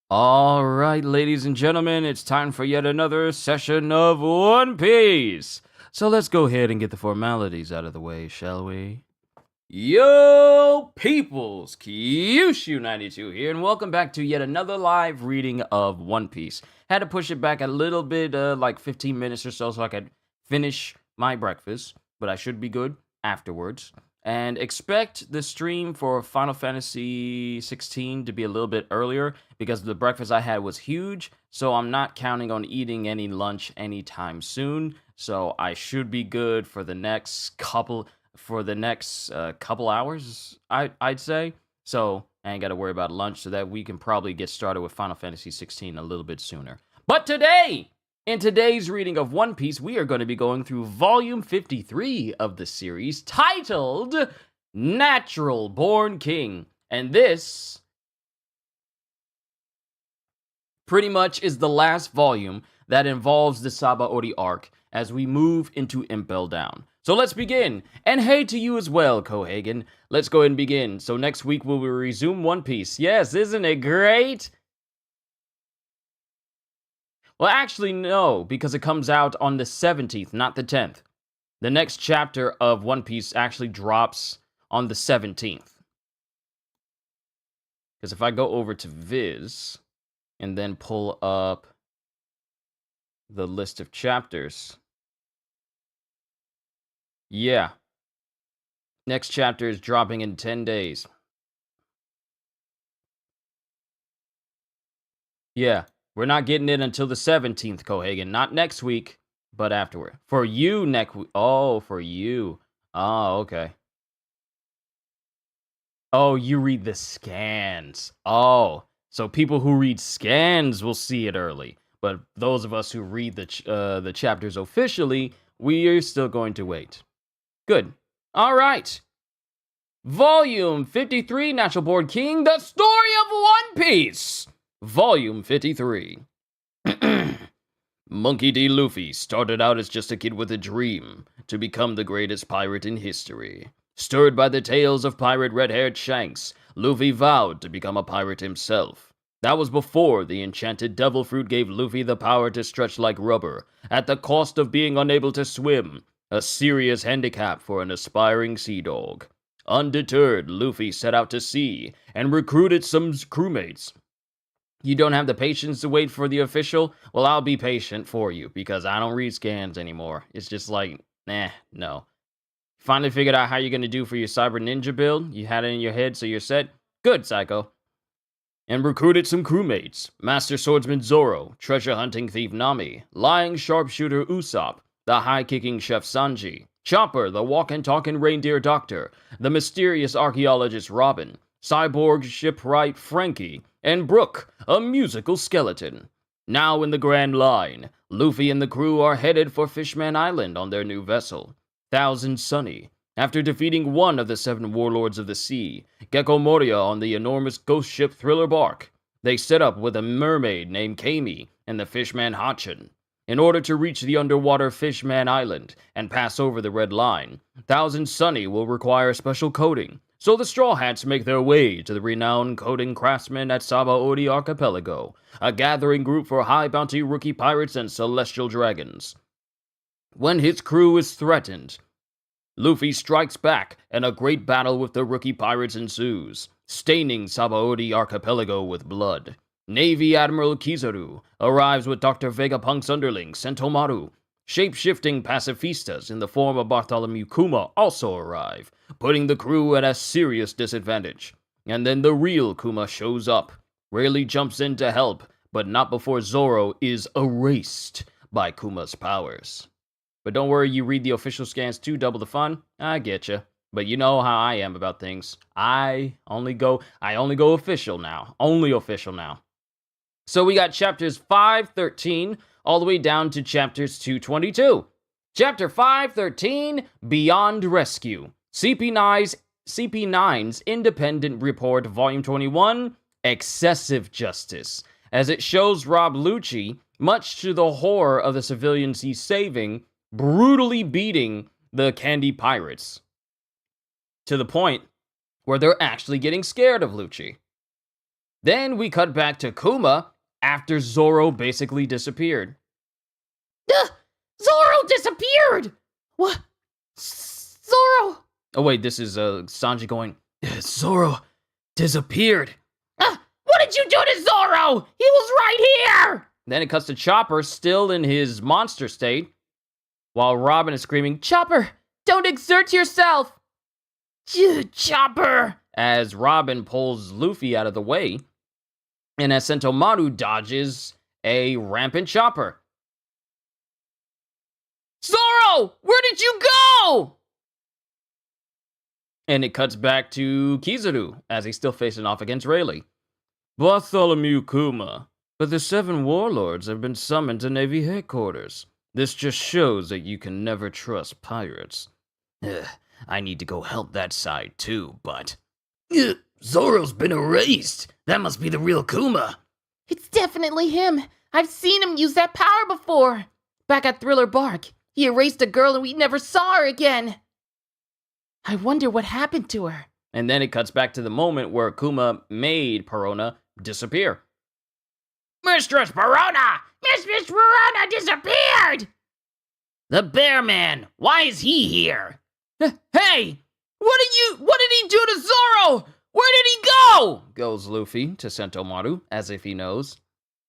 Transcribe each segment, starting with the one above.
Alright, ladies and gentlemen, it's time for yet another session of One Piece. So let's go ahead and get the formalities out of the way, shall we? Yo, peoples! Kyushu92 here, and welcome back to yet another live reading of One Piece. Had to push it back a little bit, like 15 minutes or so I could finish my breakfast, but I should be good afterwards. And expect the stream for Final Fantasy 16 to be a little bit earlier because the breakfast I had was huge, so I'm not counting on eating any lunch anytime soon. So I should be good for the next couple hours, I'd say. So I ain't got to worry about lunch, so that we can probably get started with Final Fantasy 16 a little bit sooner. But today, in today's reading of One Piece, we are going to be going through Volume 53 of the series, titled Natural Born King. And this pretty much is the last volume that involves the Sabaody arc as we move into Impel Down. So let's begin. And hey to you as well, Kohagen. Let's go ahead and begin. So next week we will resume One Piece. Yes, isn't it great? Well, actually, no, because it comes out on the 17th, not the 10th. The next chapter of One Piece actually drops on the 17th. Because if I go over to Viz and then pull up the list of chapters, yeah, next chapter is dropping in 10 days. Yeah. We're not getting it until the 17th, Kohagen. Not next week, but afterward. For you, next week. Oh, for you. Oh, okay. Oh, you read the scans. Oh, so people who read scans will see it early. But those of us who read the chapters officially, we are still going to wait. Good. All right. Volume 53, Natural Born King, The Story of One Piece. Volume 53. Monkey D. Luffy started out as just a kid with a dream to become the greatest pirate in history. Stirred by the tales of pirate red-haired Shanks, Luffy vowed to become a pirate himself. That was before the enchanted devil fruit gave Luffy the power to stretch like rubber, at the cost of being unable to swim, a serious handicap for an aspiring sea dog. Undeterred, Luffy set out to sea and recruited some crewmates. You don't have the patience to wait for the official? Well, I'll be patient for you, because I don't read scans anymore. It's just like, no. Finally figured out how you're going to do for your Cyber Ninja build? You had it in your head, so you're set? Good, Psycho. And recruited some crewmates. Master Swordsman Zoro, Treasure Hunting Thief Nami, Lying Sharpshooter Usopp, the High-Kicking Chef Sanji, Chopper, the Walk-and-Talking Reindeer Doctor, the Mysterious Archaeologist Robin, Cyborg Shipwright Frankie, and Brook, a musical skeleton. Now in the Grand Line, Luffy and the crew are headed for Fishman Island on their new vessel, Thousand Sunny. After defeating one of the 7 warlords of the sea, Gecko Moria on the enormous ghost ship Thriller Bark, they set up with a mermaid named Kami and the Fishman Hachin. In order to reach the underwater Fishman Island and pass over the Red Line, Thousand Sunny will require special coating. So the Straw Hats make their way to the renowned coding craftsmen at Sabaody Archipelago, a gathering group for high bounty rookie pirates and celestial dragons. When his crew is threatened, Luffy strikes back and a great battle with the rookie pirates ensues, staining Sabaody Archipelago with blood. Navy Admiral Kizaru arrives with Dr. Vegapunk's underling, Sentomaru. Shape-shifting pacifistas in the form of Bartholomew Kuma also arrive, putting the crew at a serious disadvantage. And then the real Kuma shows up. Rayleigh jumps in to help, but not before Zoro is erased by Kuma's powers. But don't worry, you read the official scans too, double the fun. I get you. But you know how I am about things. I only go official now. Only official now. So we got chapters 513 all the way down to chapters 222. Chapter 513, Beyond Rescue. CP9's Independent Report, Volume 21, Excessive Justice. As it shows Rob Lucci, much to the horror of the civilians he's saving, brutally beating the Candy Pirates. To the point where they're actually getting scared of Lucci. Then we cut back to Kuma after Zoro basically disappeared. Zoro disappeared! What? Zoro! Oh wait, this is Sanji going, Zoro disappeared. What did you do to Zoro? He was right here! Then it cuts to Chopper still in his monster state, while Robin is screaming, Chopper, don't exert yourself! Chopper! As Robin pulls Luffy out of the way, and as Sentomaru dodges a rampant Chopper. Zoro! Where did you go? And it cuts back to Kizaru, as he's still facing off against Rayleigh. Bartholomew Kuma, but the 7 warlords have been summoned to Navy headquarters. This just shows that you can never trust pirates. I need to go help that side too, but... Zoro's been erased. That must be the real Kuma. It's definitely him. I've seen him use that power before. Back at Thriller Bark, he erased a girl and we never saw her again. I wonder what happened to her. And then it cuts back to the moment where Kuma made Perona disappear. Mistress Perona! Mistress Perona disappeared! The Bear Man, why is he here? Hey! What did he do to Zoro? Where did he go? Goes Luffy to Sentomaru, as if he knows.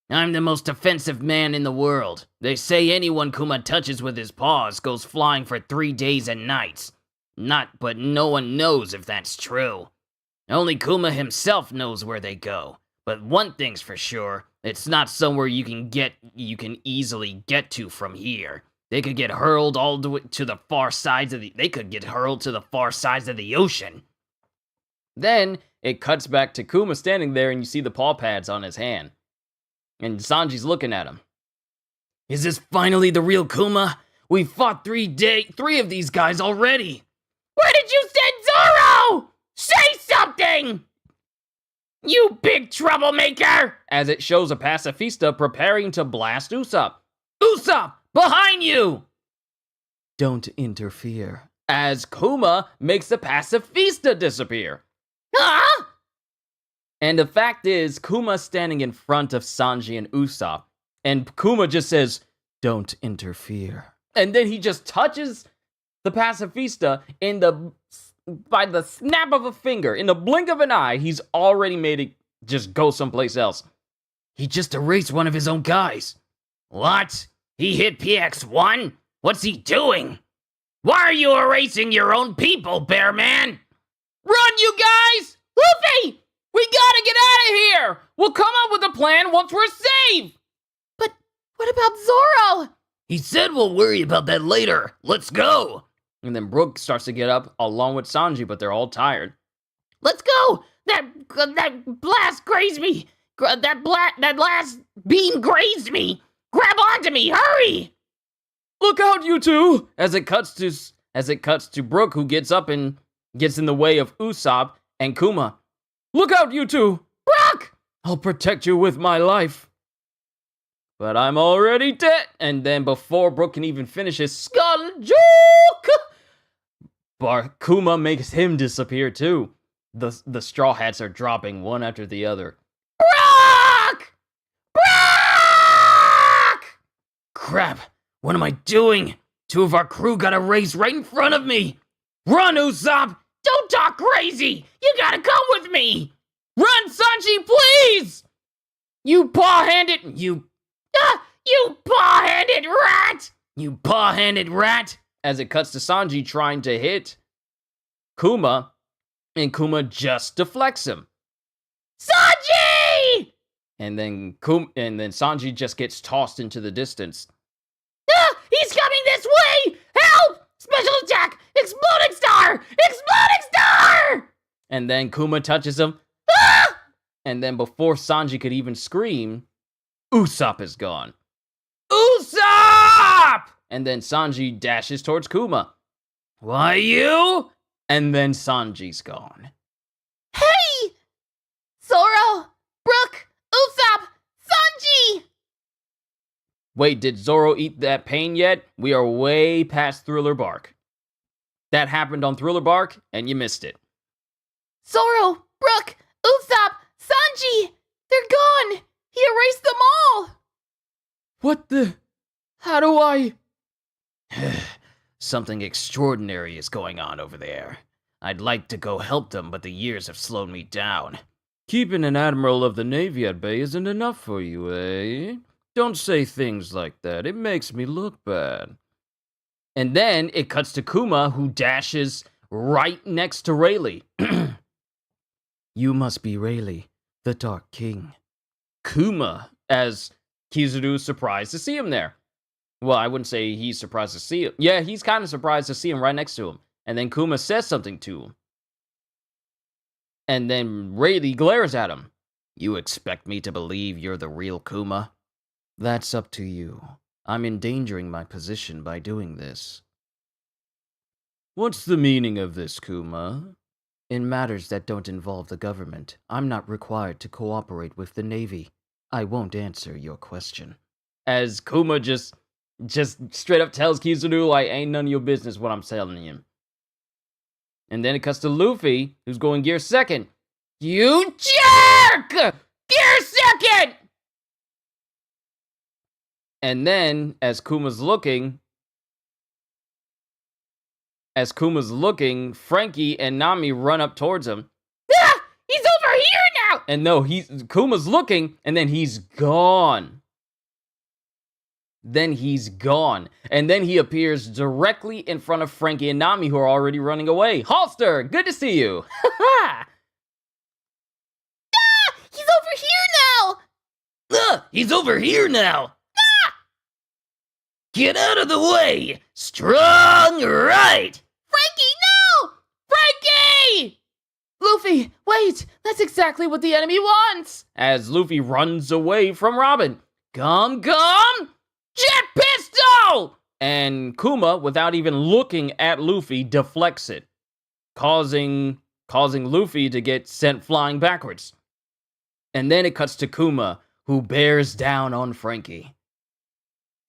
I'm the most offensive man in the world. They say anyone Kuma touches with his paws goes flying for 3 days and nights. But no one knows if that's true. Only Kuma himself knows where they go. But one thing's for sure, it's not somewhere you can easily get to from here. They could get hurled all the way to the far sides of the ocean. Then it cuts back to Kuma standing there and you see the paw pads on his hand. And Sanji's looking at him. Is this finally the real Kuma? We fought 3 of these guys already. Where did you send Zoro? Say something! You big troublemaker! As it shows a pacifista preparing to blast Usopp. Usopp, behind you! Don't interfere. As Kuma makes the pacifista disappear. Huh? And the fact is, Kuma's standing in front of Sanji and Usopp. And Kuma just says, don't interfere. And then he just touches the pacifista by the snap of a finger. In the blink of an eye, he's already made it just go someplace else. He just erased one of his own guys. What? He hit PX1? What's he doing? Why are you erasing your own people, Bear Man? Run, you guys! Luffy! We gotta get out of here! We'll come up with a plan once we're safe! But what about Zoro? He said we'll worry about that later. Let's go! And then Brook starts to get up along with Sanji, but they're all tired. Let's go! That blast grazed me! That last beam grazed me! Grab onto me! Hurry! Look out, you two! As it cuts to Brook, who gets up and gets in the way of Usopp and Kuma. Look out, you two! Brook! I'll protect you with my life. But I'm already dead. And then before Brook can even finish his skull joke, Kuma makes him disappear too. The Straw Hats are dropping one after the other. Brook! Brook! Crap, what am I doing? 2 of our crew got erased right in front of me. Run, Usopp! Don't talk crazy! You gotta come with me! Run, Sanji, please! You paw-handed rat! You paw-handed rat! As it cuts to Sanji trying to hit Kuma, and Kuma just deflects him. Sanji! And then Sanji just gets tossed into the distance. He's coming this way! Help! Special attack! Exploding star! Exploding star! And then Kuma touches him. And then before Sanji could even scream, Usopp is gone. Usopp! And then Sanji dashes towards Kuma. Why you? And then Sanji's gone. Hey! Zoro! Brook! Usopp! Sanji! Wait, did Zoro eat that pain yet? We are way past Thriller Bark. That happened on Thriller Bark, and you missed it. Zoro! Brook! Usopp! Sanji! They're gone! He erased them all! What the? How do I? Something extraordinary is going on over there. I'd like to go help them, but the years have slowed me down. Keeping an admiral of the Navy at bay isn't enough for you, eh? Don't say things like that. It makes me look bad. And then it cuts to Kuma, who dashes right next to Rayleigh. You must be Rayleigh, the Dark King. Kuma, as Kizaru's surprised to see him there. Well, I wouldn't say he's surprised to see him. Yeah, he's kind of surprised to see him right next to him. And then Kuma says something to him. And then Rayleigh glares at him. You expect me to believe you're the real Kuma? That's up to you. I'm endangering my position by doing this. What's the meaning of this, Kuma? In matters that don't involve the government, I'm not required to cooperate with the Navy. I won't answer your question. As Kuma just straight up tells Kizaru, like, ain't none of your business what I'm telling you. And then it cuts to Luffy, who's going gear second. You jerk! Gear second! And then, as Kuma's looking, Frankie and Nami run up towards him. Ah! He's over here now! And no, Kuma's looking, and then he's gone. And then he appears directly in front of Frankie and Nami, who are already running away. Halster, good to see you. He's over here now! He's over here now. Get out of the way! Strong right! Frankie, no! Frankie! Luffy, wait! That's exactly what the enemy wants! As Luffy runs away from Robin. Gum! Jet pistol! And Kuma, without even looking at Luffy, deflects it, causing Luffy to get sent flying backwards. And then it cuts to Kuma, who bears down on Frankie.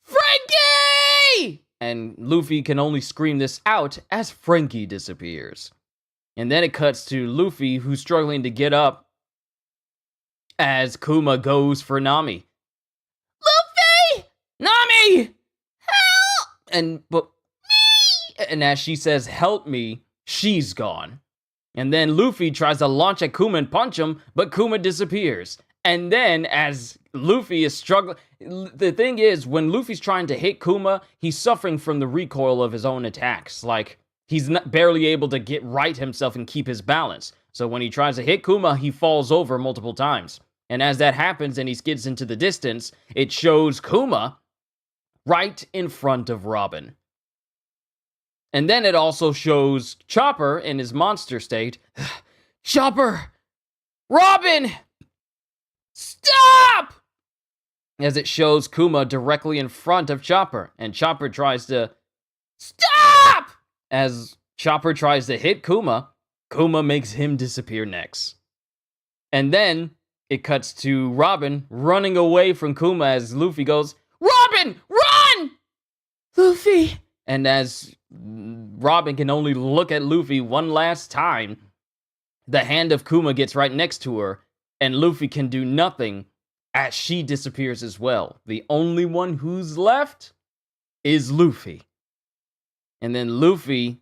Frankie! And Luffy can only scream this out as Frankie disappears. And then it cuts to Luffy, who's struggling to get up, as Kuma goes for Nami. Luffy! Nami! Help! And as she says, help me, she's gone. And then Luffy tries to launch at Kuma and punch him, but Kuma disappears. And then, as Luffy is struggling, the thing is, when Luffy's trying to hit Kuma, he's suffering from the recoil of his own attacks. Like, he's not barely able to get right himself and keep his balance. So when he tries to hit Kuma, he falls over multiple times. And as that happens and he skids into the distance, it shows Kuma right in front of Robin. And then it also shows Chopper in his monster state. Chopper! Robin! Stop! As it shows Kuma directly in front of Chopper. And Chopper tries to... Stop! As Chopper tries to hit Kuma, Kuma makes him disappear next. And then it cuts to Robin running away from Kuma as Luffy goes, Robin, run! Luffy! And as Robin can only look at Luffy one last time, the hand of Kuma gets right next to her, and Luffy can do nothing as she disappears as well. The only one who's left is Luffy. And then Luffy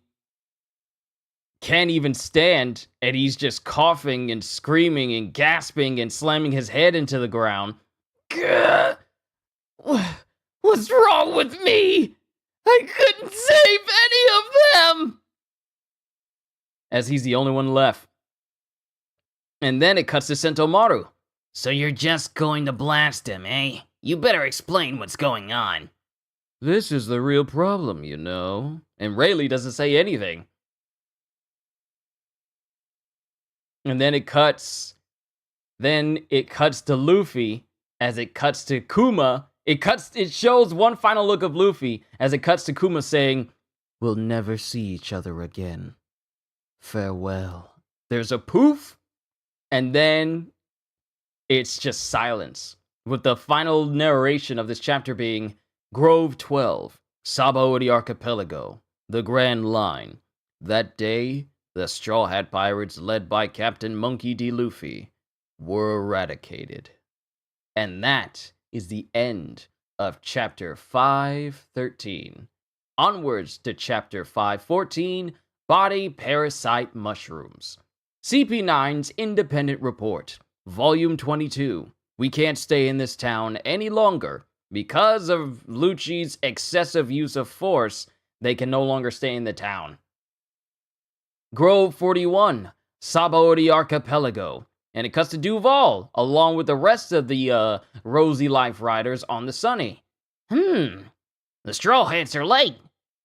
can't even stand, and he's just coughing and screaming and gasping and slamming his head into the ground. Gah! What's wrong with me? I couldn't save any of them! As he's the only one left. And then it cuts to Sentomaru. So you're just going to blast him, eh? You better explain what's going on. This is the real problem, you know. And Rayleigh doesn't say anything. And then it cuts to Luffy as it cuts to Kuma. It shows one final look of Luffy as it cuts to Kuma saying, "We'll never see each other again. Farewell." There's a poof, and then it's just silence, with the final narration of this chapter being Grove 12, Sabaody Archipelago, the Grand Line. That day, the Straw Hat Pirates, led by Captain Monkey D. Luffy, were eradicated. And that is the end of chapter 513. Onwards to chapter 514, Body Parasite Mushrooms. CP9's Independent Report, Volume 22. We can't stay in this town any longer. Because of Lucci's excessive use of force, they can no longer stay in the town. Grove 41, Sabaody Archipelago. And it cuts to Duval, along with the rest of the Rosy Life Riders on the Sunny. The Straw Hats are late.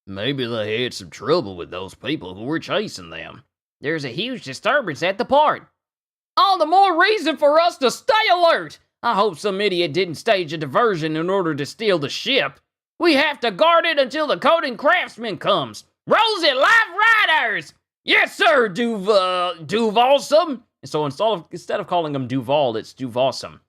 Maybe they had some trouble with those people who were chasing them. There's a huge disturbance at the port. All the more reason for us to stay alert. I hope some idiot didn't stage a diversion in order to steal the ship. We have to guard it until the coding craftsman comes. Rosy Life Riders! Yes, sir, Duvalsome. So instead of calling him Duval, it's Duvalsome.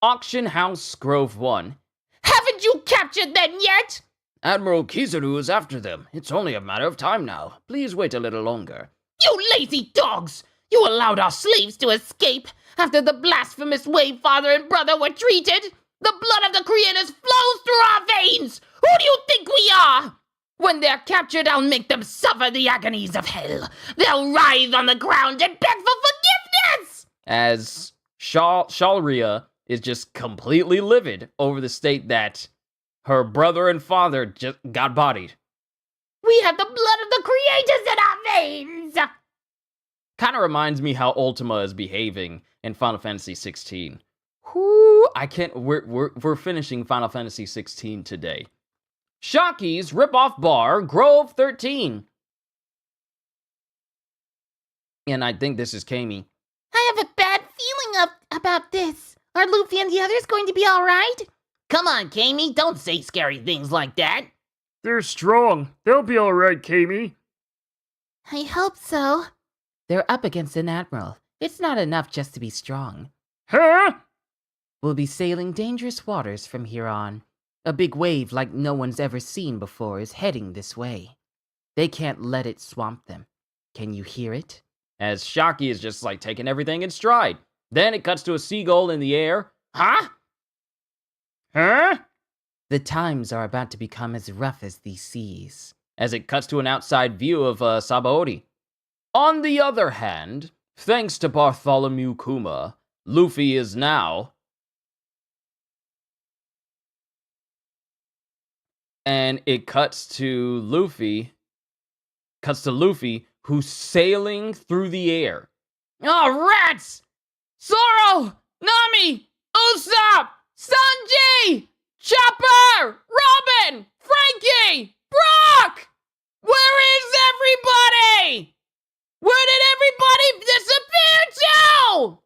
Auction House Grove 1. Haven't you captured them yet? Admiral Kizaru is after them. It's only a matter of time now. Please wait a little longer. You lazy dogs! You allowed our slaves to escape after the blasphemous way father and brother were treated. The blood of the creators flows through our veins. Who do you think we are? When they're captured, I'll make them suffer the agonies of hell. They'll writhe on the ground and beg for forgiveness! As Shalria is just completely livid over the state that her brother and father just got bodied. We have the blood of the creators in our veins! Kind of reminds me how Ultima is behaving in Final Fantasy 16. Whoo, I can't, we're finishing Final Fantasy 16 today. Shocky's Rip-Off Bar, Grove 13. And I think this is Kami. I have a bad feeling about this. Are Luffy and the others going to be alright? Come on, Kami, don't say scary things like that. They're strong. They'll be alright, Kami. I hope so. They're up against an admiral. It's not enough just to be strong. Huh? We'll be sailing dangerous waters from here on. A big wave like no one's ever seen before is heading this way. They can't let it swamp them. Can you hear it? As Shocky is just like taking everything in stride. Then it cuts to a seagull in the air. Huh? Huh? The times are about to become as rough as these seas. As it cuts to an outside view of Sabaody. On the other hand, thanks to Bartholomew Kuma, Luffy is now... And it cuts to Luffy, who's sailing through the air. Oh, rats! Zoro! Nami! Usopp! Sanji! Chopper! Robin! Frankie! Brock! Where is everybody? Where did everybody disappear to?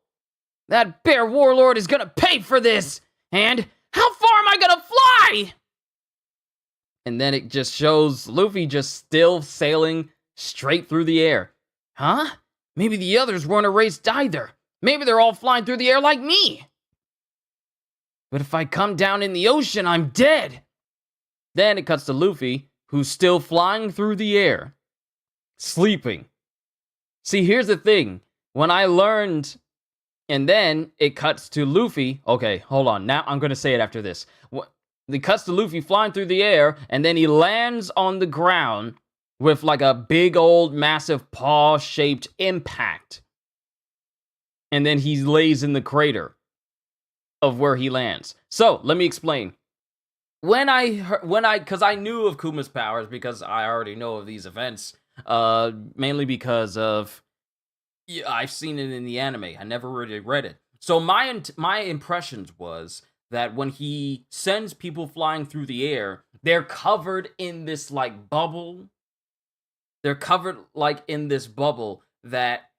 That bear warlord is gonna pay for this! And how far am I gonna fly? And then it just shows Luffy just still sailing straight through the air. Huh? Maybe the others weren't erased either. Maybe they're all flying through the air like me. But if I come down in the ocean, I'm dead. Then it cuts to Luffy, who's still flying through the air. Sleeping. See, here's the thing. When I learned... And then it cuts to Luffy. Okay, hold on. Now I'm going to say it after this. It cuts to Luffy flying through the air, and then he lands on the ground with like a big old massive paw-shaped impact. And then he lays in the crater of where he lands. So, let me explain. Because I knew of Kuma's powers because I already know of these events, mainly because of, I've seen it in the anime. I never really read it. So my impressions was that when he sends people flying through the air, they're covered in this, like, bubble. They're covered, like, in this bubble that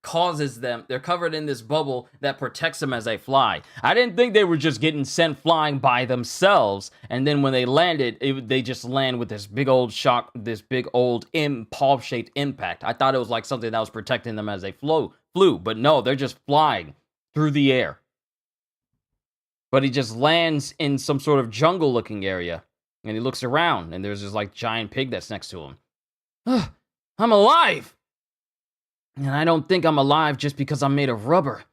causes them... They're covered in this bubble that protects them as they fly. I didn't think they were just getting sent flying by themselves, and then when they landed, they just land with this big old shock, this big old paw-shaped impact. I thought it was, like, something that was protecting them as they flew, but no, they're just flying through the air. But he just lands in some sort of jungle-looking area. And he looks around, and there's this, like, giant pig that's next to him. I'm alive! And I don't think I'm alive just because I'm made of rubber.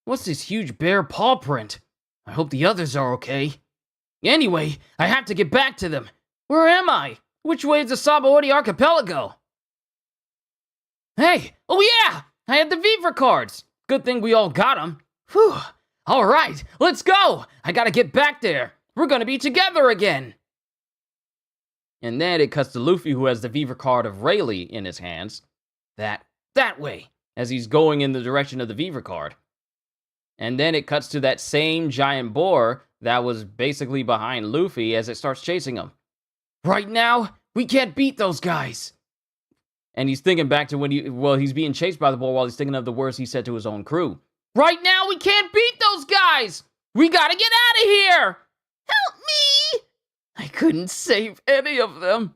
What's this huge bare paw print? I hope the others are okay. Anyway, I have to get back to them. Where am I? Which way is the Sabaody Archipelago? Hey! Oh yeah! I had the Viva cards! Good thing we all got them. Whew! Alright, let's go! I gotta get back there! We're gonna be together again! And then it cuts to Luffy, who has the Viva card of Rayleigh in his hands. That way, as he's going in the direction of the Viva card. And then it cuts to that same giant boar that was basically behind Luffy as it starts chasing him. Right now, we can't beat those guys! And he's thinking back to when he's being chased by the boar while he's thinking of the words he said to his own crew. Right now, we can't beat those guys! We gotta get out of here! Help me! I couldn't save any of them.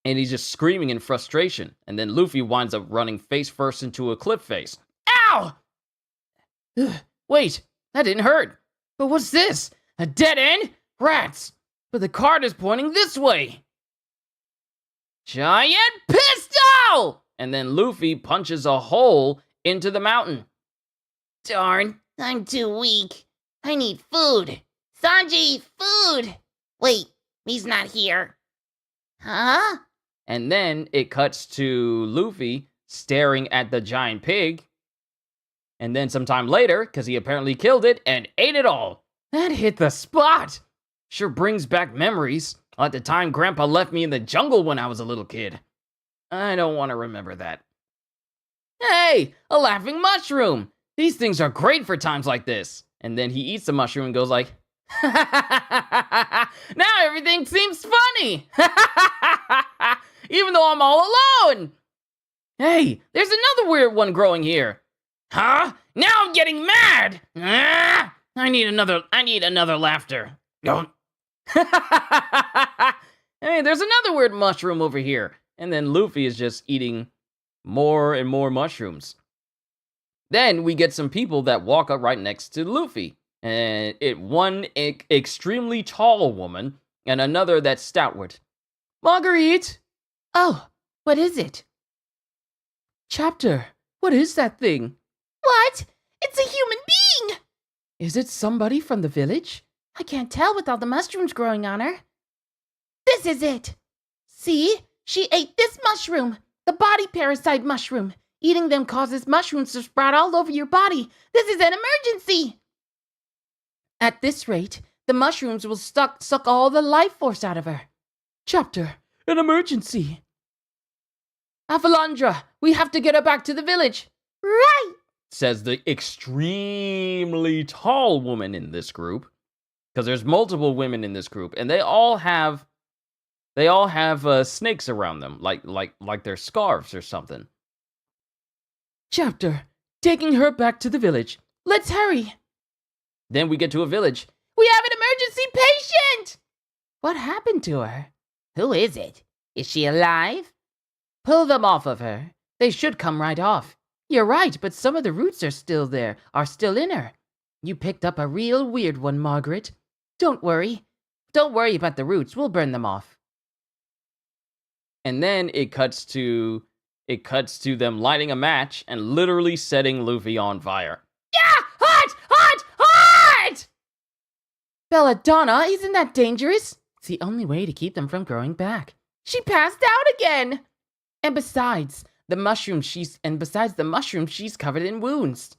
And he's just screaming in frustration. And then Luffy winds up running face first into a cliff face. Ow! Wait, that didn't hurt. But what's this? A dead end? Rats! But the card is pointing this way. Giant pistol! And then Luffy punches a hole into the mountain. Darn, I'm too weak. I need food. Sanji, food! Wait, he's not here. Huh? And then it cuts to Luffy staring at the giant pig. And then sometime later, because he apparently killed it and ate it all. That hit the spot. Sure brings back memories. At the time Grandpa left me in the jungle when I was a little kid. I don't want to remember that. Hey, a laughing mushroom. These things are great for times like this. And then he eats the mushroom and goes like, now everything seems funny. Even though I'm all alone. Hey, there's another weird one growing here. Huh? Now I'm getting mad. I need another laughter. Don't. Hey, there's another weird mushroom over here. And then Luffy is just eating more and more mushrooms. Then we get some people that walk up right next to Luffy. And one extremely tall woman and another that's stoutward. Marguerite! Oh, what is it? Chapter, what is that thing? What? It's a human being! Is it somebody from the village? I can't tell with all the mushrooms growing on her. This is it! See? She ate this mushroom, the body parasite mushroom. Eating them causes mushrooms to sprout all over your body. This is an emergency! At this rate, the mushrooms will suck all the life force out of her. Chapter, an emergency. Avalandra, we have to get her back to the village. Right, says the extremely tall woman in this group. Because there's multiple women in this group, and they all have snakes around them, like they're scarves or something. Chapter, taking her back to the village. Let's hurry. Then we get to a village. We have an emergency patient! What happened to her? Who is it? Is she alive? Pull them off of her. They should come right off. You're right, but some of the roots are still in her. You picked up a real weird one, Margaret. Don't worry. Don't worry about the roots. We'll burn them off. And then it cuts to them lighting a match and literally setting Luffy on fire. Yeah! Hot! Hot! Hot! Belladonna, isn't that dangerous? It's the only way to keep them from growing back. She passed out again! And besides the mushroom, she's covered in wounds.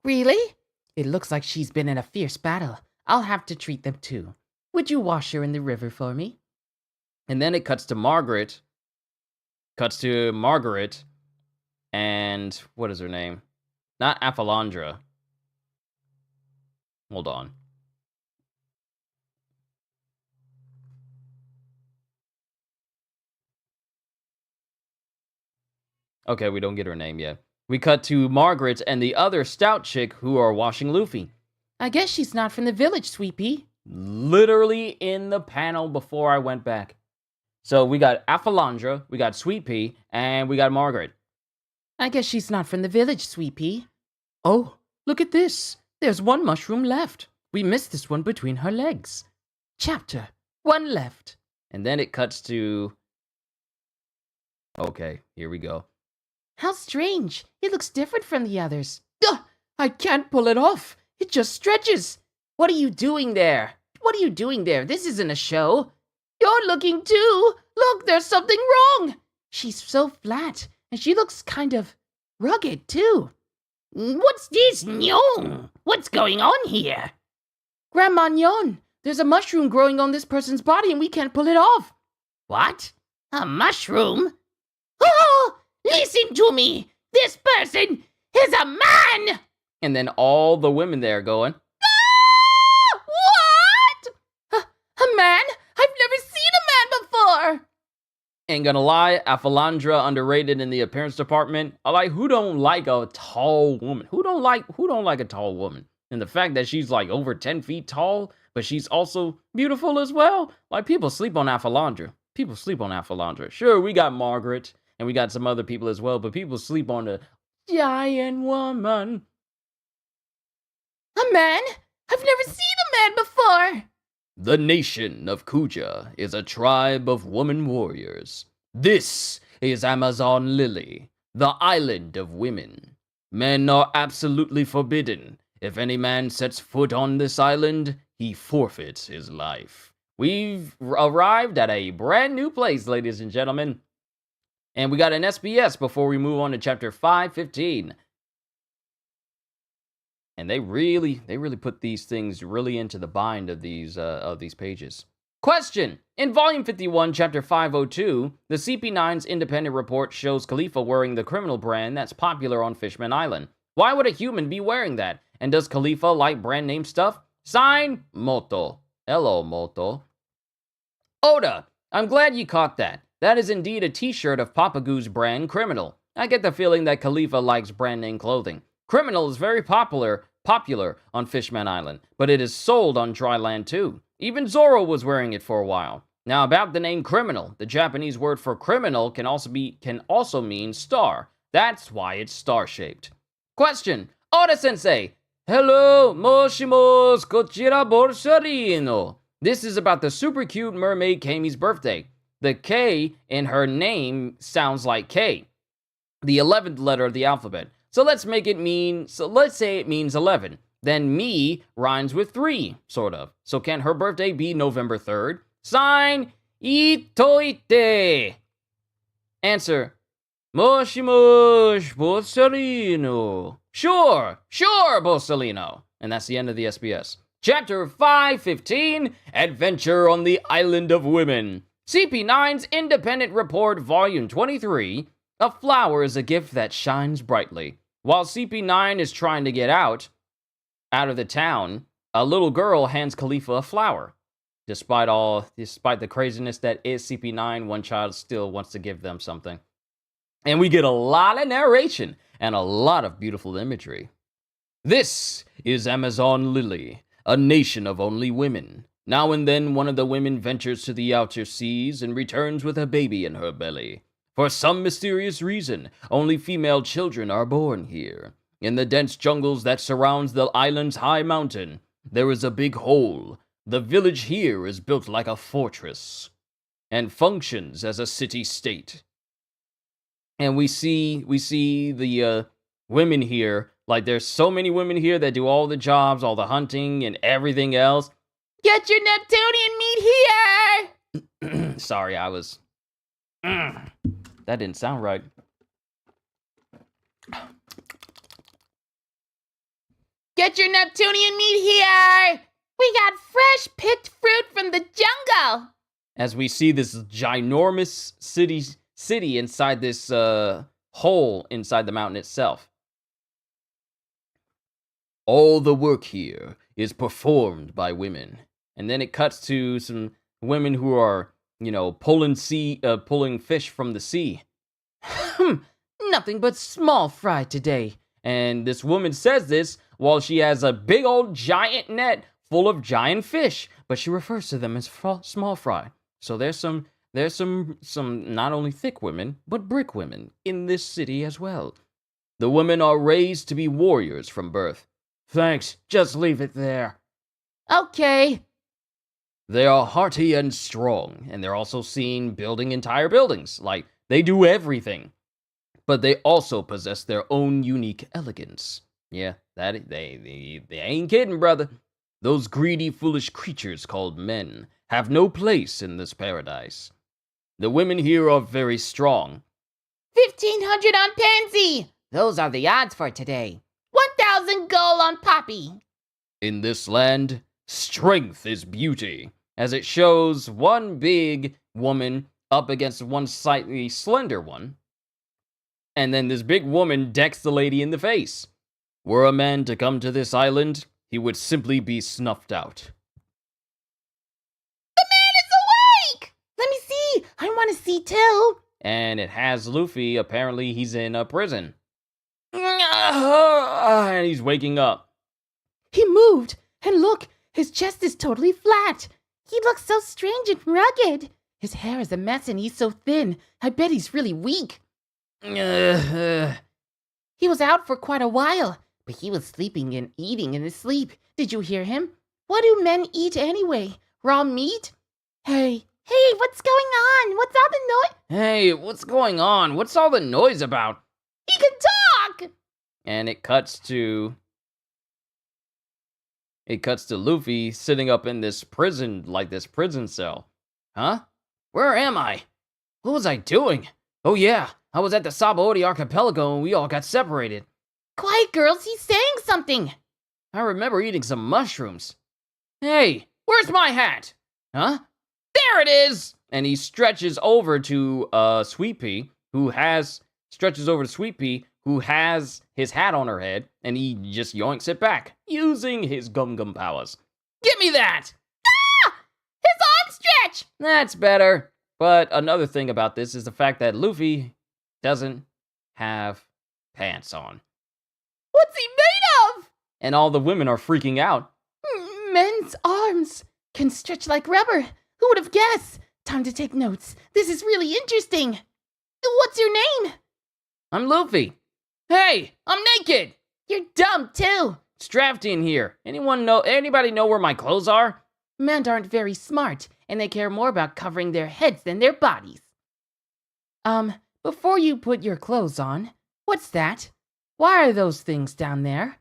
Really? It looks like she's been in a fierce battle. I'll have to treat them too. Would you wash her in the river for me? And then it cuts to Margaret. And what is her name? Not Aphalandra. Hold on. Okay, we don't get her name yet. We cut to Margaret and the other stout chick who are washing Luffy. I guess she's not from the village, Sweet Pea. Literally in the panel before I went back. So we got Aphalandra, we got Sweet Pea, and we got Margaret. I guess she's not from the village, Sweet Pea. Oh, look at this. There's one mushroom left. We missed this one between her legs. Chapter, one left. And then it cuts to... Okay, here we go. How strange. It looks different from the others. Ugh, I can't pull it off. It just stretches. What are you doing there? What are you doing there? This isn't a show. You're looking too. Look, there's something wrong. She's so flat, and she looks kind of rugged too. What's this, Nyon? What's going on here? Grandma Nyon, there's a mushroom growing on this person's body and we can't pull it off. What? A mushroom? Oh, listen to me. This person is a man. And then all the women there going, Ah! What? A man? I've never seen a man before. ain't gonna lie, Aphalandra underrated in the appearance department. I like, who don't like a tall woman? Who don't like a tall woman? And the fact that she's like over 10 feet tall, but she's also beautiful as well. Like, people sleep on Aphalandra. People sleep on Aphalandra. Sure, we got Margaret, and we got some other people as well, but people sleep on the giant woman. A man? I've never seen a man before. The nation of Kuja is a tribe of woman warriors. This is Amazon Lily, the island of women. Men are absolutely forbidden. If any man sets foot on this island, he forfeits his life. We've arrived at a brand new place, ladies and gentlemen. And we got an SBS before we move on to chapter 515. And they really put these things really into the bind of these pages. Question: in volume 51, chapter 502, the CP9's independent report shows Khalifa wearing the criminal brand that's popular on Fishman Island. Why would a human be wearing that? And does Khalifa like brand name stuff? Sign, Moto. Hello, Moto. Oda, I'm glad you caught that. That is indeed a t-shirt of Papagoo's brand Criminal. I get the feeling that Khalifa likes brand name clothing. Criminal is very popular on Fishman Island, but it is sold on dry land too. Even Zoro was wearing it for a while. Now, about the name Criminal, the Japanese word for criminal can also mean star. That's why it's star-shaped. Question: Oda-sensei, hello, moshimos, kochira borsarino. This is about the super cute mermaid Kami's birthday. The K in her name sounds like K, the 11th letter of the alphabet. So let's say it means 11. Then me rhymes with 3, sort of. So can her birthday be November 3rd? Sign, Itoite. Answer, Moshimosh Borsellino. Sure, Borsellino. And that's the end of the SBS. Chapter 515, Adventure on the Island of Women. CP9's Independent Report, Volume 23, A Flower is a Gift That Shines Brightly. While CP9 is trying to get out of the town, a little girl hands Khalifa a flower. Despite the craziness that is CP9, one child still wants to give them something. And we get a lot of narration and a lot of beautiful imagery. This is Amazon Lily, a nation of only women. Now and then one of the women ventures to the outer seas and returns with a baby in her belly. For some mysterious reason, only female children are born here. In the dense jungles that surrounds the island's high mountain, there is a big hole. The village here is built like a fortress and functions as a city-state. And we see the women here. Like, there's so many women here that do all the jobs, all the hunting, and everything else. Get your Neptunian meat here! Sorry, I was... That didn't sound right. Get your Neptunian meat here! We got fresh picked fruit from the jungle! As we see this ginormous city inside this hole inside the mountain itself. All the work here is performed by women. And then it cuts to some women who are, pulling fish from the sea. Nothing but small fry today. And this woman says this while she has a big old giant net full of giant fish, but she refers to them as small fry. So there's some not only thick women, but brick women in this city as well. The women are raised to be warriors from birth. Thanks, just leave it there. Okay. They are hearty and strong, and they're also seen building entire buildings. Like, they do everything. but they also possess their own unique elegance. Yeah, they ain't kidding, brother. Those greedy, foolish creatures called men have no place in this paradise. The women here are very strong. 1,500 on Pansy. Those are the odds for today. 1,000 gold on Poppy. In this land, strength is beauty, as it shows one big woman up against one slightly slender one. And then this big woman decks the lady in the face. Were a man to come to this island, he would simply be snuffed out. The man is awake! Let me see. I want to see too. And it has Luffy. Apparently, he's in a prison. And he's waking up. He moved. And look, his chest is totally flat. He looks so strange and rugged. His hair is a mess and he's so thin. I bet he's really weak. He was out for quite a while, but he was sleeping and eating in his sleep. Did you hear him? What do men eat anyway? Raw meat? Hey, what's going on? What's all the noise? Hey, what's going on? What's all the noise about? He can talk! And it cuts to Luffy sitting up in this prison, like this prison cell. Huh? Where am I? What was I doing? Oh yeah, I was at the Sabaody Archipelago and we all got separated. Quiet, girls, he's saying something. I remember eating some mushrooms. Hey, where's my hat? Huh? There it is! And he stretches over to Sweet Pea, who has his hat on her head, and he just yoinks it back, using his gum powers. Give me that! Ah! His arm stretch! That's better. But another thing about this is the fact that Luffy doesn't have pants on. What's he made of? And all the women are freaking out. Men's arms can stretch like rubber. Who would have guessed? Time to take notes. This is really interesting. What's your name? I'm Luffy. Hey, I'm naked. You're dumb too. It's drafty in here. Anybody know where my clothes are? Men aren't very smart, and they care more about covering their heads than their bodies. Before you put your clothes on, what's that? Why are those things down there?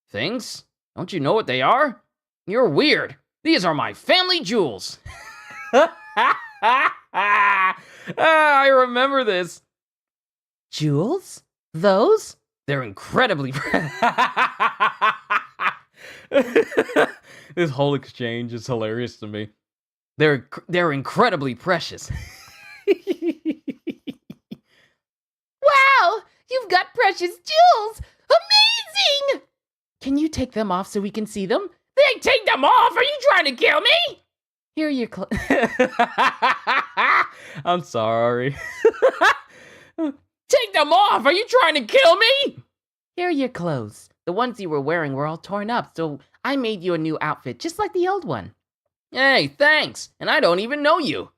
Things? Don't you know what they are? You're weird. These are my family jewels. I remember this. Jewels? Those? They're incredibly... This whole exchange is hilarious to me. They're incredibly precious. Wow! You've got precious jewels! Amazing! Can you take them off so we can see them? They take them off? Are you trying to kill me? Here are your clothes. I'm sorry. Take them off! Are you trying to kill me? Here are your clothes. The ones you were wearing were all torn up, so I made you a new outfit, just like the old one. Hey, thanks. And I don't even know you.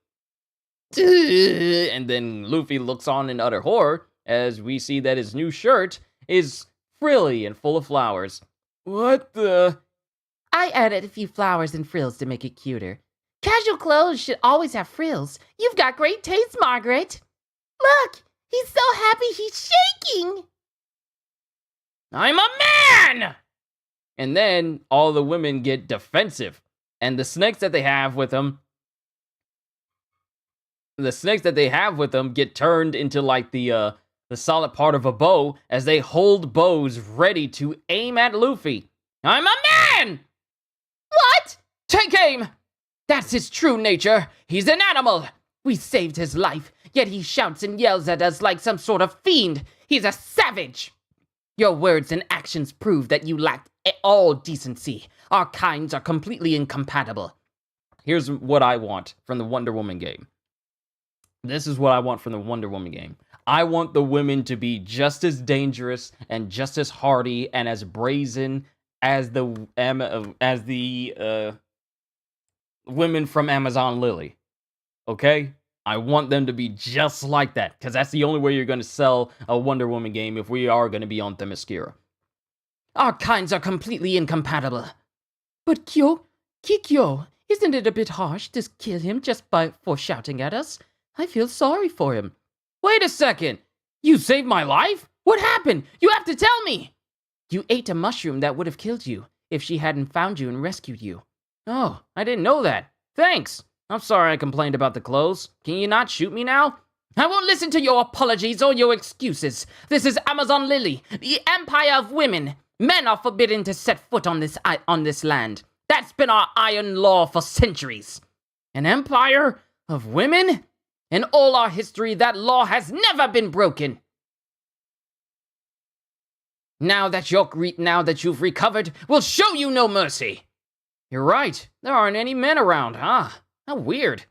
And then Luffy looks on in utter horror as we see that his new shirt is frilly and full of flowers. What the? I added a few flowers and frills to make it cuter. Casual clothes should always have frills. You've got great taste, Margaret. Look, he's so happy he's shaking. I'm a man! And then all the women get defensive. And the snakes that they have with them get turned into like the solid part of a bow as they hold bows ready to aim at Luffy. I'm a man! What? Take aim! That's his true nature. He's an animal. We saved his life, yet he shouts and yells at us like some sort of fiend. He's a savage. Your words and actions prove that you lack all decency. Our kinds are completely incompatible. Here's what I want from the Wonder Woman game. This is what I want from the Wonder Woman game. I want the women to be just as dangerous and just as hardy and as brazen as the women from Amazon Lily. Okay? I want them to be just like that, because that's the only way you're going to sell a Wonder Woman game if we are going to be on Themyscira. Our kinds are completely incompatible. But Kikyo, isn't it a bit harsh to kill him just for shouting at us? I feel sorry for him. Wait a second. You saved my life? What happened? You have to tell me! You ate a mushroom that would have killed you if she hadn't found you and rescued you. Oh, I didn't know that. Thanks. I'm sorry I complained about the clothes. Can you not shoot me now? I won't listen to your apologies or your excuses. This is Amazon Lily, the empire of women. Men are forbidden to set foot on this land. That's been our iron law for centuries. An empire of women? In all our history, that law has never been broken. Now that you've recovered, we'll show you no mercy. You're right. There aren't any men around, huh? How weird.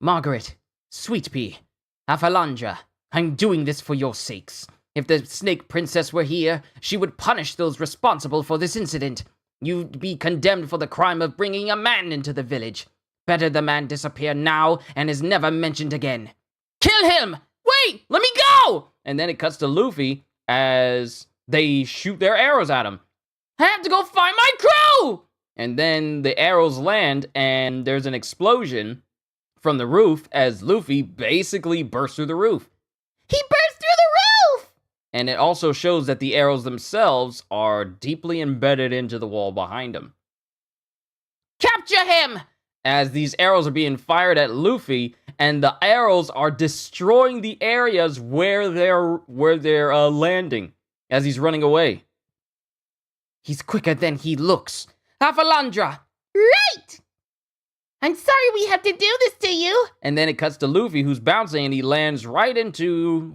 Margaret, Sweet Pea, Afalandra, I'm doing this for your sakes. If the Snake Princess were here, she would punish those responsible for this incident. You'd be condemned for the crime of bringing a man into the village. Better the man disappear now and is never mentioned again. Kill him! Wait, let me go! And then it cuts to Luffy as they shoot their arrows at him. I have to go find my crew! And then the arrows land and there's an explosion from the roof as Luffy basically bursts through the roof. He burst through the roof! And it also shows that the arrows themselves are deeply embedded into the wall behind him. Capture him! As these arrows are being fired at Luffy, and the arrows are destroying the areas where they're landing as he's running away. He's quicker than he looks. Afalandra! Right! I'm sorry we have to do this to you. And then it cuts to Luffy, who's bouncing, and he lands right into,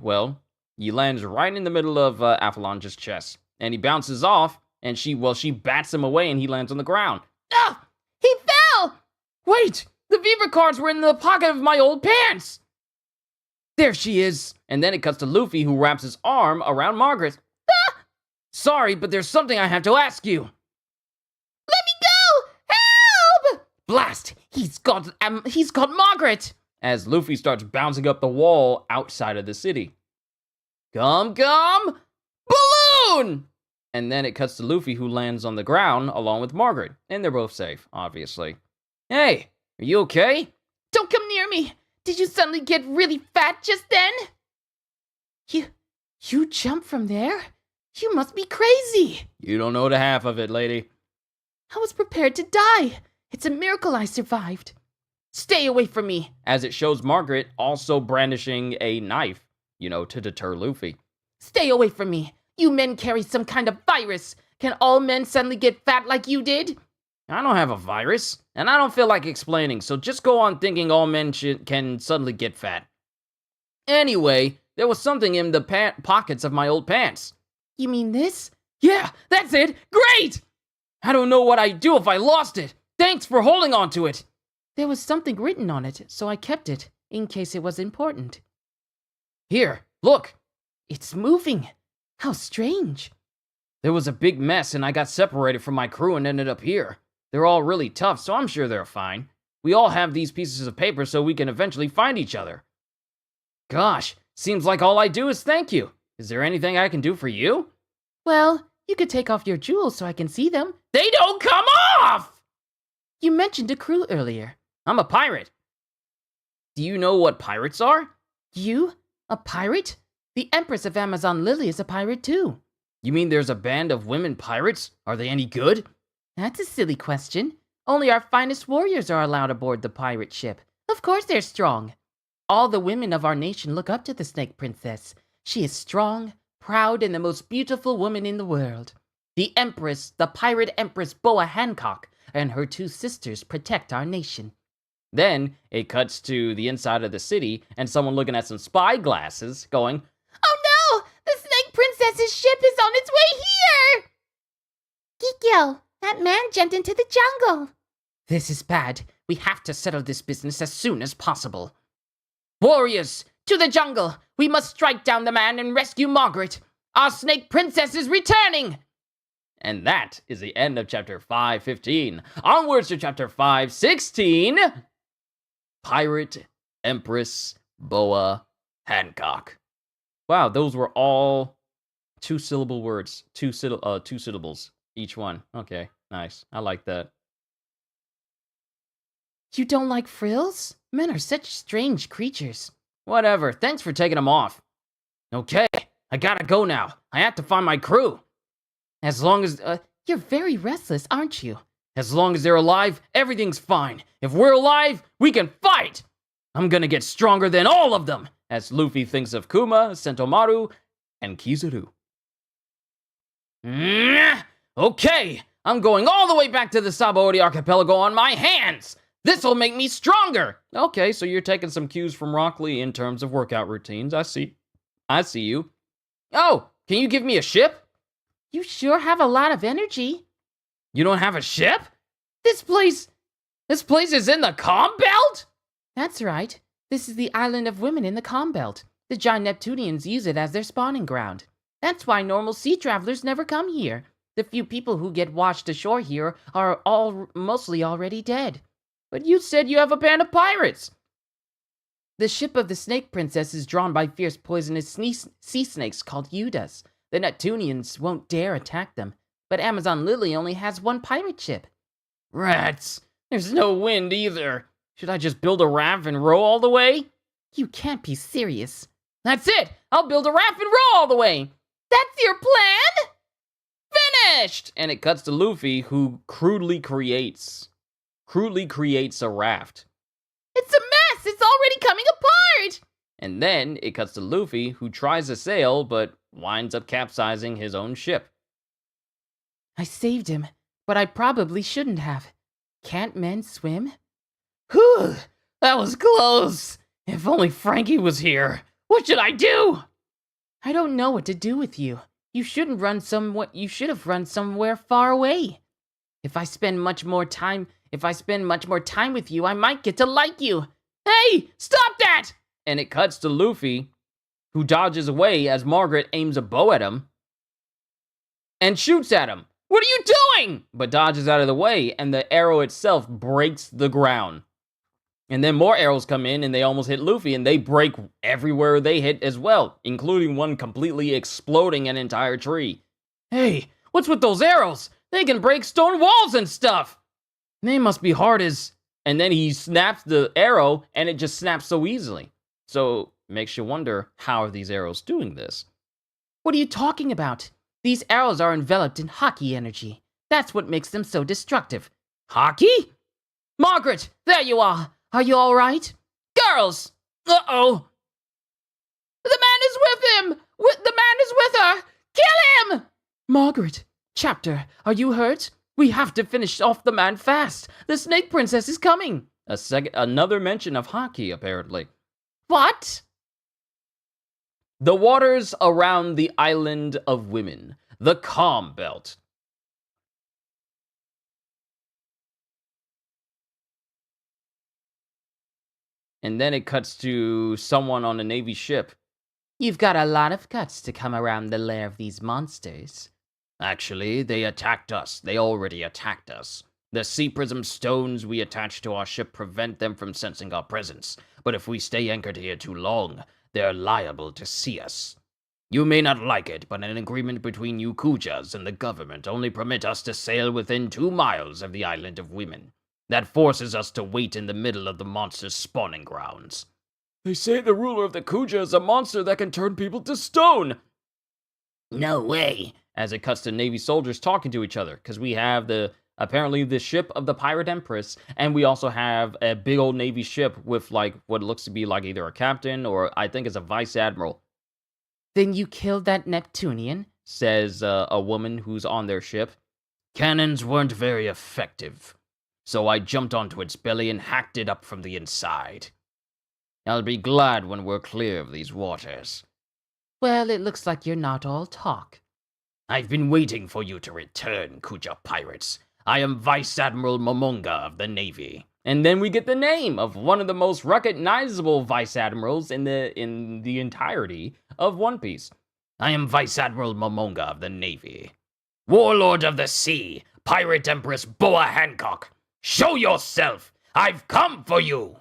he lands right in the middle of Afalandra's chest. And he bounces off, and she bats him away, and he lands on the ground. Ah! He fell! Wait! The Viva cards were in the pocket of my old pants! There she is! And then it cuts to Luffy, who wraps his arm around Margaret. Ah! Sorry, but there's something I have to ask you. Let me go! Help! Blast! He's got Margaret! As Luffy starts bouncing up the wall outside of the city. Come! Balloon! And then it cuts to Luffy, who lands on the ground along with Margaret. And they're both safe, obviously. Hey, are you okay? Don't come near me! Did you suddenly get really fat just then? You jumped from there? You must be crazy! You don't know the half of it, lady. I was prepared to die. It's a miracle I survived. Stay away from me. As it shows Margaret also brandishing a knife, to deter Luffy. Stay away from me. You men carry some kind of virus. Can all men suddenly get fat like you did? I don't have a virus, and I don't feel like explaining, so just go on thinking all men can suddenly get fat. Anyway, there was something in the pockets of my old pants. You mean this? Yeah, that's it! Great! I don't know what I'd do if I lost it. Thanks for holding on to it. There was something written on it, so I kept it, in case it was important. Here, look. It's moving. How strange. There was a big mess, and I got separated from my crew and ended up here. They're all really tough, so I'm sure they're fine. We all have these pieces of paper so we can eventually find each other. Gosh, seems like all I do is thank you. Is there anything I can do for you? Well, you could take off your jewels so I can see them. They don't come off! You mentioned a crew earlier. I'm a pirate. Do you know what pirates are? You? A pirate? The Empress of Amazon Lily is a pirate too. You mean there's a band of women pirates? Are they any good? That's a silly question. Only our finest warriors are allowed aboard the pirate ship. Of course they're strong. All the women of our nation look up to the Snake Princess. She is strong, proud, and the most beautiful woman in the world. The Empress, the pirate Empress Boa Hancock, and her two sisters protect our nation. Then it cuts to the inside of the city and someone looking at some spy glasses going, "Oh no! The Snake Princess's ship is on its way here!" Kikyo, that man jumped into the jungle. This is bad. We have to settle this business as soon as possible. Warriors, to the jungle! We must strike down the man and rescue Margaret. Our Snake Princess is returning! And that is the end of chapter 515. Onwards to chapter 516. Pirate Empress Boa Hancock. Wow, those were all two-syllable words. Two syllables each one. Okay, nice. I like that. You don't like frills? Men are such strange creatures. Whatever. Thanks for taking them off. Okay, I gotta go now. I have to find my crew. As long as, You're very restless, aren't you? as long as they're alive, everything's fine. If we're alive, we can fight! I'm gonna get stronger than all of them! As Luffy thinks of Kuma, Sentomaru, and Kizaru. Okay, I'm going all the way back to the Sabaody Archipelago on my hands! This'll make me stronger! Okay, so you're taking some cues from Rock Lee in terms of workout routines. I see you. Oh, can you give me a ship? You sure have a lot of energy. You don't have a ship? This place is in the calm belt? That's right. This is the island of women in the calm belt. The giant Neptunians use it as their spawning ground. That's why normal sea travelers never come here. The few people who get washed ashore here are mostly already dead. But you said you have a band of pirates. The ship of the Snake Princess is drawn by fierce poisonous sea snakes called Yudas. The Neptunians won't dare attack them, but Amazon Lily only has one pirate ship. Rats! There's no wind either. Should I just build a raft and row all the way? You can't be serious. That's it! I'll build a raft and row all the way! That's your plan? Finished! And it cuts to Luffy, who crudely creates a raft. It's a mess! It's already coming apart! And then it cuts to Luffy, who tries to sail, but winds up capsizing his own ship. I saved him, but I probably shouldn't have. Can't men swim? Whew! That was close! If only Frankie was here! What should I do? I don't know what to do with you. You should have run somewhere far away. If I spend much more time with you, I might get to like you. Hey, stop that! And it cuts to Luffy, who dodges away as Margaret aims a bow at him and shoots at him. What are you doing? But dodges out of the way, and the arrow itself breaks the ground. And then more arrows come in, and they almost hit Luffy, and they break everywhere they hit as well, including one completely exploding an entire tree. Hey, what's with those arrows? They can break stone walls and stuff. They must be hard as... And then he snaps the arrow, and it just snaps so easily. So, makes you wonder, how are these arrows doing this? What are you talking about? These arrows are enveloped in hockey energy. That's what makes them so destructive. Hockey? Margaret, there you are. Are you all right? Girls! Uh-oh. The man is with him! The man is with her! Kill him! Margaret, Chapter, are you hurt? We have to finish off the man fast. The Snake Princess is coming. Another mention of hockey, apparently. What? The waters around the island of women. The calm belt. And then it cuts to someone on a Navy ship. You've got a lot of guts to come around the lair of these monsters. Actually, they attacked us. They already attacked us. The sea prism stones we attach to our ship prevent them from sensing our presence. But if we stay anchored here too long, they're liable to see us. You may not like it, but an agreement between you Kujas and the government only permit us to sail within 2 miles of the island of women. That forces us to wait in the middle of the monster's spawning grounds. They say the ruler of the Kuja is a monster that can turn people to stone. No way. As it cuts to Navy soldiers talking to each other, because we have apparently the ship of the Pirate Empress, and we also have a big old Navy ship with like what looks to be like either a captain or I think is a vice admiral. Then you killed that Neptunian? Says a woman who's on their ship. Cannons weren't very effective, so I jumped onto its belly and hacked it up from the inside. I'll be glad when we're clear of these waters. Well, it looks like you're not all talk. I've been waiting for you to return, Kuja pirates. I am Vice Admiral Momonga of the Navy. And then we get the name of one of the most recognizable vice admirals in the entirety of One Piece. I am Vice Admiral Momonga of the Navy. Warlord of the Sea, Pirate Empress Boa Hancock. Show yourself! I've come for you!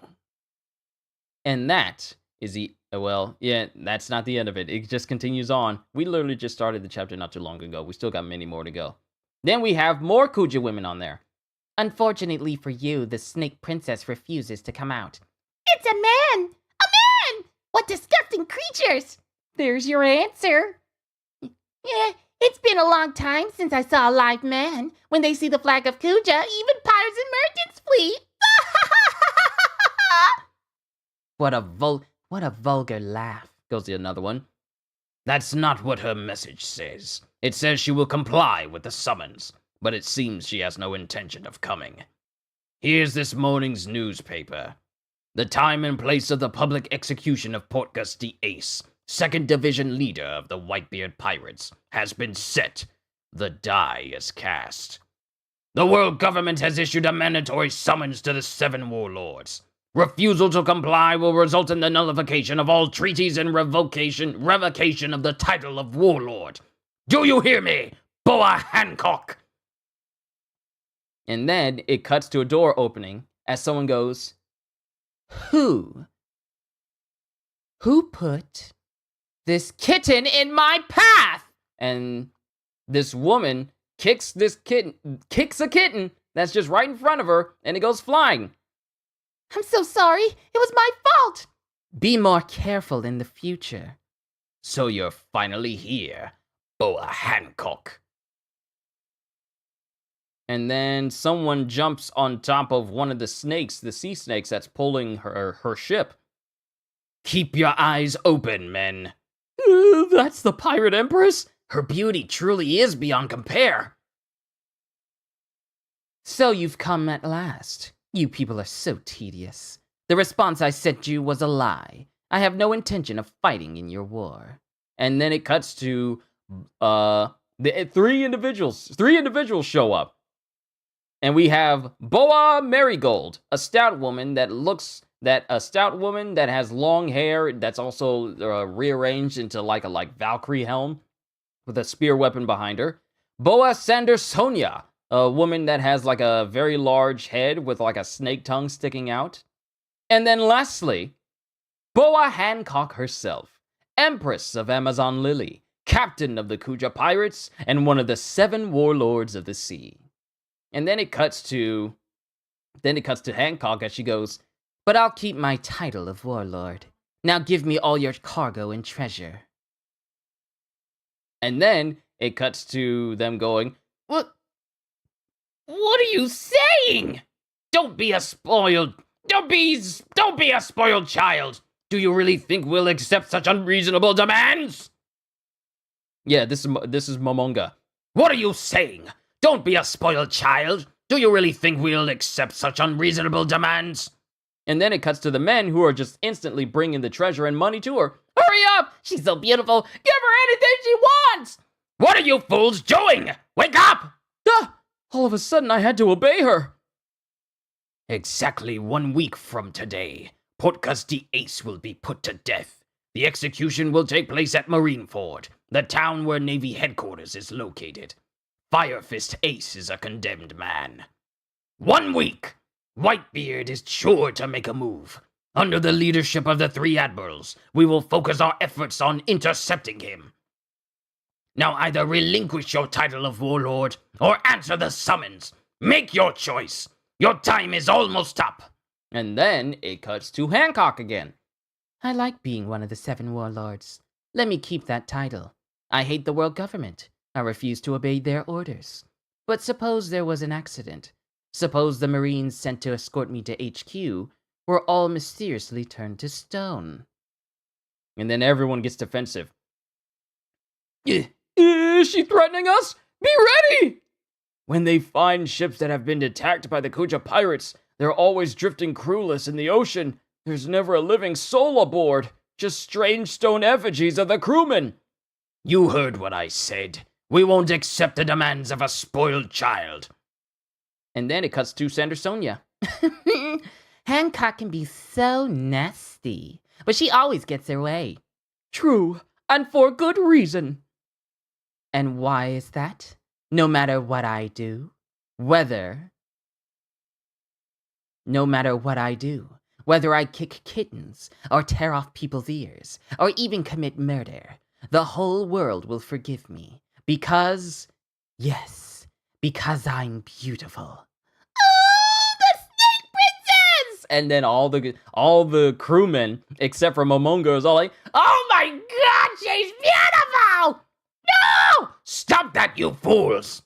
And that is that's not the end of it. It just continues on. We literally just started the chapter not too long ago. We still got many more to go. Then we have more Kuja women on there. Unfortunately for you, the Snake Princess refuses to come out. It's a man! A man! What disgusting creatures! There's your answer. Yeah, it's been a long time since I saw a live man. When they see the flag of Kuja, even pirates and merchants flee. What a vulgar laugh, goes the another one. That's not what her message says. It says she will comply with the summons, but it seems she has no intention of coming. Here's this morning's newspaper. The time and place of the public execution of Portgas the Ace, 2nd Division leader of the Whitebeard Pirates, has been set. The die is cast. The world government has issued a mandatory summons to the 7 warlords. Refusal to comply will result in the nullification of all treaties and revocation of the title of warlord. Do you hear me, Boa Hancock? And then it cuts to a door opening as someone goes, Who put this kitten in my path? And this woman kicks a kitten that's just right in front of her, and it goes flying. I'm so sorry. It was my fault. Be more careful in the future. So you're finally here, Boa Hancock. And then someone jumps on top of one of the snakes, the sea snakes that's pulling her ship. Keep your eyes open, men. That's the Pirate Empress? Her beauty truly is beyond compare. So you've come at last. You people are so tedious. The response I sent you was a lie. I have no intention of fighting in your war. And then it cuts to the three individuals. 3 individuals show up. And we have Boa Marigold, a stout woman that has long hair that's also rearranged into like a Valkyrie helm with a spear weapon behind her. Boa Sandersonia, a woman that has like a very large head with like a snake tongue sticking out. And then lastly, Boa Hancock herself, Empress of Amazon Lily, captain of the Kuja Pirates, and one of the 7 warlords of the sea. And then it cuts to Hancock as she goes, But I'll keep my title of warlord. Now give me all your cargo and treasure. And then it cuts to them going, What are you saying? Don't be a spoiled child. Do you really think we'll accept such unreasonable demands? Yeah, this is Momonga. What are you saying? Don't be a spoiled child. Do you really think we'll accept such unreasonable demands? And then it cuts to the men who are just instantly bringing the treasure and money to her. Hurry up! She's so beautiful. Give her anything she wants! What are you fools doing? Wake up! All of a sudden, I had to obey her. Exactly 1 week from today, Portgas the Ace will be put to death. The execution will take place at Marineford, the town where Navy headquarters is located. Firefist Ace is a condemned man. 1 week! Whitebeard is sure to make a move. Under the leadership of the 3 admirals, we will focus our efforts on intercepting him. Now either relinquish your title of warlord or answer the summons. Make your choice. Your time is almost up. And then it cuts to Hancock again. I like being one of the 7 warlords. Let me keep that title. I hate the world government. I refuse to obey their orders. But suppose there was an accident. Suppose the Marines sent to escort me to HQ were all mysteriously turned to stone. And then everyone gets defensive. Is she threatening us? Be ready! When they find ships that have been attacked by the Kuja pirates, they're always drifting crewless in the ocean. There's never a living soul aboard, just strange stone effigies of the crewmen. You heard what I said. We won't accept the demands of a spoiled child. And then it cuts to Sandersonia. Hancock can be so nasty, but she always gets her way. True, and for good reason. And why is that? No matter what I do, whether I kick kittens, or tear off people's ears, or even commit murder, the whole world will forgive me. Because I'm beautiful. Oh, the Snake Princess! And then all the crewmen, except for Momonga, is all like, "Oh my God, she's beautiful! No! Stop that, you fools!"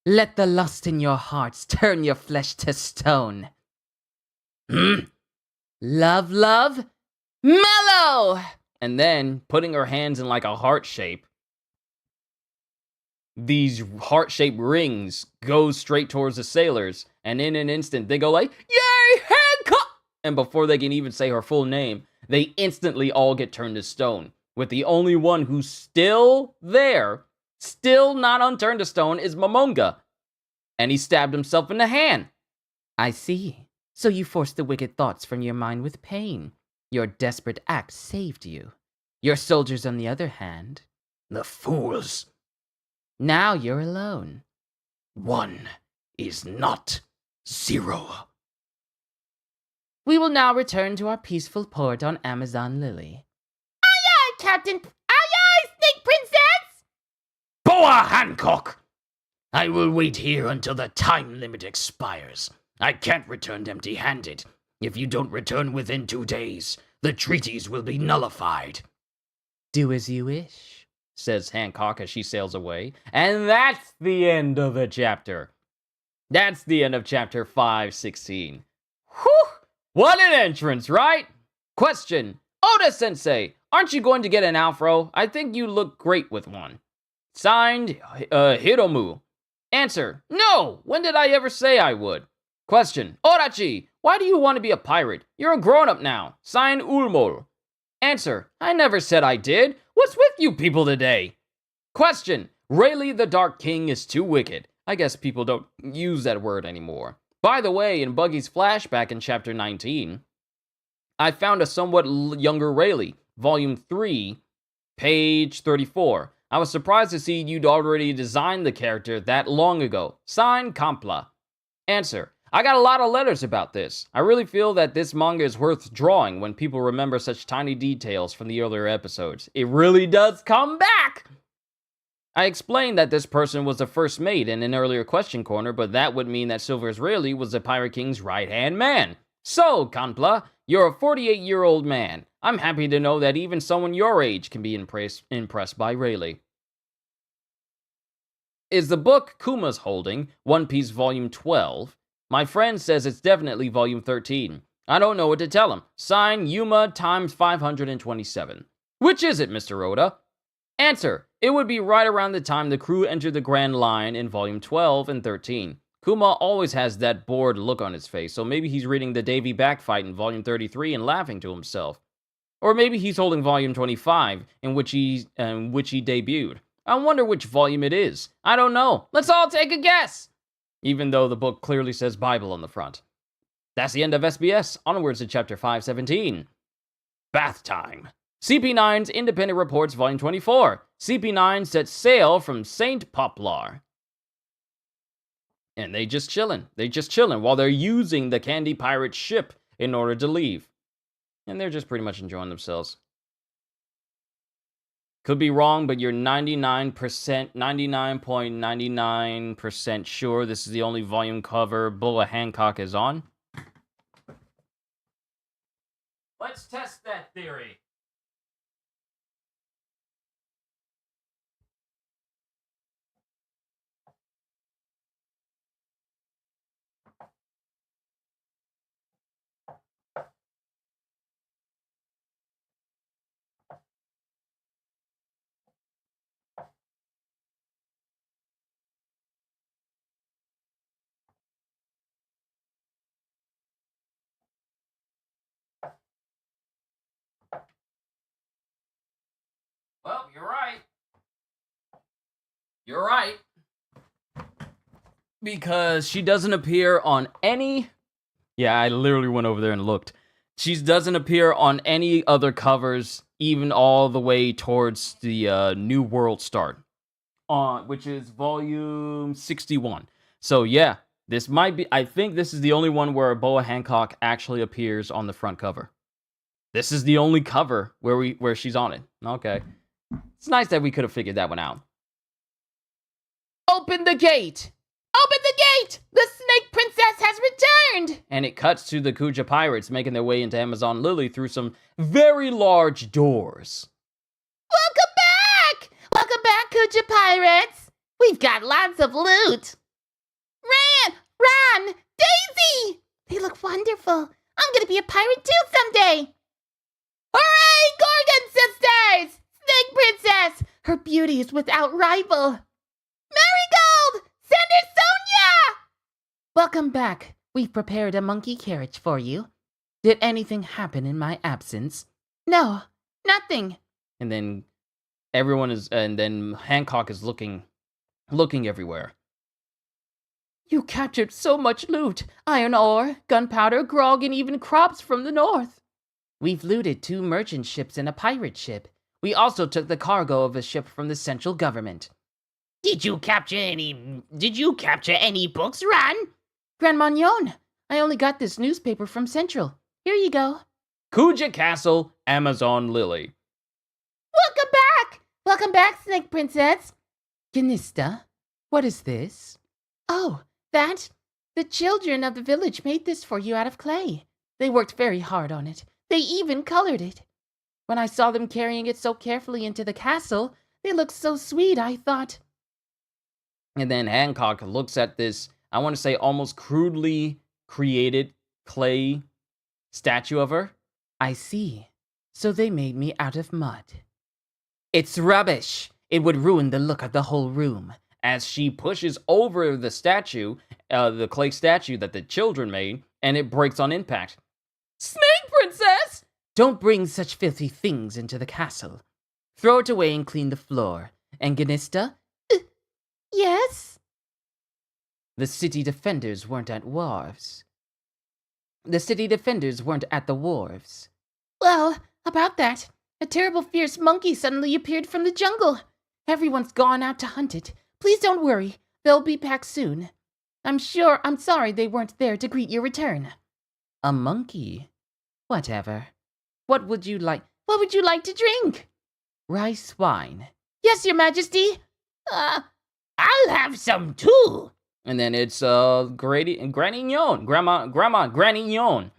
Let the lust in your hearts turn your flesh to stone. Love, love, mellow! And then, putting her hands in like a heart shape, these heart-shaped rings go straight towards the sailors, and in an instant, they go like, "Yay, Hancock!" And before they can even say her full name, they instantly all get turned to stone, with the only one who's still there, still not unturned to stone, is Momonga. And he stabbed himself in the hand. I see. So you forced the wicked thoughts from your mind with pain. Your desperate act saved you. Your soldiers, on the other hand, The fools. now you're alone. 1 is not 0. We will now return to our peaceful port on Amazon Lily. Aye, Captain. Aye, Snake Princess! Boa Hancock! I will wait here until the time limit expires. I can't return empty-handed. If you don't return within 2 days, the treaties will be nullified. Do as you wish, Says Hancock as she sails away. And that's the end of the chapter. That's the end of chapter 516. Whew! What an entrance, right? Question. Oda-sensei, aren't you going to get an afro? I think you look great with one. Signed, Hiromu. Answer. No! When did I ever say I would? Question. Orachi, why do you want to be a pirate? You're a grown-up now. Signed, Ulmol. Answer. I never said I did. What's with you people today? Question. Rayleigh the Dark King is too wicked. I guess people don't use that word anymore. By the way, in Buggy's flashback in chapter 19, I found a somewhat younger Rayleigh, volume 3, page 34. I was surprised to see you'd already designed the character that long ago. Signed, Kampla. Answer. I got a lot of letters about this. I really feel that this manga is worth drawing when people remember such tiny details from the earlier episodes. It really does come back! I explained that this person was the first mate in an earlier question corner, but that would mean that Silver's Rayleigh was the Pirate King's right-hand man. So, Kanpla, you're a 48-year-old man. I'm happy to know that even someone your age can be impressed by Rayleigh. Is the book Kuma's holding, One Piece Volume 12? My friend says it's definitely Volume 13. I don't know what to tell him. Sign Yuma times 527. Which is it, Mr. Oda? Answer. It would be right around the time the crew entered the Grand Line in Volume 12 and 13. Kuma always has that bored look on his face, so maybe he's reading the Davy Back fight in Volume 33 and laughing to himself. Or maybe he's holding Volume 25, in which he debuted. I wonder which volume it is. I don't know. Let's all take a guess! Even though the book clearly says Bible on the front. That's the end of SBS. Onwards to Chapter 517. Bath time. CP9's Independent Reports, Volume 24. CP9 sets sail from St. Poplar. And they just chillin'. While they're using the Candy Pirate ship in order to leave. And they're just pretty much enjoying themselves. Could be wrong, but you're 99.99% sure this is the only volume cover Boa Hancock is on? Let's test that theory. Well, you're right. You're right. Because she doesn't appear on any... Yeah, I literally went over there and looked. She doesn't appear on any other covers, even all the way towards the New World start, which is volume 61. So yeah, this might be... I think this is the only one where Boa Hancock actually appears on the front cover. This is the only cover where she's on it. Okay. It's nice that we could have figured that one out. Open the gate! Open the gate! The Snake Princess has returned! And it cuts to the Kuja pirates making their way into Amazon Lily through some very large doors. Welcome back! Welcome back, Kuja Pirates! We've got lots of loot! Ron! Daisy! They look wonderful. I'm gonna be a pirate too someday! Hooray, Gorgon Sisters! Snake Princess! Her beauty is without rival. Marigold! Senator Sonia! Welcome back. We've prepared a monkey carriage for you. Did anything happen in my absence? No, nothing. And then Hancock is looking everywhere. You captured so much loot. Iron ore, gunpowder, grog, and even crops from the north. We've looted 2 merchant ships and a pirate ship. We also took the cargo of a ship from the central government. Did you capture any books, Ron? Grand Magnon, I only got this newspaper from Central. Here you go. Kuja Castle, Amazon Lily. Welcome back! Welcome back, Snake Princess. Ganista, what is this? Oh, that? The children of the village made this for you out of clay. They worked very hard on it. They even colored it. When I saw them carrying it so carefully into the castle, they looked so sweet, I thought. And then Hancock looks at this, I want to say almost crudely created clay statue of her. I see. So they made me out of mud. It's rubbish. It would ruin the look of the whole room. As she pushes over the statue, the clay statue that the children made, and it breaks on impact. Snake Princess! Don't bring such filthy things into the castle. Throw it away and clean the floor. And Ganista? Yes? The city defenders weren't at wharves. Well, about that. A terrible fierce monkey suddenly appeared from the jungle. Everyone's gone out to hunt it. Please don't worry. They'll be back soon. I'm sorry they weren't there to greet your return. A monkey? Whatever. What would you like to drink? Rice wine. Yes, Your Majesty. I'll have some too. And then it's Granny Nyon, Grandma Granny Nyon.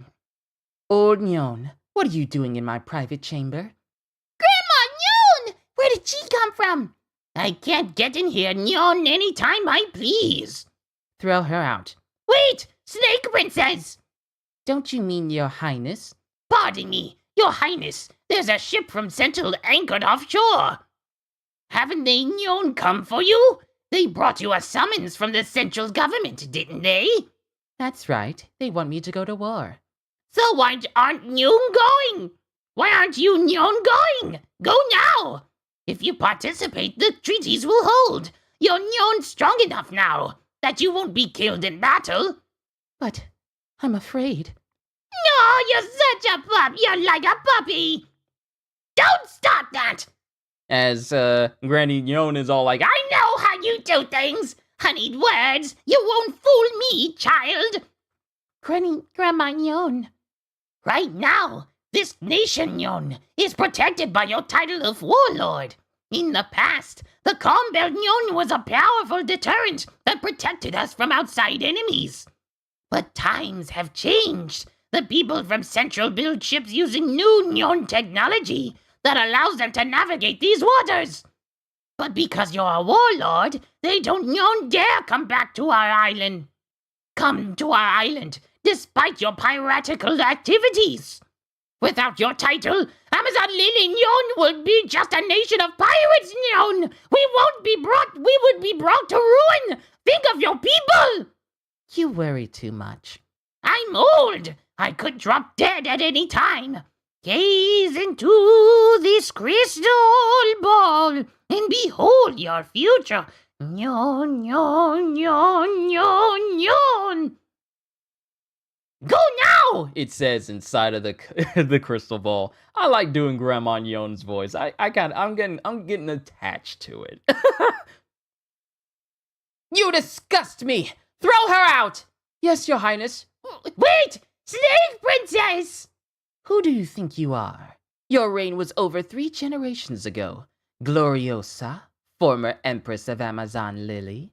Old Nyon, what are you doing in my private chamber? Grandma Nyon! Where did she come from? I can't get in here, Nyon, anytime I please. Throw her out. Wait, Snake Princess! Don't you mean Your Highness? Pardon me, Your Highness. There's a ship from Central anchored offshore. Haven't they, Nyon, come for you? They brought you a summons from the central government, didn't they? That's right. They want me to go to war. So why aren't Nyon going? Why aren't you, Nyon, going? Go now! If you participate, the treaties will hold. You're Nyon strong enough now that you won't be killed in battle. But I'm afraid. No, you're such a pup. You're like a puppy. Don't stop that. As Granny Nyon is all like, I know how you do things. Honeyed words. You won't fool me, child. Grandma Nyon. Right now, this nation, Nyon, is protected by your title of warlord. In the past, the Calm Belt Nyon was a powerful deterrent that protected us from outside enemies. But times have changed. The people from Central build ships using new Nyon technology that allows them to navigate these waters. But because you're a warlord, they don't Nyon dare come back to our island. Come to our island, despite your piratical activities. Without your title, Amazon Lily Nyon would be just a nation of pirates, Nyon. We would be brought to ruin. Think of your people. You worry too much. I'm old. I could drop dead at any time. Gaze into this crystal ball and behold your future. Nyon, nyon, nyon, nyon, nyon. Go now! it says inside of the the crystal ball. I like doing Grandma Nyon's voice. I'm getting attached to it. You disgust me! Throw her out! Yes, Your Highness. Wait! Snake Princess! Who do you think you are? Your reign was over 3 generations ago. Gloriosa, former Empress of Amazon Lily.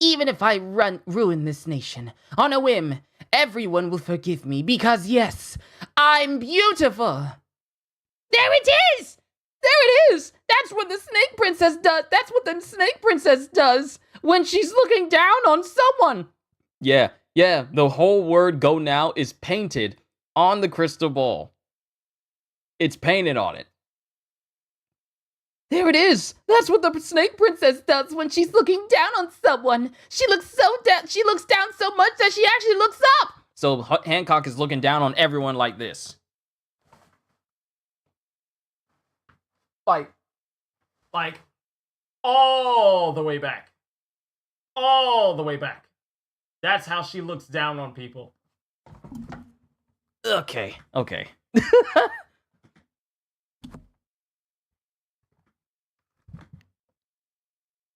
Even if I ruin this nation on a whim, everyone will forgive me because, yes, I'm beautiful. There it is! There it is! That's what the Snake Princess does. That's what the Snake Princess does when she's looking down on someone. Yeah, the whole word "go now" is painted on the crystal ball. It's painted on it. There it is. That's what the Snake Princess does when she's looking down on someone. She looks down so much that she actually looks up. So Hancock is looking down on everyone like this. Like, all the way back. All the way back. That's how she looks down on people. Okay.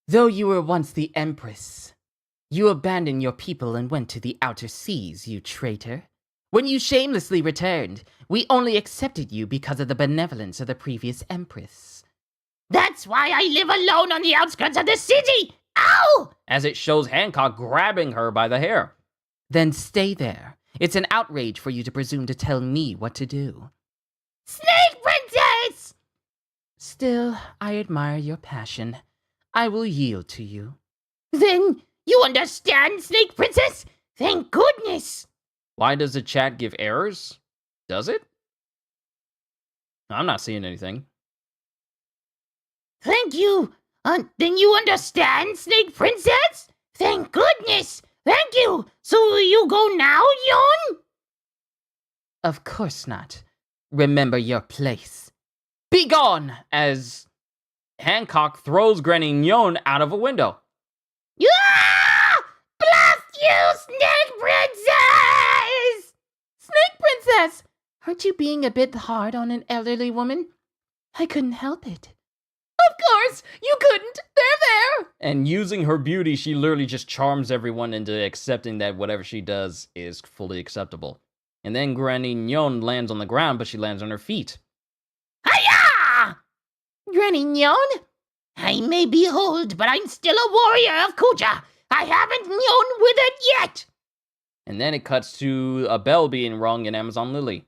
Though you were once the Empress, you abandoned your people and went to the outer seas, you traitor. When you shamelessly returned, we only accepted you because of the benevolence of the previous Empress. That's why I live alone on the outskirts of the city! Ow! As it shows Hancock grabbing her by the hair. Then stay there. It's an outrage for you to presume to tell me what to do. Snake Princess! Still, I admire your passion. I will yield to you. Then you understand, Snake Princess? Thank goodness! Why does the chat give errors? Does it? I'm not seeing anything. Thank you. Then you understand, Snake Princess? Thank goodness! Thank you! So will you go now, Yon? Of course not. Remember your place. Be gone! As Hancock throws Granny Nyon out of a window. Yeah! Blast you, Snake Princess! Snake Princess! Aren't you being a bit hard on an elderly woman? I couldn't help it. Of course! You couldn't! They're there! And using her beauty, she literally just charms everyone into accepting that whatever she does is fully acceptable. And then Granny Nyon lands on the ground, but she lands on her feet. Hiya! Granny Nyon? I may be old, but I'm still a warrior of Kuja. I haven't known withered yet. And then it cuts to a bell being rung in Amazon Lily.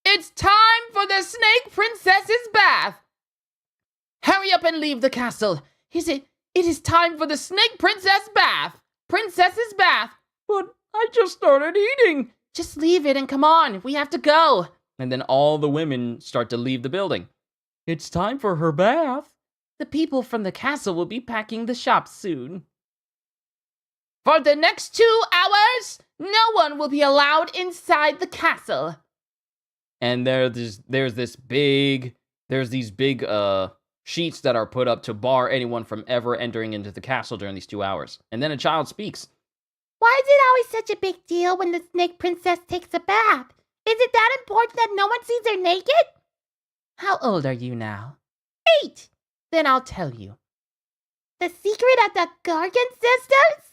It's time for the Snake Princess's bath! Hurry up and leave the castle. It is time for the Snake Princess bath. Princess's bath. But I just started eating. Just leave it and come on. We have to go. And then all the women start to leave the building. It's time for her bath. The people from the castle will be packing the shop soon. For the next 2 hours, no one will be allowed inside the castle. And there's these big sheets that are put up to bar anyone from ever entering into the castle during these 2 hours. And then a child speaks. Why is it always such a big deal when the Snake Princess takes a bath? Is it that important that no one sees her naked? How old are you now? 8. Then I'll tell you. The secret of the Gorgon sisters?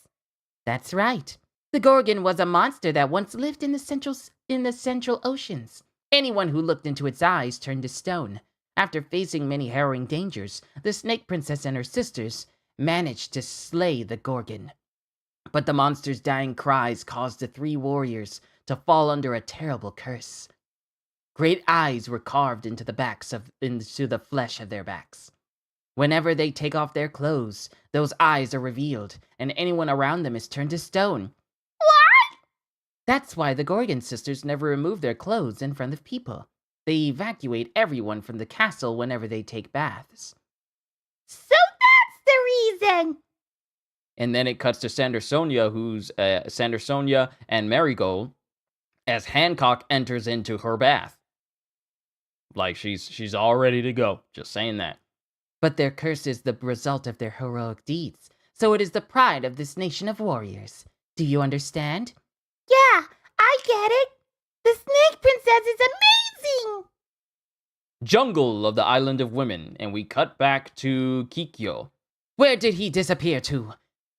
That's right. The Gorgon was a monster that once lived in the central oceans. Anyone who looked into its eyes turned to stone. After facing many harrowing dangers, the Snake Princess and her sisters managed to slay the Gorgon. But the monster's dying cries caused the 3 warriors to fall under a terrible curse. Great eyes were carved into the flesh of their backs. Whenever they take off their clothes, those eyes are revealed, and anyone around them is turned to stone. What? That's why the Gorgon sisters never remove their clothes in front of people. They evacuate everyone from the castle whenever they take baths. So that's the reason! And then it cuts to Sandersonia and Marigold as Hancock enters into her bath. Like she's all ready to go. Just saying that. But their curse is the result of their heroic deeds, so it is the pride of this nation of warriors. Do you understand? Yeah, I get it. The Snake Princess is amazing! Jungle of the Island of Women, and we cut back to Kikyo. Where did he disappear to?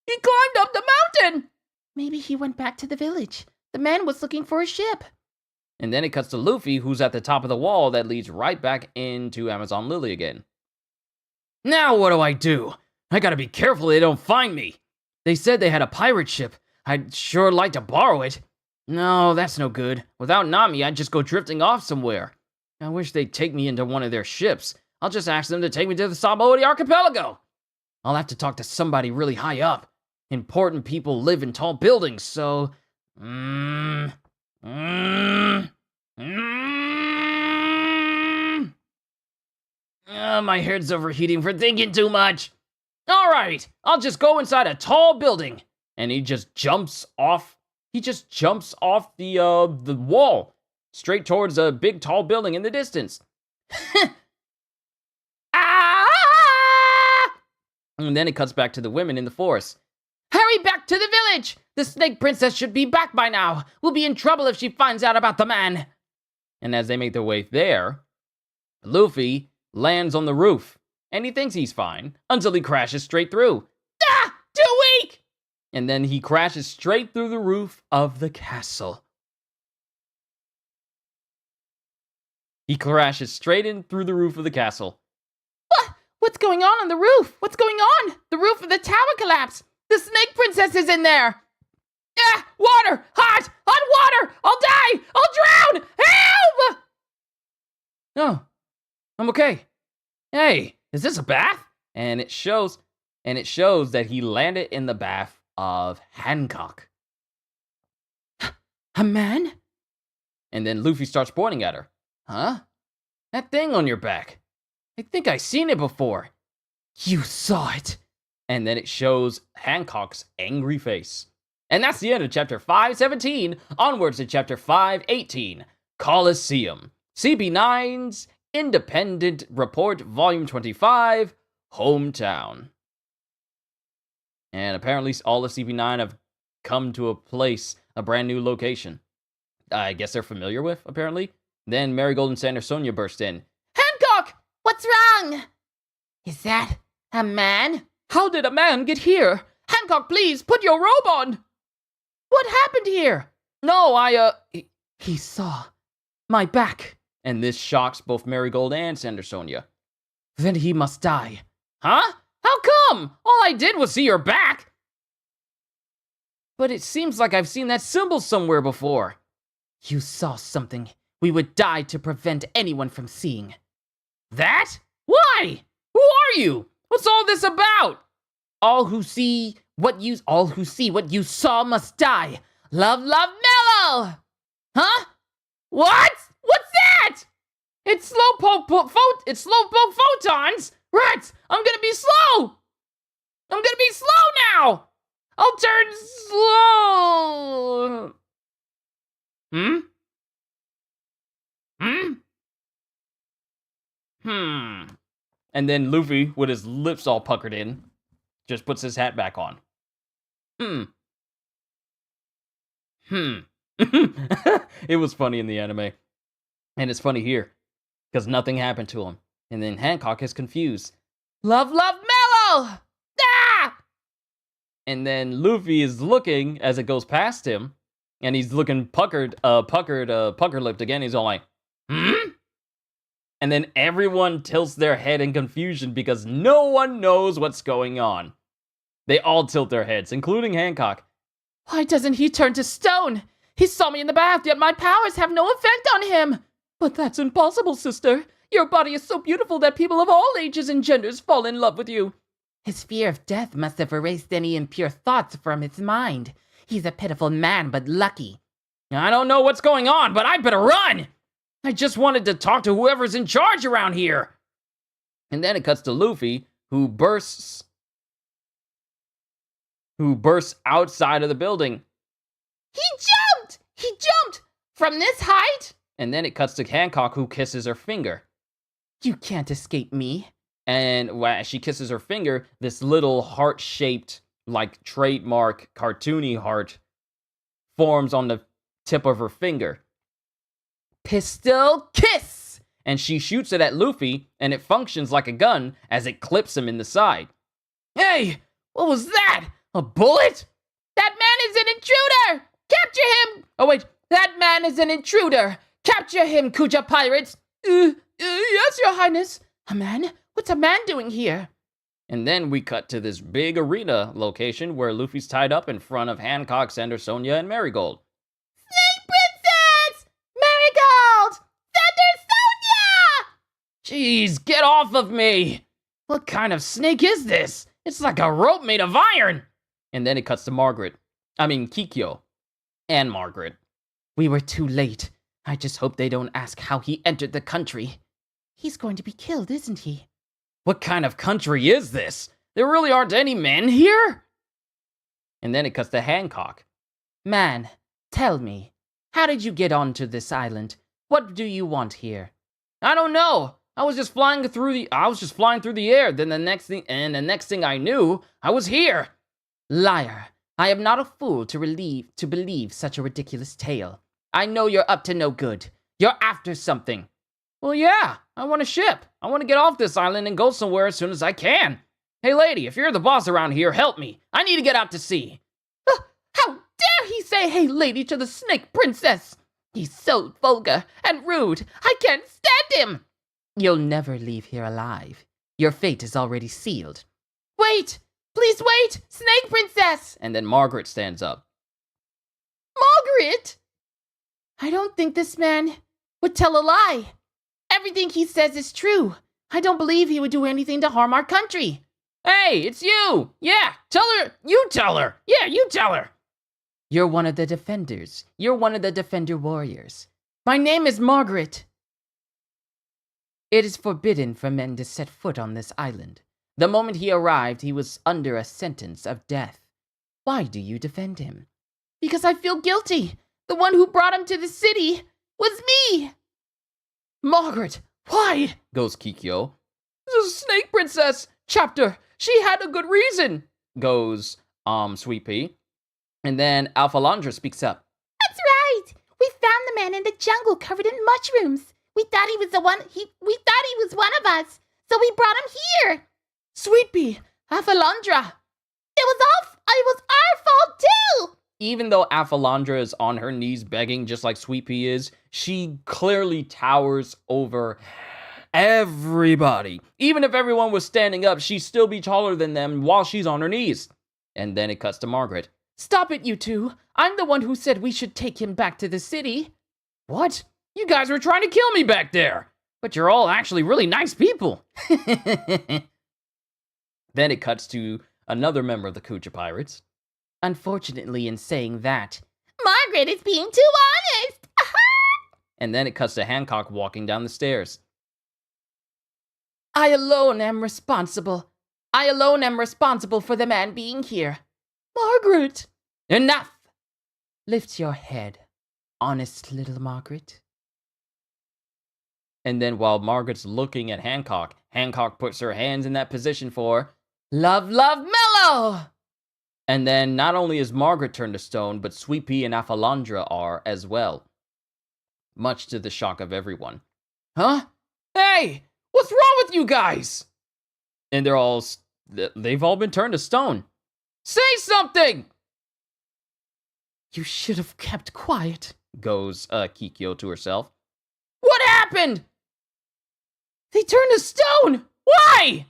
He climbed up the mountain! Maybe he went back to the village. The man was looking for a ship. And then it cuts to Luffy, who's at the top of the wall that leads right back into Amazon Lily again. Now what do? I gotta be careful they don't find me. They said they had a pirate ship. I'd sure like to borrow it. No, that's no good. Without Nami, I'd just go drifting off somewhere. I wish they'd take me into one of their ships. I'll just ask them to take me to the Samoa archipelago. I'll have to talk to somebody really high up. Important people live in tall buildings, so... My head's overheating for thinking too much. All right, I'll just go inside a tall building. And he just jumps off. He just jumps off the wall, straight towards a big tall building in the distance. Ah! And then it cuts back to the women in the forest. Hurry back to the village! The Snake Princess should be back by now. We'll be in trouble if she finds out about the man. And as they make their way there, Luffy lands on the roof. And he thinks he's fine until he crashes straight through. Ah! Too weak! And then he crashes straight through the roof of the castle. He crashes straight in through the roof of the castle. What? What's going on the roof? What's going on? The roof of the tower collapsed. The Snake Princess is in there. Ah! Water! Hot! Hot water! I'll die! I'll drown! Help! No, I'm okay. Hey, is this a bath? And it shows that he landed in the bath of Hancock. A man? And then Luffy starts pointing at her. Huh? That thing on your back. I think I've seen it before. You saw it. And then it shows Hancock's angry face. And that's the end of chapter 517. Onwards to chapter 518, Colosseum. CP9's Independent Report, Volume 25, Hometown. And apparently all of CP9 have come to a brand new location. I guess they're familiar with, apparently. Then Marigold and Sander Sonia burst in. Hancock! What's wrong? Is that a man? How did a man get here? Hancock, please, put your robe on! What happened here? No, He saw my back. And this shocks both Marigold and Sander Sonia. Then he must die. Huh? How come? All I did was see your back. But it seems like I've seen that symbol somewhere before. You saw something we would die to prevent anyone from seeing. That? Why? Who are you? What's all this about? All who see what you saw must die. Love, mellow! Huh? What? What's that? It's slowpoke photons. Rats, I'm gonna be slow. I'm gonna be slow now. I'll turn slow. And then Luffy, with his lips all puckered in, just puts his hat back on. It was funny in the anime. And it's funny here, because nothing happened to him. And then Hancock is confused. Love, mellow! Ah! And then Luffy is looking as it goes past him, and he's looking pucker-lipped again. He's all like, And then everyone tilts their head in confusion because no one knows what's going on. They all tilt their heads, including Hancock. Why doesn't he turn to stone? He saw me in the bath, yet my powers have no effect on him. But that's impossible, sister. Your body is so beautiful that people of all ages and genders fall in love with you. His fear of death must have erased any impure thoughts from his mind. He's a pitiful man, but lucky. I don't know what's going on, but I better run! I just wanted to talk to whoever's in charge around here. And then it cuts to Luffy, who bursts outside of the building. He jumped! From this height? And then it cuts to Hancock, who kisses her finger. You can't escape me. And as she kisses her finger, this little heart-shaped, like trademark cartoony heart forms on the tip of her finger. Pistol kiss! And she shoots it at Luffy, and it functions like a gun as it clips him in the side. Hey, what was that? A bullet? That man is an intruder! Capture him! Oh wait, that man is an intruder! Capture him, Kuja pirates! Yes, your highness. A man? What's a man doing here? And then we cut to this big arena location where Luffy's tied up in front of Hancock, Sander, Sonia, and Marigold. Snake Princess! Marigold! Thunder Sonia! Jeez, get off of me! What kind of snake is this? It's like a rope made of iron! And then it cuts to Kikyo, and Margaret. We were too late. I just hope they don't ask how he entered the country. He's going to be killed, isn't he? What kind of country is this? There really aren't any men here? And then it cuts to Hancock. Man, tell me, how did you get onto this island? What do you want here? I don't know. I was just flying through the air. Then the next thing I knew, I was here. Liar. I am not a fool to believe such a ridiculous tale. I know you're up to no good. You're after something. Well, yeah, I want a ship. I want to get off this island and go somewhere as soon as I can. Hey, lady, if you're the boss around here, help me. I need to get out to sea. How dare he say, "Hey, lady," to the Snake Princess? He's so vulgar and rude. I can't stand him. You'll never leave here alive. Your fate is already sealed. Wait! Please wait! Snake Princess! And then Margaret stands up. Margaret? I don't think this man would tell a lie. Everything he says is true. I don't believe he would do anything to harm our country. Hey, it's you! Yeah, tell her! You tell her! Yeah, you tell her! You're one of the defenders. You're one of the defender warriors. My name is Margaret. It is forbidden for men to set foot on this island. The moment he arrived, he was under a sentence of death. Why do you defend him? Because I feel guilty. The one who brought him to the city was me. Margaret, why? Goes Kikyo. The Snake Princess chapter. She had a good reason. Goes, Sweet Pea. And then Alphalandra speaks up. That's right. We found the man in the jungle covered in mushrooms. We thought he was one of us, so we brought him here. Sweet Pea, Alphalandra. It was our fault too. Even though Alphalandra is on her knees begging just like Sweet Pea is, she clearly towers over everybody. Even if everyone was standing up, she'd still be taller than them while she's on her knees. And then it cuts to Margaret. Stop it, you two. I'm the one who said we should take him back to the city. What? You guys were trying to kill me back there. But you're all actually really nice people. Then it cuts to another member of the Kuja Pirates. Unfortunately, in saying that, Margaret is being too honest. And then it cuts to Hancock walking down the stairs. I alone am responsible for the man being here. Margaret! Enough! Lift your head, honest little Margaret. And then while Margaret's looking at Hancock, Hancock puts her hands in that position for Love, Love, Mellow! And then not only is Margaret turned to stone, but Sweet Pea and Alphalandra are as well. Much to the shock of everyone. Huh? Hey! What's wrong with you guys? And they've all been turned to stone. Say something! You should have kept quiet, goes Kikyo to herself. What happened? They turned to stone! Why?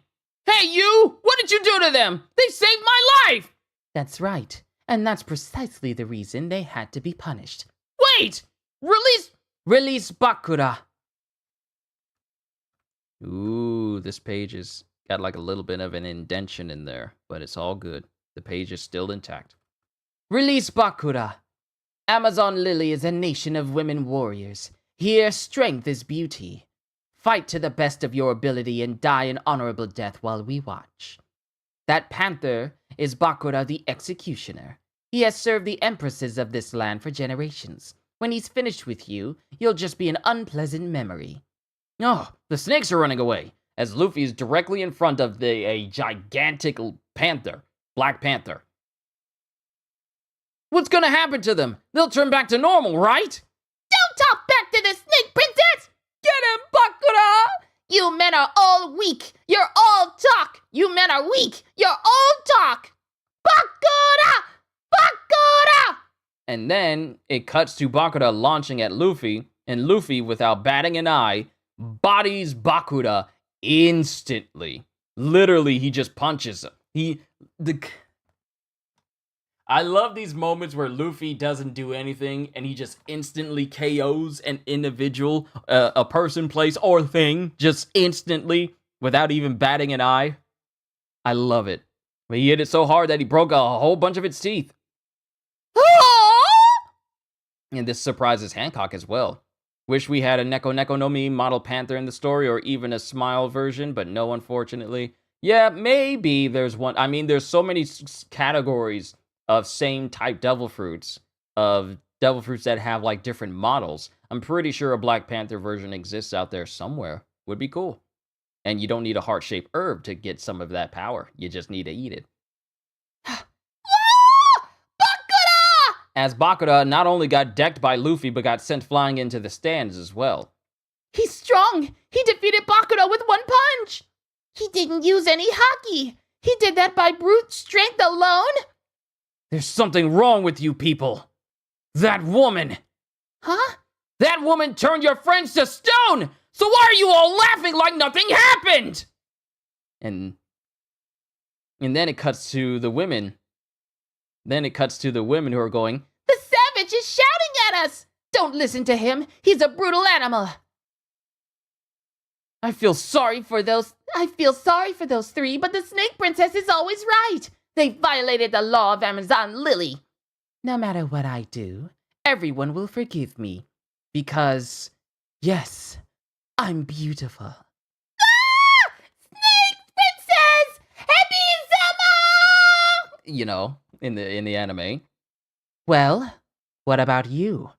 Hey, you! What did you do to them? They saved my life! That's right. And that's precisely the reason they had to be punished. Wait! Release Bakura! Ooh, this page has got like a little bit of an indentation in there, but it's all good. The page is still intact. Release Bakura. Amazon Lily is a nation of women warriors. Here, strength is beauty. Fight to the best of your ability and die an honorable death while we watch. That panther is Bakura the Executioner. He has served the empresses of this land for generations. When he's finished with you, you'll just be an unpleasant memory. Oh, the snakes are running away, as Luffy is directly in front of a gigantic panther, Black Panther. What's gonna happen to them? They'll turn back to normal, right? Don't talk back to the Snake Princess! Get him, Bakura! You men are all weak. You're all talk. You men are weak. You're all talk. Bakura! Bakura! And then it cuts to Bakura launching at Luffy, and Luffy, without batting an eye, bodies Bakura instantly. Literally, he just punches him. I love these moments where Luffy doesn't do anything and he just instantly KOs an individual, a person, place, or thing, just instantly, without even batting an eye. I love it. But he hit it so hard that he broke a whole bunch of its teeth. And this surprises Hancock as well. Wish we had a Neko Neko no Mi model panther in the story, or even a smile version, but no, unfortunately. Yeah, maybe there's one. I mean, there's so many categories of same type devil fruits, that have like different models. I'm pretty sure a Black Panther version exists out there somewhere. Would be cool. And you don't need a heart-shaped herb to get some of that power. You just need to eat it. As Bakura not only got decked by Luffy, but got sent flying into the stands as well. He's strong. He defeated Bakura with one punch. He didn't use any haki. He did that by brute strength alone. There's something wrong with you people. That woman. Huh? That woman turned your friends to stone. So why are you all laughing like nothing happened? And then it cuts to the women. Then it cuts to the women who are going, "The savage is shouting at us! Don't listen to him. He's a brutal animal." I feel sorry for those three, but the Snake Princess is always right. They violated the law of Amazon Lily. No matter what I do, everyone will forgive me. Because, yes, I'm beautiful. Ah! Snake Princess! Happy Summer! You know, in the anime. Well, what about you?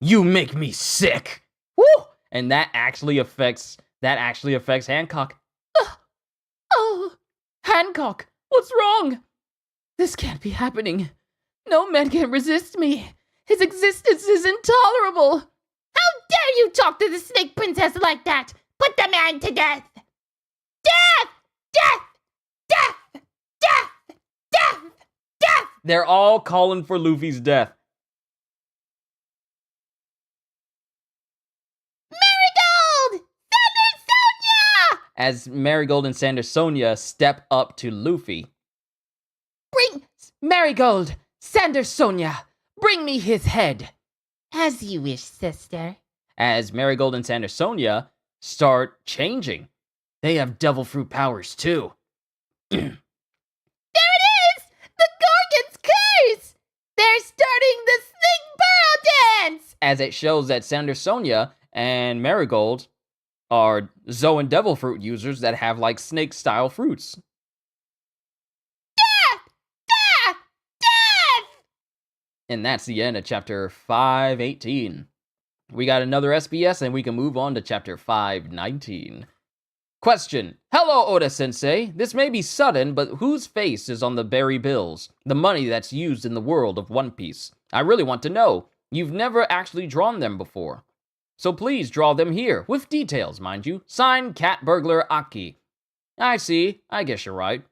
You make me sick. Woo! And that actually affects Hancock. Oh, Hancock, what's wrong? This can't be happening. No man can resist me. His existence is intolerable. How dare you talk to the Snake Princess like that? Put the man to death. Death! Death! Death! Death! Death! Death! They're all calling for Luffy's death. Marigold! Thunder Sonia! As Marigold and Sander Sonia step up to Luffy. Bring Marigold, Sander Sonia, bring me his head. As you wish, sister. As Marigold and Sander Sonia start changing. They have devil fruit powers too. There it is! The Gorgon's curse! They're starting the Snake Burrow Dance! As it shows that Sander Sonia and Marigold are Zoan devil fruit users that have like snake-style fruits. And that's the end of chapter 518. We got another SBS and we can move on to chapter 519. Question. Hello, Oda-sensei. This may be sudden, but whose face is on the berry bills? The money that's used in the world of One Piece. I really want to know. You've never actually drawn them before. So please draw them here, with details, mind you. Signed, Cat Burglar Aki. I see. I guess you're right.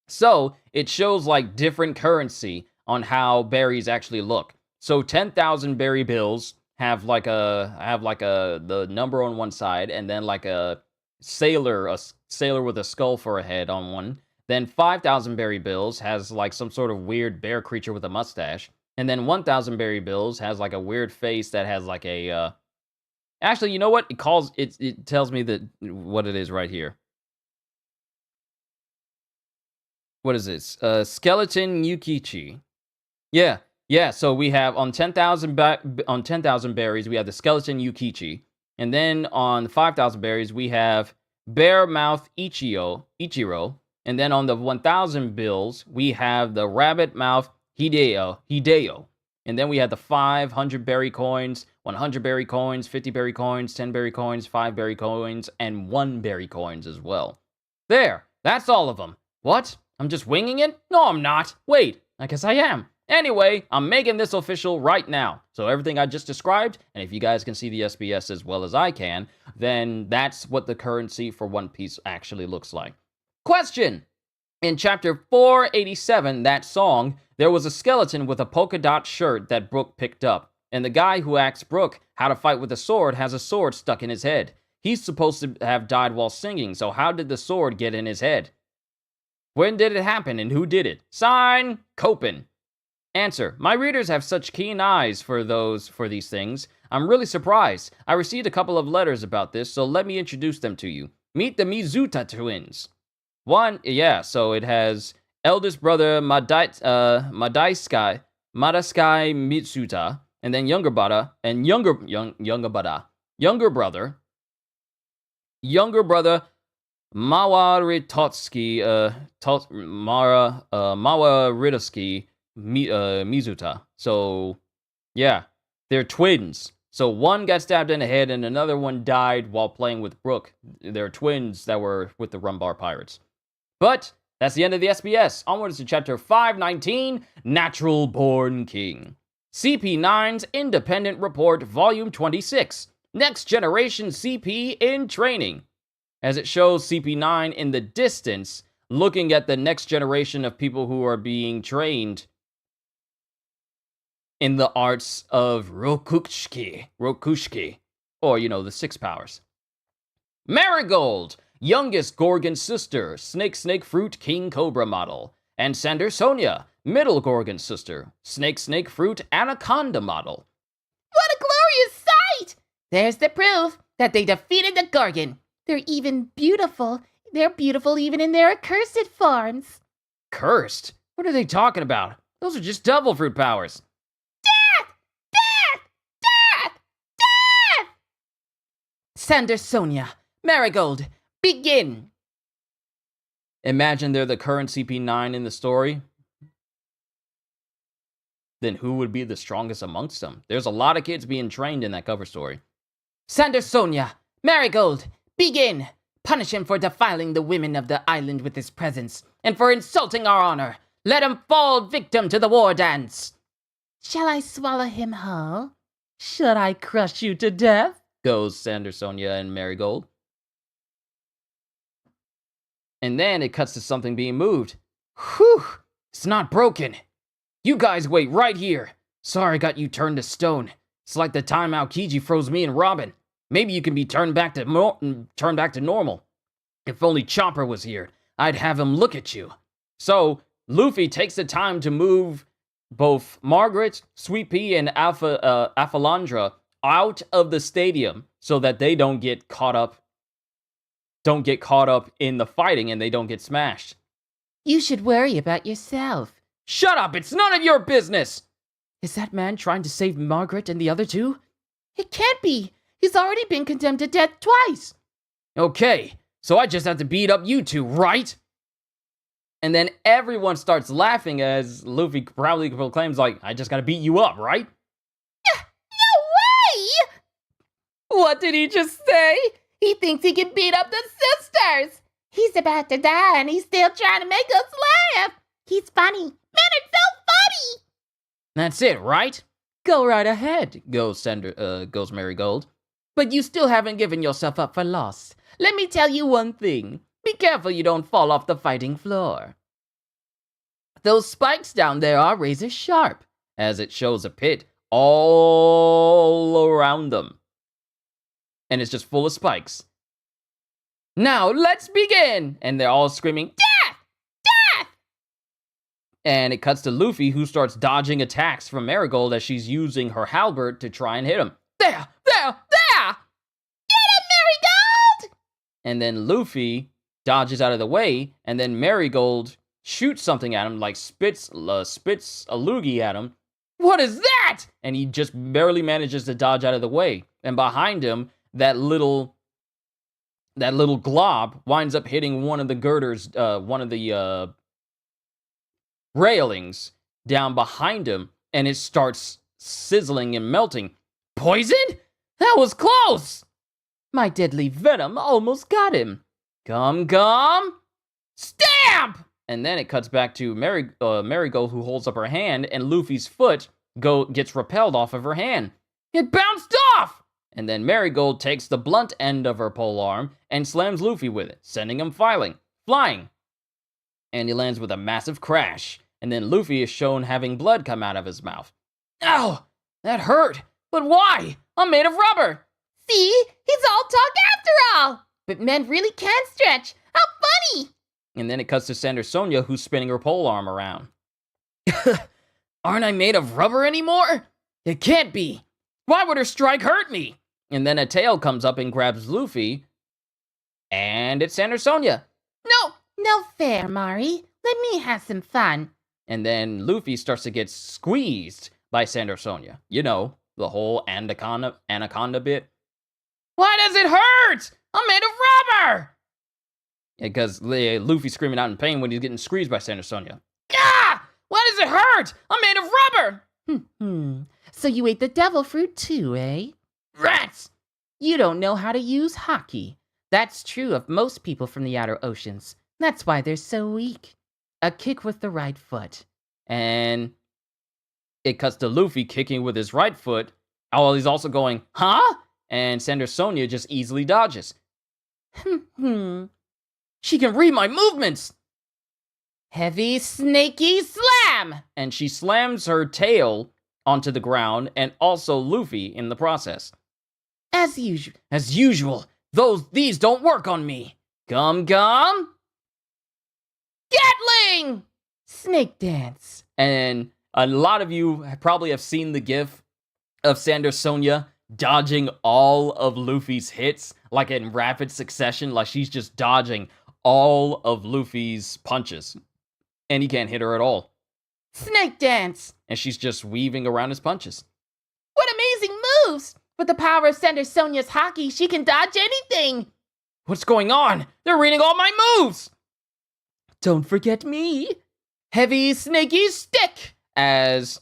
So, it shows like different currency on how berries actually look. So 10,000 berry bills have the number on one side, and then like a sailor with a skull for a head on one. Then 5,000 berry bills has like some sort of weird bear creature with a mustache. And then 1,000 berry bills has like a weird face that has like a actually, you know what? It tells me that what it is right here. What is this? Skeleton Yukichi. Yeah, so we have on 10,000 berries, we have the Skeleton Yukichi. And then on 5,000 berries, we have Bear Mouth Ichiro. And then on the 1,000 bills, we have the Rabbit Mouth Hideo. And then we have the 500 berry coins, 100 berry coins, 50 berry coins, 10 berry coins, 5 berry coins, and 1 berry coins as well. There, that's all of them. What? I'm just winging it? No, I'm not. Wait, I guess I am. Anyway, I'm making this official right now. So everything I just described, and if you guys can see the SBS as well as I can, then that's what the currency for One Piece actually looks like. Question! In chapter 487, that song, there was a skeleton with a polka dot shirt that Brook picked up. And the guy who asks Brook how to fight with a sword has a sword stuck in his head. He's supposed to have died while singing, so how did the sword get in his head? When did it happen and who did it? Sign, Copen. Answer, my readers have such keen eyes for these things. I'm really surprised. I received a couple of letters about this, so let me introduce them to you. Meet the Mizuta twins. So it has eldest brother Madaskai Mitsuta, and then younger brother Mawaritotsuki Mawaritotsuki Mizuta. So yeah, they're twins. So one got stabbed in the head and another one died while playing with Brooke. They're twins that were with the Rumbar Pirates. But that's the end of the SBS. Onwards to chapter 519, Natural Born King. CP9's Independent Report, Volume 26. Next Generation CP in Training. As it shows CP9 in the distance, looking at the next generation of people who are being trained in the arts of Rokushiki, or, the 6 powers. Marigold, youngest Gorgon sister, Snake Fruit King Cobra model. And Sandersonia, middle Gorgon sister, Snake Fruit Anaconda model. What a glorious sight! There's the proof that they defeated the Gorgon. They're even beautiful. They're beautiful even in their accursed forms. Cursed? What are they talking about? Those are just devil fruit powers. Sandersonia, Marigold, begin! Imagine they're the current CP9 in the story. Then who would be the strongest amongst them? There's a lot of kids being trained in that cover story. Sandersonia, Marigold, begin! Punish him for defiling the women of the island with his presence, and for insulting our honor. Let him fall victim to the war dance. Shall I swallow him whole? Should I crush you to death? Goes Sandersonia and Marigold. And then it cuts to something being moved. Whew! It's not broken. You guys wait right here. Sorry I got you turned to stone. It's like the time Aokiji froze me and Robin. Maybe you can be turned back to normal. If only Chopper was here, I'd have him look at you. So, Luffy takes the time to move both Margaret, Sweet Pea, and Afalandra out of the stadium so that they don't get caught up in the fighting and they don't get smashed. You should worry about yourself. Shut up! It's none of your business! Is that man trying to save Margaret and the other two? It can't be! He's already been condemned to death twice! Okay, so I just have to beat up you two, right? And then everyone starts laughing as Luffy proudly proclaims, I just gotta beat you up, right? No way! What did he just say? He thinks he can beat up the sisters! He's about to die and he's still trying to make us laugh! He's funny! Man, it's so funny! That's it, right? Go right ahead, goes Marigold. But you still haven't given yourself up for loss. Let me tell you one thing. Be careful you don't fall off the fighting floor. Those spikes down there are razor sharp, as it shows a pit all around them. And it's just full of spikes. Now let's begin! And they're all screaming, death! Death! And it cuts to Luffy, who starts dodging attacks from Marigold as she's using her halberd to try and hit him. There! There! There! Get him, Marigold! And then Luffy dodges out of the way, and then Marigold shoots something at him, spits a loogie at him. What is that? And he just barely manages to dodge out of the way. And behind him, that little glob winds up hitting one of the girders, one of the railings down behind him, and it starts sizzling and melting. Poisoned? That was close! My deadly venom almost got him. Come. Stamp! And then it cuts back to Marigold, who holds up her hand, and Luffy's foot gets repelled off of her hand. It bounced off! And then Marigold takes the blunt end of her polearm and slams Luffy with it, sending him flying. And he lands with a massive crash. And then Luffy is shown having blood come out of his mouth. Ow! That hurt! But why? I'm made of rubber! See? He's all talk after but men really can stretch. How funny! And then it cuts to Sander Sonia, who's spinning her pole arm around. Aren't I made of rubber anymore? It can't be. Why would her strike hurt me? And then a tail comes up and grabs Luffy, and it's Sander Sonia. No fair, Mari. Let me have some fun. And then Luffy starts to get squeezed by Sander Sonia. You know, the whole anaconda bit. Why does it hurt? I'm made of rubber! Because Luffy's screaming out in pain when he's getting squeezed by Sander Sonia. Ah! Why does it hurt? I'm made of rubber! So you ate the devil fruit too, eh? Rats! You don't know how to use hockey. That's true of most people from the outer oceans. That's why they're so weak. A kick with the right foot. And it cuts to Luffy kicking with his right foot, while he's also going, huh? And Sander Sonia just easily dodges. She can read my movements! Heavy, snaky slam! And she slams her tail onto the ground, and also Luffy in the process. As usual. As usual, these don't work on me. Gum gum? Gatling! Snake dance. And a lot of you probably have seen the gif of Sander Sonia dodging all of Luffy's hits, like in rapid succession, like she's just dodging all of Luffy's punches. And he can't hit her at all. Snake dance. And she's just weaving around his punches. What amazing moves! With the power of Sander Sonia's hockey, she can dodge anything. What's going on? They're reading all my moves! Don't forget me. Heavy, snaky stick! As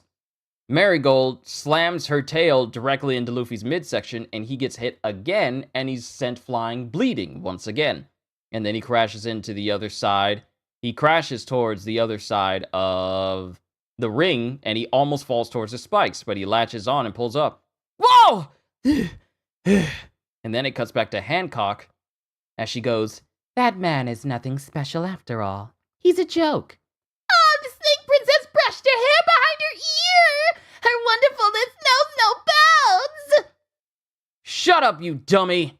Marigold slams her tail directly into Luffy's midsection, and he gets hit again, and he's sent flying, bleeding once again. And then he crashes into the other side. He crashes towards the other side of the ring, and he almost falls towards the spikes, but he latches on and pulls up. Whoa! And then it cuts back to Hancock as she goes, That man is nothing special after all. He's a joke. Oh, the Snake Princess brushed her hair behind her ear! Her wonderfulness knows no bounds! Shut up, you dummy!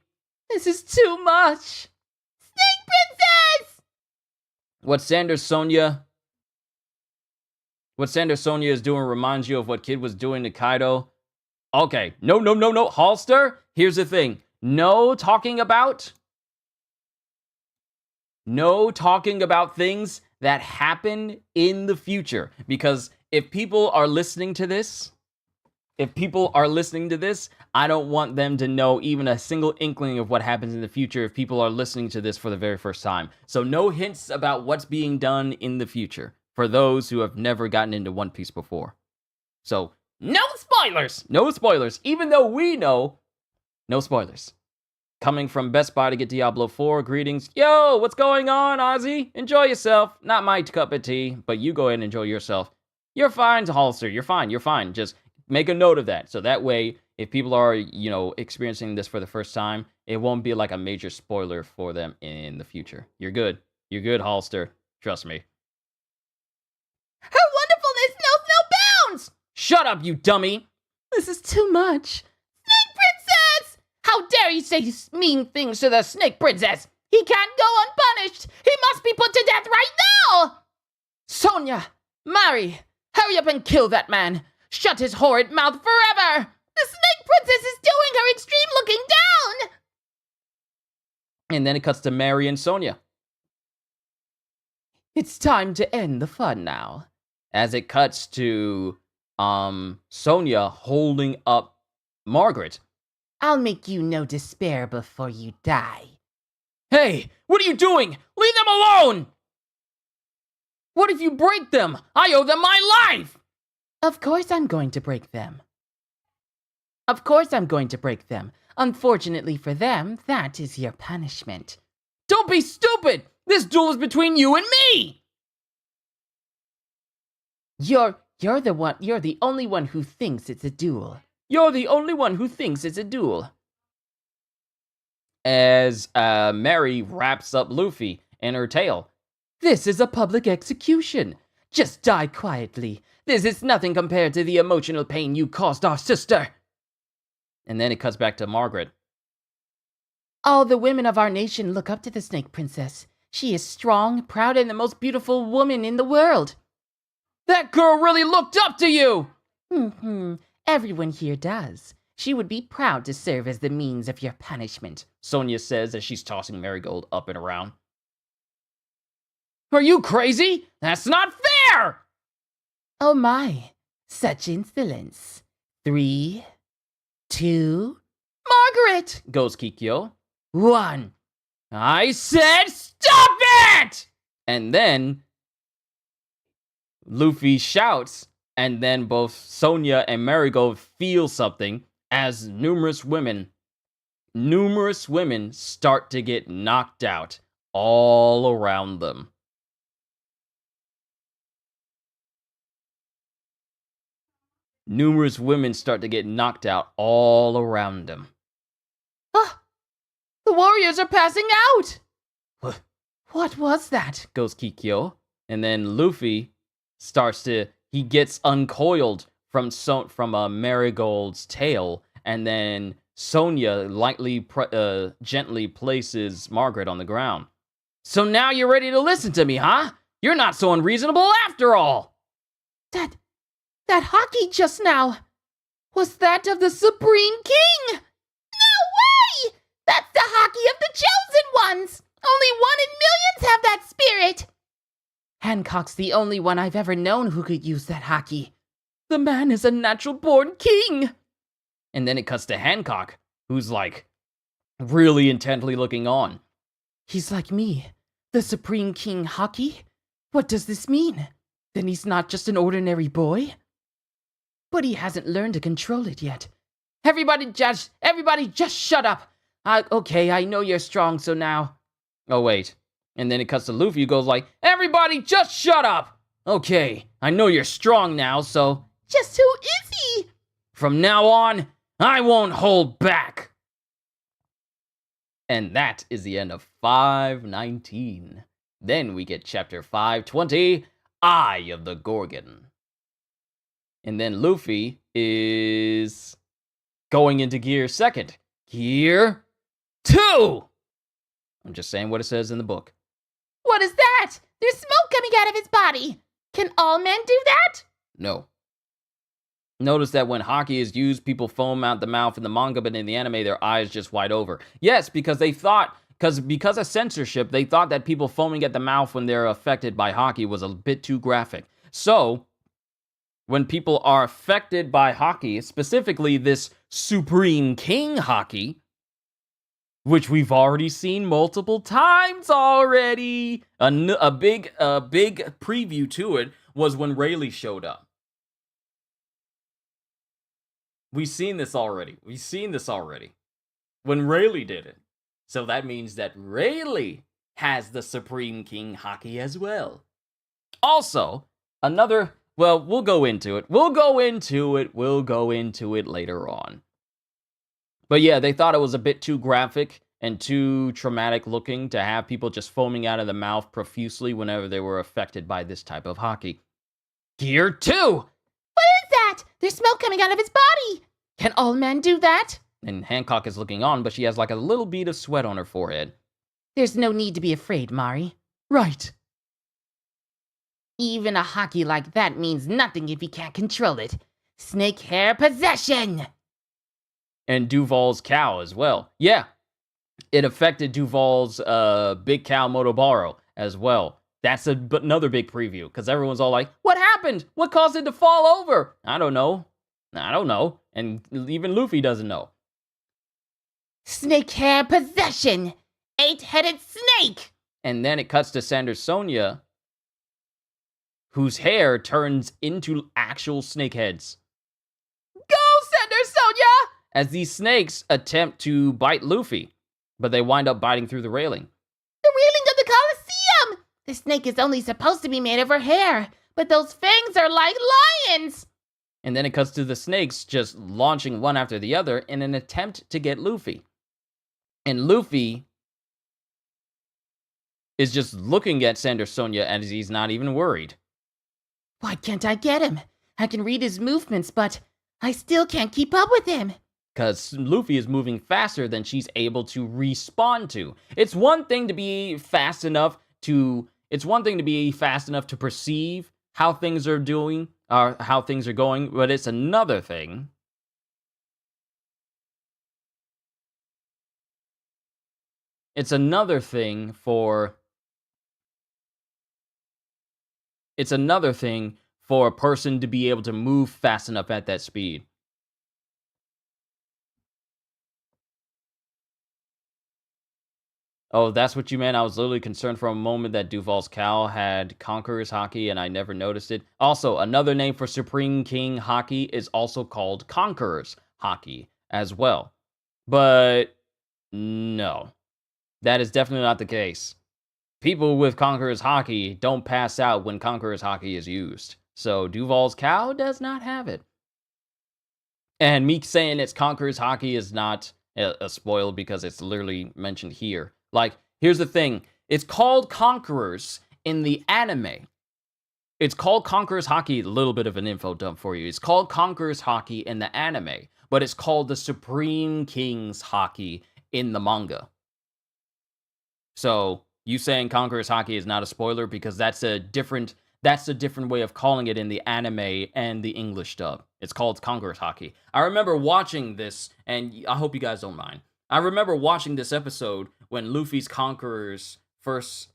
This is too much! Snake Princess! What Sander Sonia is doing reminds you of what Kid was doing to Kaido. Okay, no, Halster, here's the thing. No talking about things that happen in the future. Because if people are listening to this, I don't want them to know even a single inkling of what happens in the future if people are listening to this for the very first time. So no hints about what's being done in the future for those who have never gotten into One Piece before. So, no spoilers! No spoilers, even though we know, no spoilers. Coming from Best Buy to get Diablo 4, greetings. Yo, what's going on, Ozzy? Enjoy yourself. Not my cup of tea, but you go ahead and enjoy yourself. You're fine, Holster. You're fine. Just make a note of that. So that way, if people are, experiencing this for the first time, it won't be like a major spoiler for them in the future. You're good. You're good, Holster. Trust me. Her wonderfulness knows no bounds! Shut up, you dummy! This is too much. Snake Princess! How dare you say mean things to the Snake Princess? He can't go unpunished! He must be put to death right now! Sonia! Mari! Hurry up and kill that man! Shut his horrid mouth forever! The Snake Princess is doing her extreme looking down! And then it cuts to Mary and Sonia. It's time to end the fun now. As it cuts to Sonia holding up Margaret. I'll make you know despair before you die. Hey, what are you doing? Leave them alone! What if you break them? I owe them my life! Of course I'm going to break them. Unfortunately for them, that is your punishment. Don't be stupid! This duel is between you and me! You're the only one who thinks it's a duel. As Mary wraps up Luffy in her tail. This is a public execution. Just die quietly. This is nothing compared to the emotional pain you caused our sister. And then it cuts back to Margaret. All the women of our nation look up to the Snake Princess. She is strong, proud, and the most beautiful woman in the world. That girl really looked up to you! Everyone here does. She would be proud to serve as the means of your punishment, Sonia says as she's tossing Marigold up and around. Are you crazy? That's not fair! Oh my, such insolence. 3, 2, Margaret! Goes Kikyo. 1. I said stop it! And then Luffy shouts, and then both Sonia and Marigold feel something as numerous women start to get knocked out all around them. Numerous women start to get knocked out all around them. Ah! The warriors are passing out! What was that? Goes Kikyo. And then Luffy he gets uncoiled from Marigold's tail, and then Sonia gently places Margaret on the ground. So now you're ready to listen to me, huh? You're not so unreasonable after all! That hockey just now, was that of the Supreme King? No way! That's the hockey of the Chosen Ones! Only 1 in millions have that spirit! Hancock's the only one I've ever known who could use that hockey. The man is a natural-born king! And then it cuts to Hancock, who's like, really intently looking on. He's like me, the Supreme King hockey? What does this mean? Then he's not just an ordinary boy? But he hasn't learned to control it yet. Everybody just shut up! Okay, I know you're strong, so now... Oh, wait. And then it cuts to Luffy, who goes like, everybody just shut up! Okay, I know you're strong now, so... Just who is he? From now on, I won't hold back! And that is the end of 519. Then we get chapter 520, Eye of the Gorgon. And then Luffy is going into Gear 2nd. Gear 2! I'm just saying what it says in the book. What is that? There's smoke coming out of his body. Can all men do that? No. Notice that when hockey is used, people foam out the mouth in the manga, but in the anime, their eyes just wide over. Yes, because they thought, because of censorship, they thought that people foaming at the mouth when they're affected by hockey was a bit too graphic. So, when people are affected by hockey, specifically this Supreme King hockey, which we've already seen multiple times already. A big preview to it was when Rayleigh showed up. We've seen this already. When Rayleigh did it. So that means that Rayleigh has the Supreme King hockey as well. Also, we'll go into it. We'll go into it later on. But yeah, they thought it was a bit too graphic and too traumatic looking to have people just foaming out of the mouth profusely whenever they were affected by this type of hockey. Gear 2! What is that? There's smoke coming out of his body. Can all men do that? And Hancock is looking on, but she has like a little bead of sweat on her forehead. There's no need to be afraid, Mari. Right. Even a hockey like that means nothing if you can't control it. Snake hair possession! And Duval's cow as well. Yeah, it affected Duval's big cow Motobaro as well. That's another big preview, because everyone's all like, what happened? What caused it to fall over? I don't know. And even Luffy doesn't know. Snake hair possession! 8-headed snake! And then it cuts to Sander Sonia, whose hair turns into actual snake heads. Go, Sander Sonia! As these snakes attempt to bite Luffy, but they wind up biting through the railing. The railing of the Colosseum! The snake is only supposed to be made of her hair, but those fangs are like lions! And then it cuts to the snakes just launching one after the other in an attempt to get Luffy. And Luffy is just looking at Sander Sonia as he's not even worried. Why can't I get him? I can read his movements, but I still can't keep up with him. because Luffy is moving faster than she's able to respond to. It's one thing to be fast enough to perceive how things are doing or how things are going, but it's another thing for a person to be able to move fast enough at that speed. Oh, that's what you meant? I was literally concerned for a moment that Duval's cow had Conqueror's Haki and I never noticed it. Also, another name for Supreme King Haki is also called Conqueror's Haki as well. But no, that is definitely not the case. People with Conqueror's Haki don't pass out when Conqueror's Haki is used. So Duval's cow does not have it. And me saying it's Conqueror's Haki is not a spoil because it's literally mentioned here. Like, here's the thing. It's called Conquerors in the anime. It's called Conqueror's Haki, a little bit of an info dump for you. It's called Conqueror's Haki in the anime, but it's called the Supreme King's Haki in the manga. So, you saying Conqueror's Haki is not a spoiler because that's a different way of calling it in the anime and the English dub. It's called Conqueror's Haki. I remember watching this, and I hope you guys don't mind. I remember watching this episode when Luffy's Conquerors first,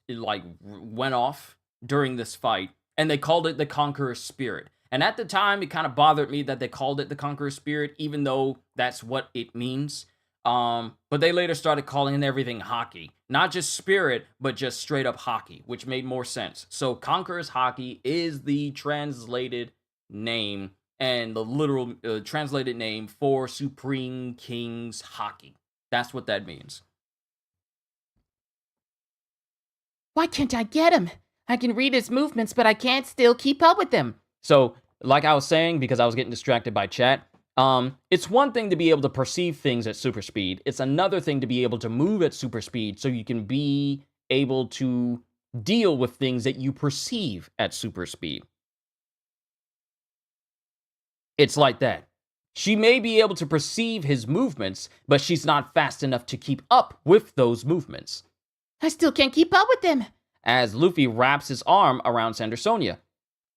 went off during this fight, and they called it the Conqueror's Spirit. And at the time, it kind of bothered me that they called it the Conqueror's Spirit, even though that's what it means. But they later started calling everything Haki. Not just spirit, but just straight up Haki, which made more sense. So Conqueror's Haki is the translated name and the literal translated name for Supreme King's Haki. That's what that means. Why can't I get him? I can read his movements, but I can't still keep up with them. So, like I was saying, because I was getting distracted by chat, it's one thing to be able to perceive things at super speed. It's another thing to be able to move at super speed so you can be able to deal with things that you perceive at super speed. It's like that. She may be able to perceive his movements, but she's not fast enough to keep up with those movements. I still can't keep up with them. As Luffy wraps his arm around Sandersonia.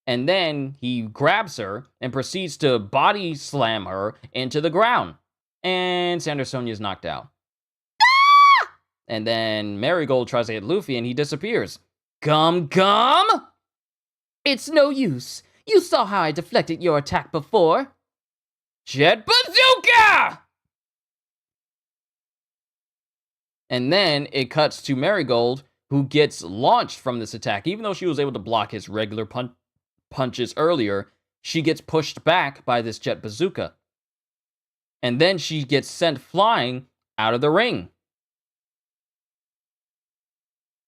And then he grabs her and proceeds to body slam her into the ground. And Sandersonia is knocked out. Ah! And then Marigold tries to hit Luffy and he disappears. Gum Gum! It's no use. You saw how I deflected your attack before. Jet Bazooka! And then it cuts to Marigold, who gets launched from this attack. Even though she was able to block his regular punches earlier, she gets pushed back by this jet bazooka. And then she gets sent flying out of the ring.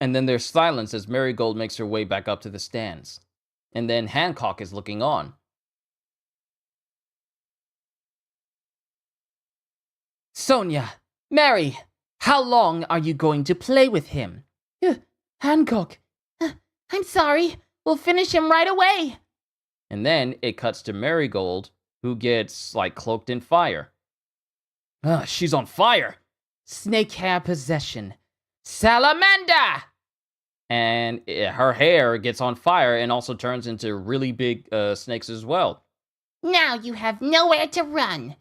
And then there's silence as Marigold makes her way back up to the stands. And then Hancock is looking on. Sonia, Mary, how long are you going to play with him? Hancock, I'm sorry. We'll finish him right away. And then it cuts to Marigold, who gets, cloaked in fire. She's on fire! Snake hair possession. Salamander! And her hair gets on fire and also turns into really big snakes as well. Now you have nowhere to run.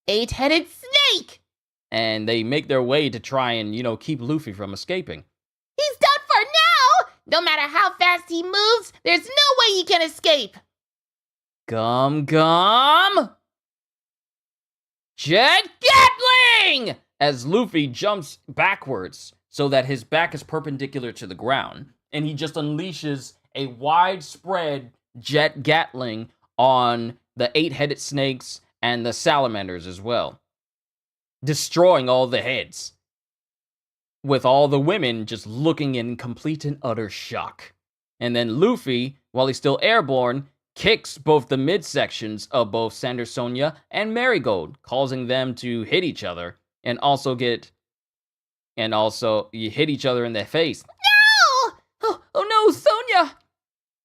8-headed snake! And they make their way to try and, keep Luffy from escaping. He's done for now! No matter how fast he moves, there's no way he can escape! Gum Gum! Jet Gatling! As Luffy jumps backwards so that his back is perpendicular to the ground, and he just unleashes a widespread Jet Gatling on the 8-headed snakes and the salamanders as well, destroying all the heads, with all the women just looking in complete and utter shock. And then Luffy, while he's still airborne, kicks both the midsections of both Sandersonia and Marigold, causing them to hit each other and also you hit each other in the face. No! Oh no, Sonia!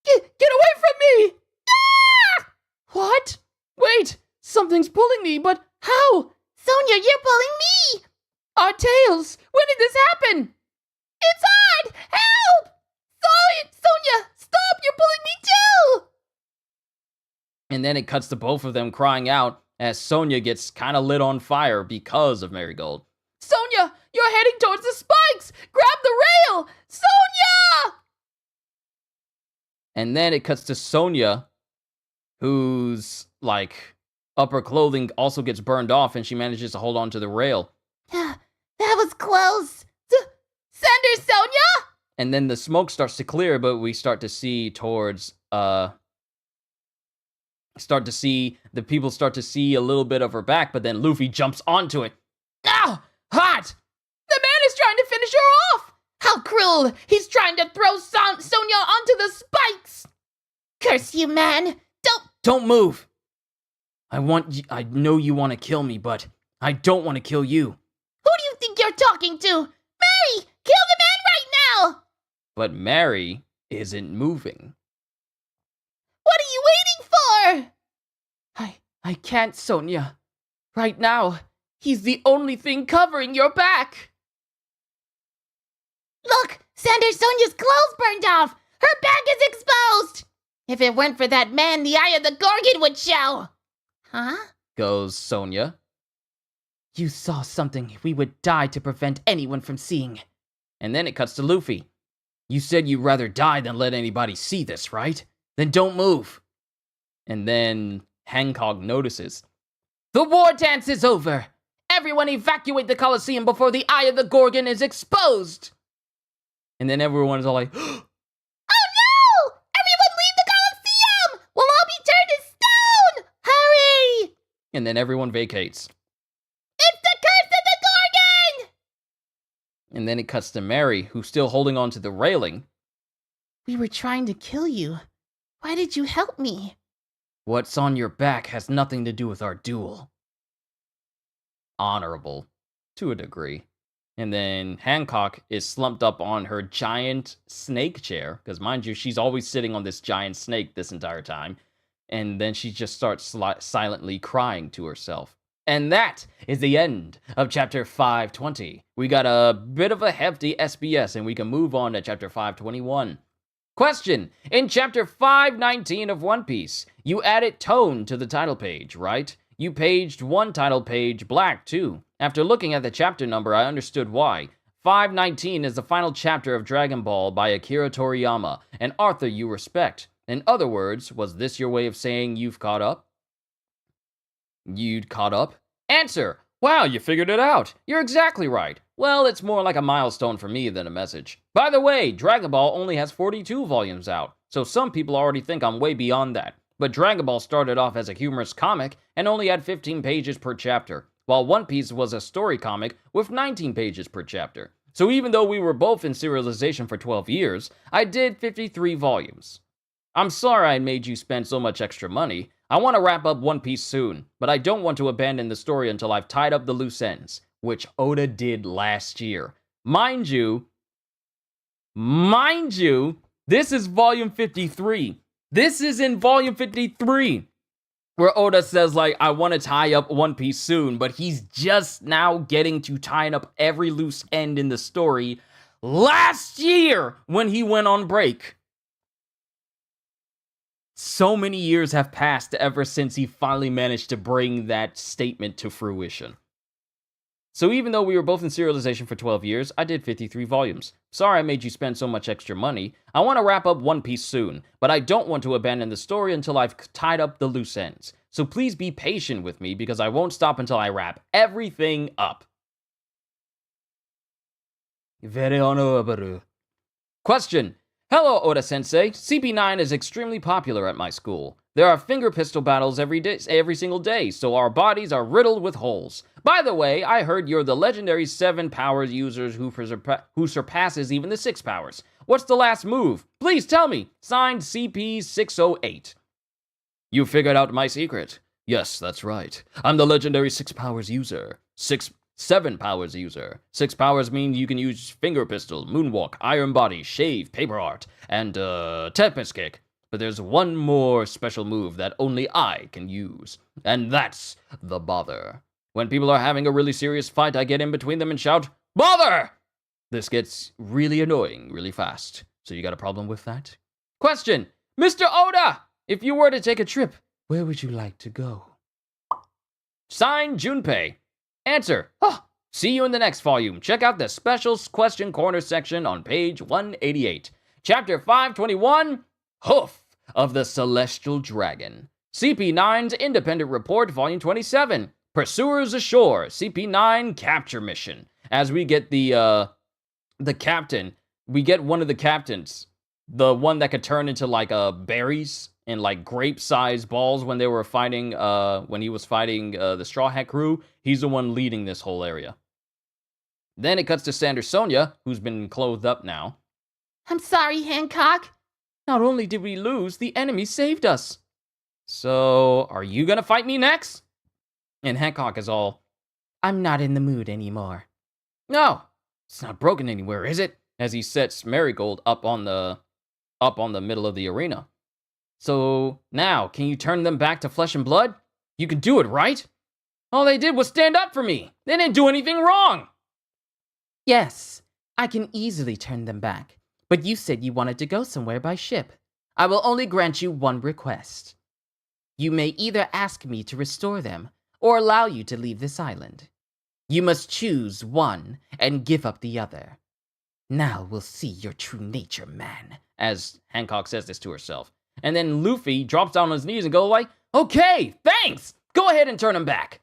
Get away from me! Ah! What? Wait, something's pulling me, but how? Sonia, you're pulling me! Our tails! When did this happen? It's hard! Help! Sonia, stop! You're pulling me too! And then it cuts to both of them crying out as Sonia gets kind of lit on fire because of Marigold. Sonia, you're heading towards the spikes! Grab the rail! Sonia! And then it cuts to Sonia, whose, like, upper clothing also gets burned off, and she manages to hold on to the rail. That was close. Sender, Sonia? And then the smoke starts to clear, but we start to see the people start to see a little bit of her back, but then Luffy jumps onto it. Ow! Hot! The man is trying to finish her off! How cruel! He's trying to throw Sonia onto the spikes! Curse you, man! Don't move! I know you want to kill me, but I don't want to kill you. Who do you think you're talking to? Mary! Kill the man right now! But Mary isn't moving. What are you waiting for? I can't, Sonia. Right now, he's the only thing covering your back. Look! Sander Sonia's clothes burned off! Her back is exposed! If it weren't for that man, the eye of the Gorgon would show! Huh? Goes Sonia. You saw something we would die to prevent anyone from seeing. And then it cuts to Luffy. You said you'd rather die than let anybody see this, right? Then don't move. And then Hancock notices. The war dance is over! Everyone evacuate the Colosseum before the eye of the Gorgon is exposed! And then everyone is all like, Oh no! Everyone leave the Colosseum! We'll all be turned to stone! Hurry! and then everyone vacates. It's the curse of the Gorgon! And then it cuts to Mary, who's still holding on to the railing. We were trying to kill you. Why did you help me? What's on your back has nothing to do with our duel. Honorable, to a degree. And then Hancock is slumped up on her giant snake chair, because mind you, she's always sitting on this giant snake this entire time. And then she just starts silently crying to herself. And that is the end of chapter 520. We got a bit of a hefty SBS, and we can move on to chapter 521. Question: in chapter 519 of One Piece, you added tone to the title page, right? You paged one title page black, too. After looking at the chapter number, I understood why. 519 is the final chapter of Dragon Ball by Akira Toriyama, an author you respect. In other words, was this your way of saying you've caught up? You'd caught up? Answer: wow, you figured it out. You're exactly right. Well, it's more like a milestone for me than a message. By the way, Dragon Ball only has 42 volumes out, so some people already think I'm way beyond that. But Dragon Ball started off as a humorous comic and only had 15 pages per chapter, while One Piece was a story comic with 19 pages per chapter. So even though we were both in serialization for 12 years, I did 53 volumes. I'm sorry I made you spend so much extra money. I want to wrap up One Piece soon, but I don't want to abandon the story until I've tied up the loose ends, which Oda did last year. Mind you, this is volume 53. This is in volume 53, where Oda says, like, I want to tie up One Piece soon, but he's just now getting to tying up every loose end in the story last year when he went on break. So many years have passed ever since he finally managed to bring that statement to fruition. So even though we were both in serialization for 12 years, I did 53 volumes. Sorry I made you spend so much extra money. I want to wrap up One Piece soon, but I don't want to abandon the story until I've tied up the loose ends. So please be patient with me because I won't stop until I wrap everything up. Very honorable. Question: hello, Oda-sensei. CP9 is extremely popular at my school. There are finger pistol battles every single day, so our bodies are riddled with holes. By the way, I heard you're the legendary 7 powers users who surpasses even the 6 powers. What's the last move? Please tell me. Signed, CP608. You figured out my secret. Yes, that's right. I'm the legendary 6 powers user. 7 powers user. 6 powers means you can use finger pistol, moonwalk, iron body, shave, paper art, and Tempest kick. But there's one more special move that only I can use, and that's the bother. When people are having a really serious fight, I get in between them and shout, "Bother!" This gets really annoying really fast. So you got a problem with that? Question, Mr. Oda! If you were to take a trip, where would you like to go? Signed, Junpei. Answer, see you in the next volume. Check out the special question corner section on page 188. Chapter 521, Hoof of the Celestial Dragon. CP9's Independent Report, Volume 27. Pursuers Ashore, CP9 Capture Mission. As we get the captain, we get one of the captains, the one that could turn into like berries and like grape-sized balls when they were fighting, when he was fighting the Straw Hat crew. He's the one leading this whole area. Then it cuts to Sandersonia, who's been clothed up now. I'm sorry, Hancock. Not only did we lose, the enemy saved us. So, are you gonna fight me next? And Hancock is all, I'm not in the mood anymore. No, it's not broken anywhere, is it? As he sets Marigold up on the middle of the arena. So, now, can you turn them back to flesh and blood? You can do it, right? All they did was stand up for me. They didn't do anything wrong. Yes, I can easily turn them back. But you said you wanted to go somewhere by ship. I will only grant you one request. You may either ask me to restore them, or allow you to leave this island. You must choose one and give up the other. Now we'll see your true nature, man. As Hancock says this to herself. And then Luffy drops down on his knees and goes like, okay, thanks! Go ahead and turn him back.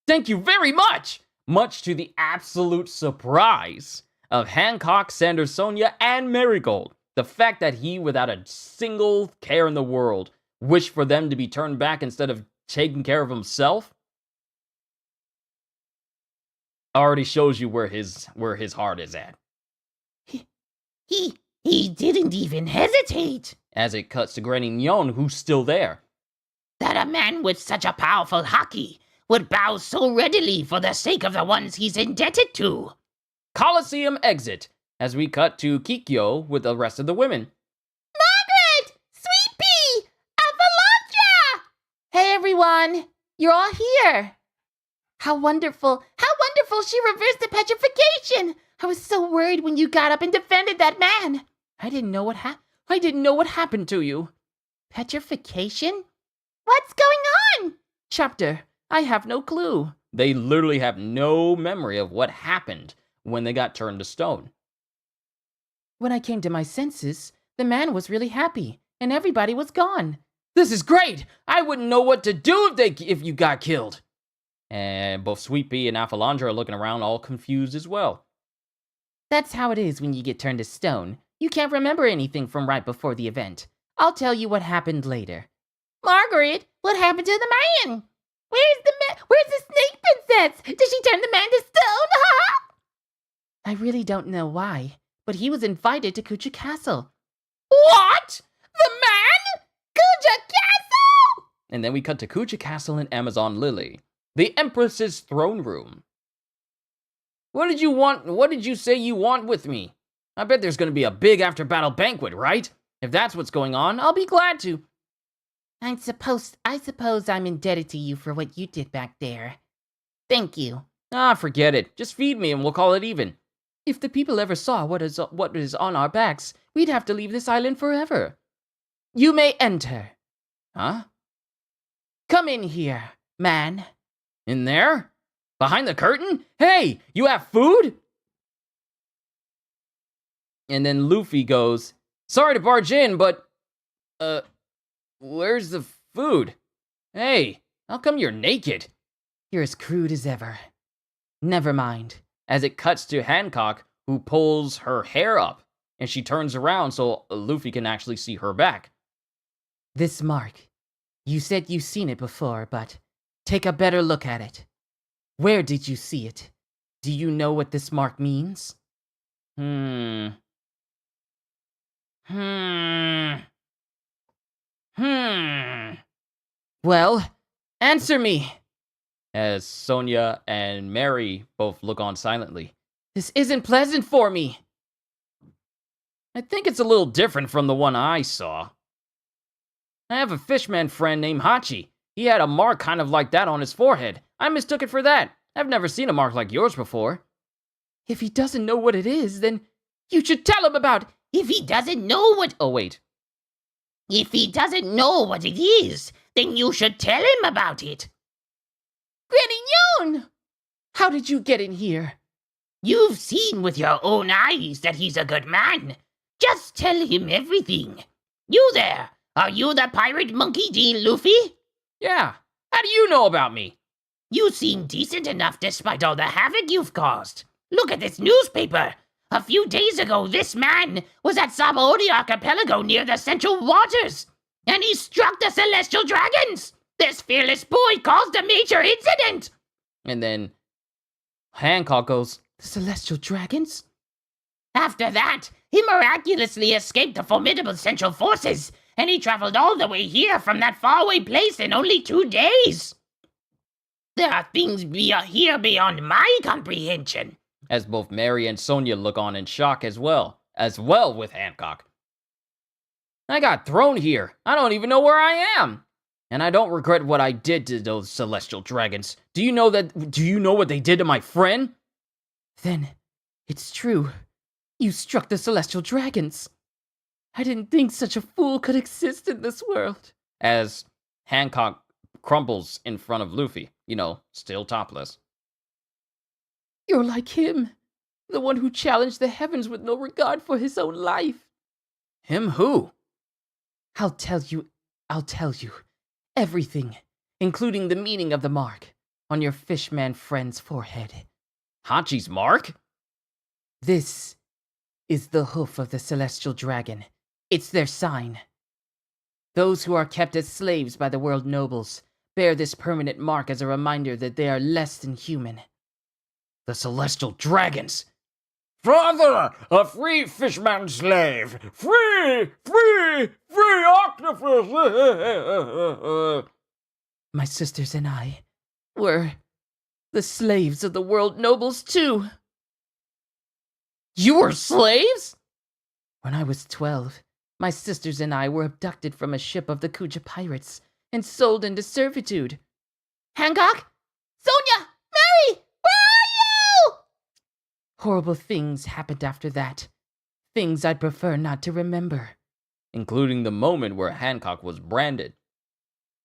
Thank you very much! Much to the absolute surprise of Hancock, Sandersonia, and Marigold. The fact that he, without a single care in the world, wished for them to be turned back instead of taking care of himself, already shows you where his heart is at. He didn't even hesitate. As it cuts to Granny Nyon, who's still there. That a man with such a powerful haki would bow so readily for the sake of the ones he's indebted to. Coliseum exit, as we cut to Kikyo with the rest of the women. Margaret! Sweet Pea! Avalancha! Hey, everyone! You're all here! How wonderful she reversed the petrification! I was so worried when you got up and defended that man. I didn't know what happened to you. Petrification? What's going on? Chapter, I have no clue. They literally have no memory of what happened when they got turned to stone. When I came to my senses, the man was really happy, and everybody was gone. This is great! I wouldn't know what to do if you got killed. And both Sweet Pea and Aphalandra are looking around all confused as well. That's how it is when you get turned to stone. You can't remember anything from right before the event. I'll tell you what happened later. Margaret, what happened to the man? Where's the snake princess? Did she turn the man to stone? I really don't know why, but he was invited to Kucha Castle. What? The man? Kucha Castle? And then we cut to Kucha Castle and Amazon Lily, the Empress's throne room. What did you want? What did you say you want with me? I bet there's going to be a big after-battle banquet, right? If that's what's going on, I'll be glad to. I suppose I'm indebted to you for what you did back there. Thank you. Forget it. Just feed me and we'll call it even. If the people ever saw what is on our backs, we'd have to leave this island forever. You may enter. Huh? Come in here, man. In there? Behind the curtain? Hey, you have food? And then Luffy goes, sorry to barge in, but, where's the food? Hey, how come you're naked? You're as crude as ever. Never mind. As it cuts to Hancock, who pulls her hair up, and she turns around so Luffy can actually see her back. This mark. You said you've seen it before, but take a better look at it. Where did you see it? Do you know what this mark means? Well, answer me. As Sonia and Mary both look on silently. This isn't pleasant for me. I think it's a little different from the one I saw. I have a fishman friend named Hachi. He had a mark kind of like that on his forehead, I mistook it for that. I've never seen a mark like yours before. If he doesn't know what it is, then you should tell him about it. If he doesn't know what... Oh, wait. If he doesn't know what it is, then you should tell him about it. Granny Yun! How did you get in here? You've seen with your own eyes that he's a good man. Just tell him everything. You there, are you the pirate monkey D. Luffy? Yeah, how do you know about me? You seem decent enough despite all the havoc you've caused. Look at this newspaper. A few days ago, this man was at Sabaody Archipelago near the Central Waters, and he struck the Celestial Dragons. This fearless boy caused a major incident. And then Hancock goes, The Celestial Dragons? After that, he miraculously escaped the formidable Central Forces, and he traveled all the way here from that faraway place in only 2 days. There are things here beyond my comprehension. as both Mary and Sonia look on in shock as well with Hancock. I got thrown here. I don't even know where I am. And I don't regret what I did to those celestial dragons. Do you know what they did to my friend? Then, it's true. You struck the celestial dragons. I didn't think such a fool could exist in this world. As Hancock crumbles in front of Luffy, still topless. You're like him. The one who challenged the heavens with no regard for his own life. Him who? I'll tell you. Everything, including the meaning of the mark on your fishman friend's forehead. Hachi's mark? This is the hoof of the celestial dragon. It's their sign. Those who are kept as slaves by the world nobles bear this permanent mark as a reminder that they are less than human. The celestial dragons! Father, a free fishman slave! Free octopus! My sisters and I were the slaves of the world nobles too. You were slaves? When I was 12, my sisters and I were abducted from a ship of the Kuja pirates and sold into servitude. Hancock? Sonia! Mary! Where are you? Horrible things happened after that. Things I'd prefer not to remember. Including the moment where Hancock was branded.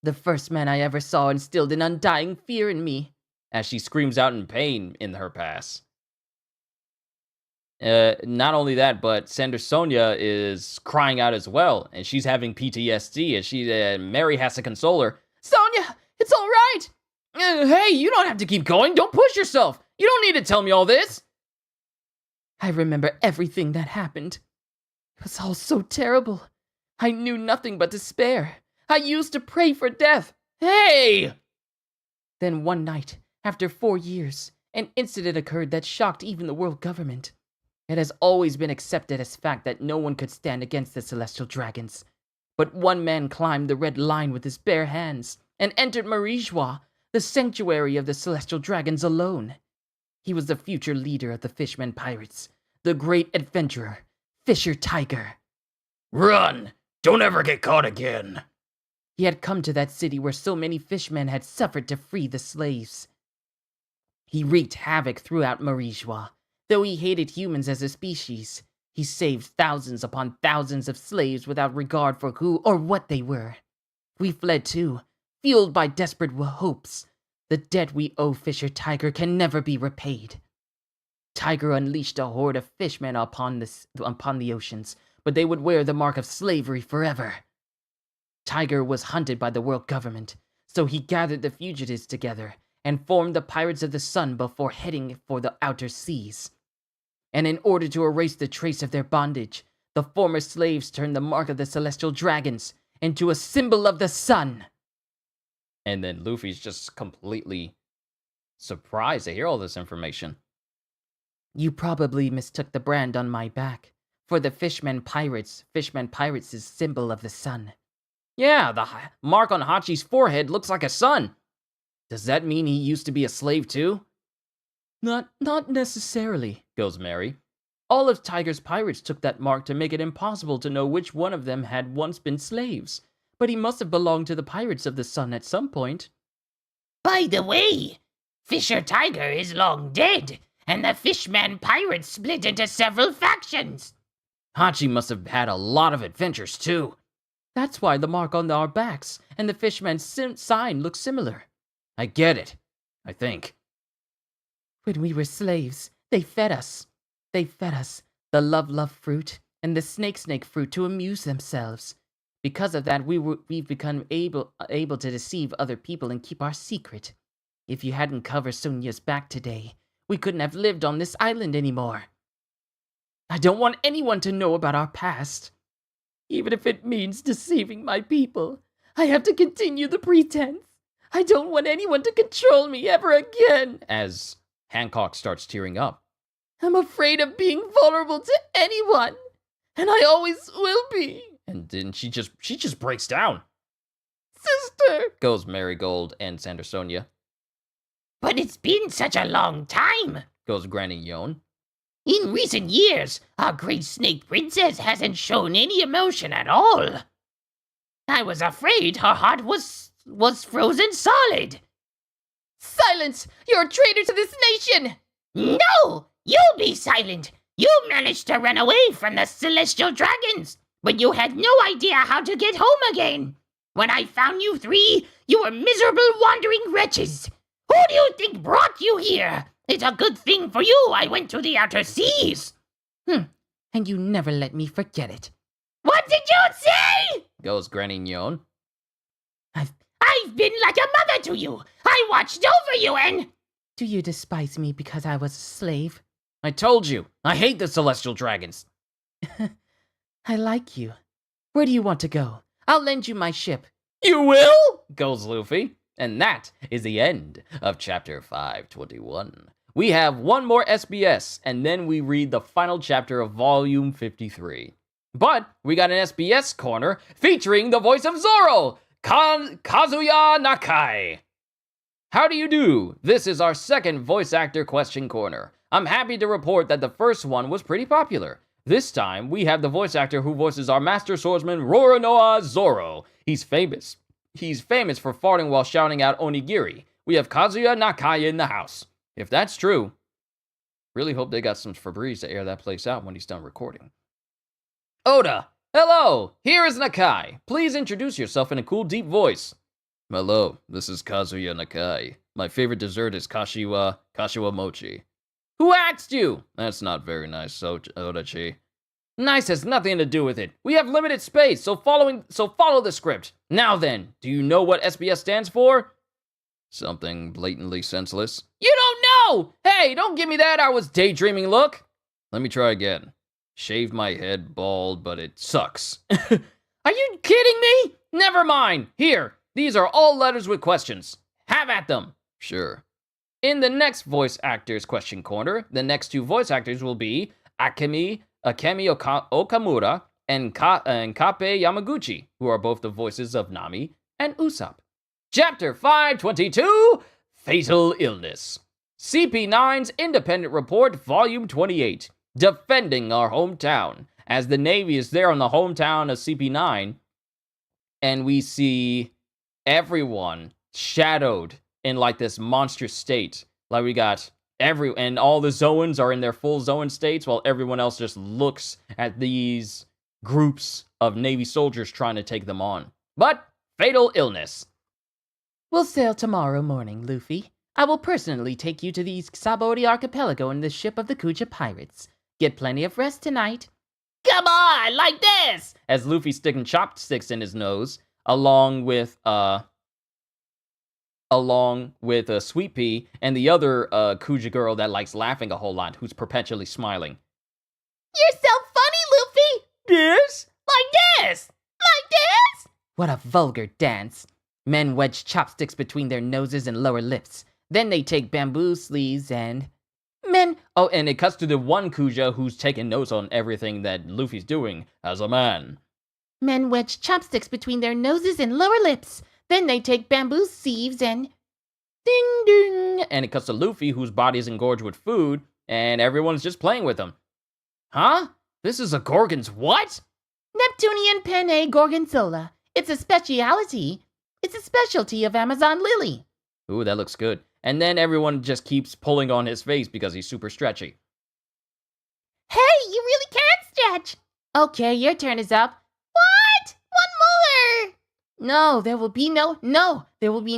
The first man I ever saw instilled an undying fear in me. As she screams out in pain in her pass. Not only that, but Sender Sonia is crying out as well, and she's having PTSD, and Mary has to console her. Sonia, it's all right. Hey, you don't have to keep going. Don't push yourself. You don't need to tell me all this. I remember everything that happened. It was all so terrible. I knew nothing but despair. I used to pray for death. Hey! Then one night, after 4 years, an incident occurred that shocked even the world government. It has always been accepted as fact that no one could stand against the celestial dragons. But one man climbed the red line with his bare hands and entered Marijwa, the sanctuary of the celestial dragons, alone. He was the future leader of the Fishmen Pirates, the great adventurer, Fisher Tiger. Run! Don't ever get caught again! He had come to that city where so many fishmen had suffered to free the slaves. He wreaked havoc throughout Marijwa. Though he hated humans as a species, he saved thousands upon thousands of slaves without regard for who or what they were. We fled too, fueled by desperate hopes. The debt we owe Fisher Tiger can never be repaid. Tiger unleashed a horde of fishmen upon the oceans, but they would wear the mark of slavery forever. Tiger was hunted by the world government, so he gathered the fugitives together and formed the Pirates of the Sun before heading for the outer seas. And in order to erase the trace of their bondage, the former slaves turned the mark of the celestial dragons into a symbol of the sun. And then Luffy's just completely surprised to hear all this information. You probably mistook the brand on my back for the Fishmen Pirates is symbol of the sun. Yeah, the mark on Hachi's forehead looks like a sun. Does that mean he used to be a slave too? Not necessarily, goes Mary. All of Tiger's pirates took that mark to make it impossible to know which one of them had once been slaves. But he must have belonged to the Pirates of the Sun at some point. By the way, Fisher Tiger is long dead, and the Fishman pirates split into several factions. Hachi must have had a lot of adventures, too. That's why the mark on our backs and the fishman's sign look similar. I get it, I think. When we were slaves, they fed us. They fed us the love fruit and the snake fruit to amuse themselves. Because of that, we've become able to deceive other people and keep our secret. If you hadn't covered Sonia's back today, we couldn't have lived on this island anymore. I don't want anyone to know about our past. Even if it means deceiving my people, I have to continue the pretense. I don't want anyone to control me ever again. As Hancock starts tearing up. I'm afraid of being vulnerable to anyone, and I always will be. And then she just breaks down. Sister, goes Marigold and Sandersonia. But it's been such a long time, Goes Granny Yon. In recent years, our great snake princess hasn't shown any emotion at all. I was afraid her heart was frozen solid. Silence! You're a traitor to this nation! No! You be silent! You managed to run away from the celestial dragons, but you had no idea how to get home again. When I found you three, you were miserable wandering wretches. Who do you think brought you here? It's a good thing for you I went to the outer seas. And you never let me forget it. What did you say? Goes Granny Yon. I've been like a mother to you. I watched over you and... Do you despise me because I was a slave? I told you, I hate the celestial dragons. I like you. Where do you want to go? I'll lend you my ship. You will? Goes Luffy. And that is the end of chapter 521. We have one more SBS, and then we read the final chapter of volume 53. But we got an SBS corner featuring the voice of Zoro, Kazuya Nakai. How do you do? This is our second voice actor question corner. I'm happy to report that the first one was pretty popular. This time, we have the voice actor who voices our master swordsman, Roronoa Zoro. He's famous for farting while shouting out onigiri. We have Kazuya Nakai in the house. If that's true, really hope they got some Febreze to air that place out when he's done recording. Oda, hello, here is Nakai. Please introduce yourself in a cool, deep voice. Hello, this is Kazuya Nakai. My favorite dessert is kashiwa mochi. Who asked you? That's not very nice, Odachi. Nice has nothing to do with it. We have limited space, so follow the script. Now then, do you know what SBS stands for? Something blatantly senseless. You don't know! Hey, don't give me that I was daydreaming look. Let me try again. Shaved my head bald, but it sucks. Are you kidding me? Never mind. Here, these are all letters with questions. Have at them. Sure. In the next voice actors question corner, the next two voice actors will be Akemi Okamura and Kape Yamaguchi, who are both the voices of Nami and Usopp. Chapter 522, Fatal Illness. CP9's Independent Report, Volume 28, Defending Our Hometown. As the Navy is there on the hometown of CP9, and we see everyone shadowed in like this monstrous state. Like we got and all the Zoans are in their full Zoan states, while everyone else just looks at these groups of Navy soldiers trying to take them on. But, fatal illness. We'll sail tomorrow morning, Luffy. I will personally take you to the Sabori Archipelago in the ship of the Kuja pirates. Get plenty of rest tonight. Come on, like this! As Luffy's sticking chopsticks in his nose, along with Sweet Pea and the other Kuja girl that likes laughing a whole lot, who's perpetually smiling. You're so funny, Luffy! This? Like this! Like this! What a vulgar dance. Men wedge chopsticks between their noses and lower lips. Then they take bamboo sleeves and... Oh, and it cuts to the one Kuja who's taking notes on everything that Luffy's doing as a man. Men wedge chopsticks between their noses and lower lips. Then they take bamboo sieves and... Ding ding! And it cuts to Luffy, whose body is engorged with food, and everyone's just playing with him. Huh? This is a Gorgon's what? Neptunian penne gorgonzola. It's a specialty. It's a specialty of Amazon Lily. Ooh, that looks good. And then everyone just keeps pulling on his face because he's super stretchy. Hey, you really can stretch. Okay, your turn is up. What? One more. No, there will be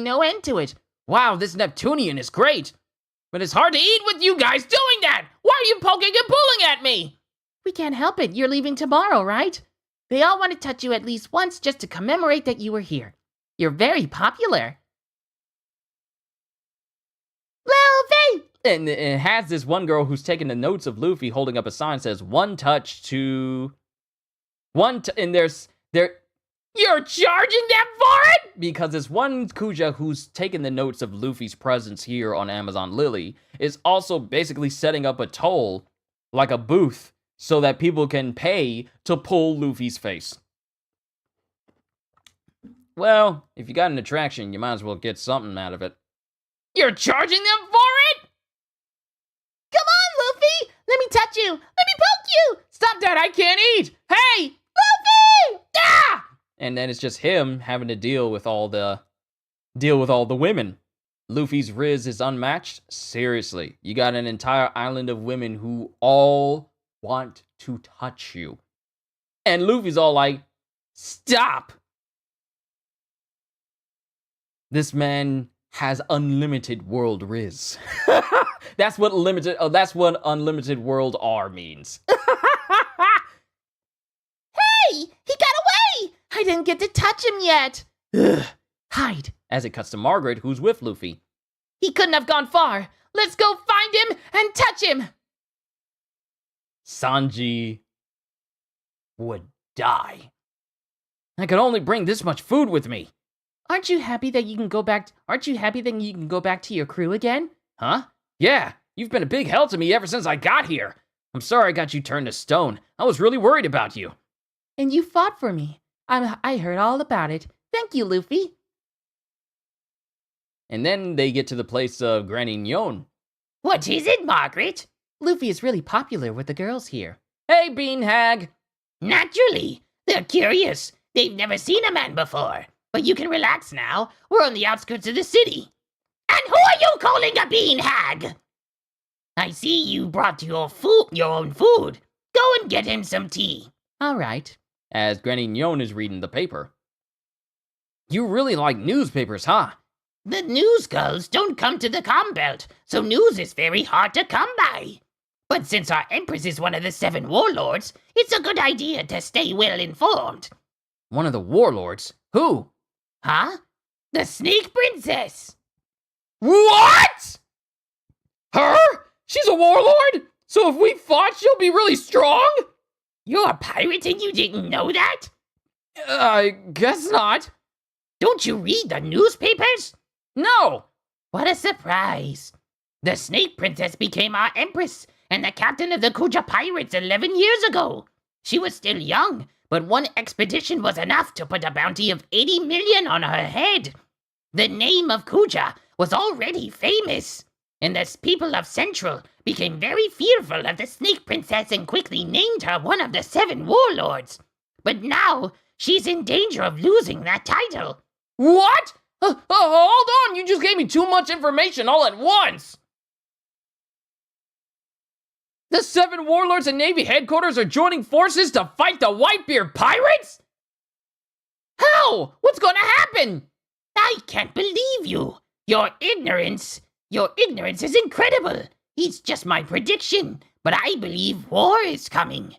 no end to it. Wow, this Neptunian is great. But it's hard to eat with you guys doing that. Why are you poking and pulling at me? We can't help it. You're leaving tomorrow, right? They all want to touch you at least once just to commemorate that you were here. You're very popular. Luffy! And it has this one girl who's taking the notes of Luffy holding up a sign that says, one touch to... and You're charging them for it? because this one Kuja who's taken the notes of Luffy's presence here on Amazon Lily is also basically setting up a toll, like a booth, so that people can pay to pull Luffy's face. Well, if you got an attraction, you might as well get something out of it. You're charging them for it? Come on, Luffy! Let me touch you! Let me poke you! Stop that, I can't eat! Hey! Luffy! Ah! And then it's just him having to deal with all the women. Luffy's Riz is unmatched? Seriously, you got an entire island of women who all want to touch you. And Luffy's all like, stop! This man has unlimited world Riz. That's what unlimited world R means. Hey! He got away! I didn't get to touch him yet. Ugh. Hide. As it cuts to Margaret, who's with Luffy. He couldn't have gone far. Let's go find him and touch him. Sanji would die. I could only bring this much food with me. Aren't you happy that you can go back to your crew again? Huh? Yeah, you've been a big help to me ever since I got here. I'm sorry I got you turned to stone. I was really worried about you. And you fought for me. I heard all about it. Thank you, Luffy. And then they get to the place of Granny Nyon. What is it, Margaret? Luffy is really popular with the girls here. Hey, Bean Hag! Naturally. They're curious. They've never seen a man before. But you can relax now. We're on the outskirts of the city. And who are you calling a bean hag? I see you brought your own food. Go and get him some tea. All right. As Granny Nyon is reading the paper. You really like newspapers, huh? The news girls don't come to the Combelt, so news is very hard to come by. But since our Empress is one of the 7 warlords, it's a good idea to stay well informed. One of the warlords? Who? Huh? The Snake Princess! What? Her? She's a warlord? So if we fought, she'll be really strong? You're a pirate and you didn't know that? I guess not. Don't you read the newspapers? No. What a surprise. The Snake Princess became our Empress and the captain of the Kuja Pirates 11 years ago. She was still young, but one expedition was enough to put a bounty of 80 million on her head. The name of Kuja was already famous, and the people of Central became very fearful of the Snake Princess and quickly named her one of the 7 warlords. But now, she's in danger of losing that title. What? Hold on, you just gave me too much information all at once. The 7 warlords and Navy headquarters are joining forces to fight the Whitebeard pirates? How? What's gonna happen? I can't believe you. Your ignorance is incredible. It's just my prediction, but I believe war is coming.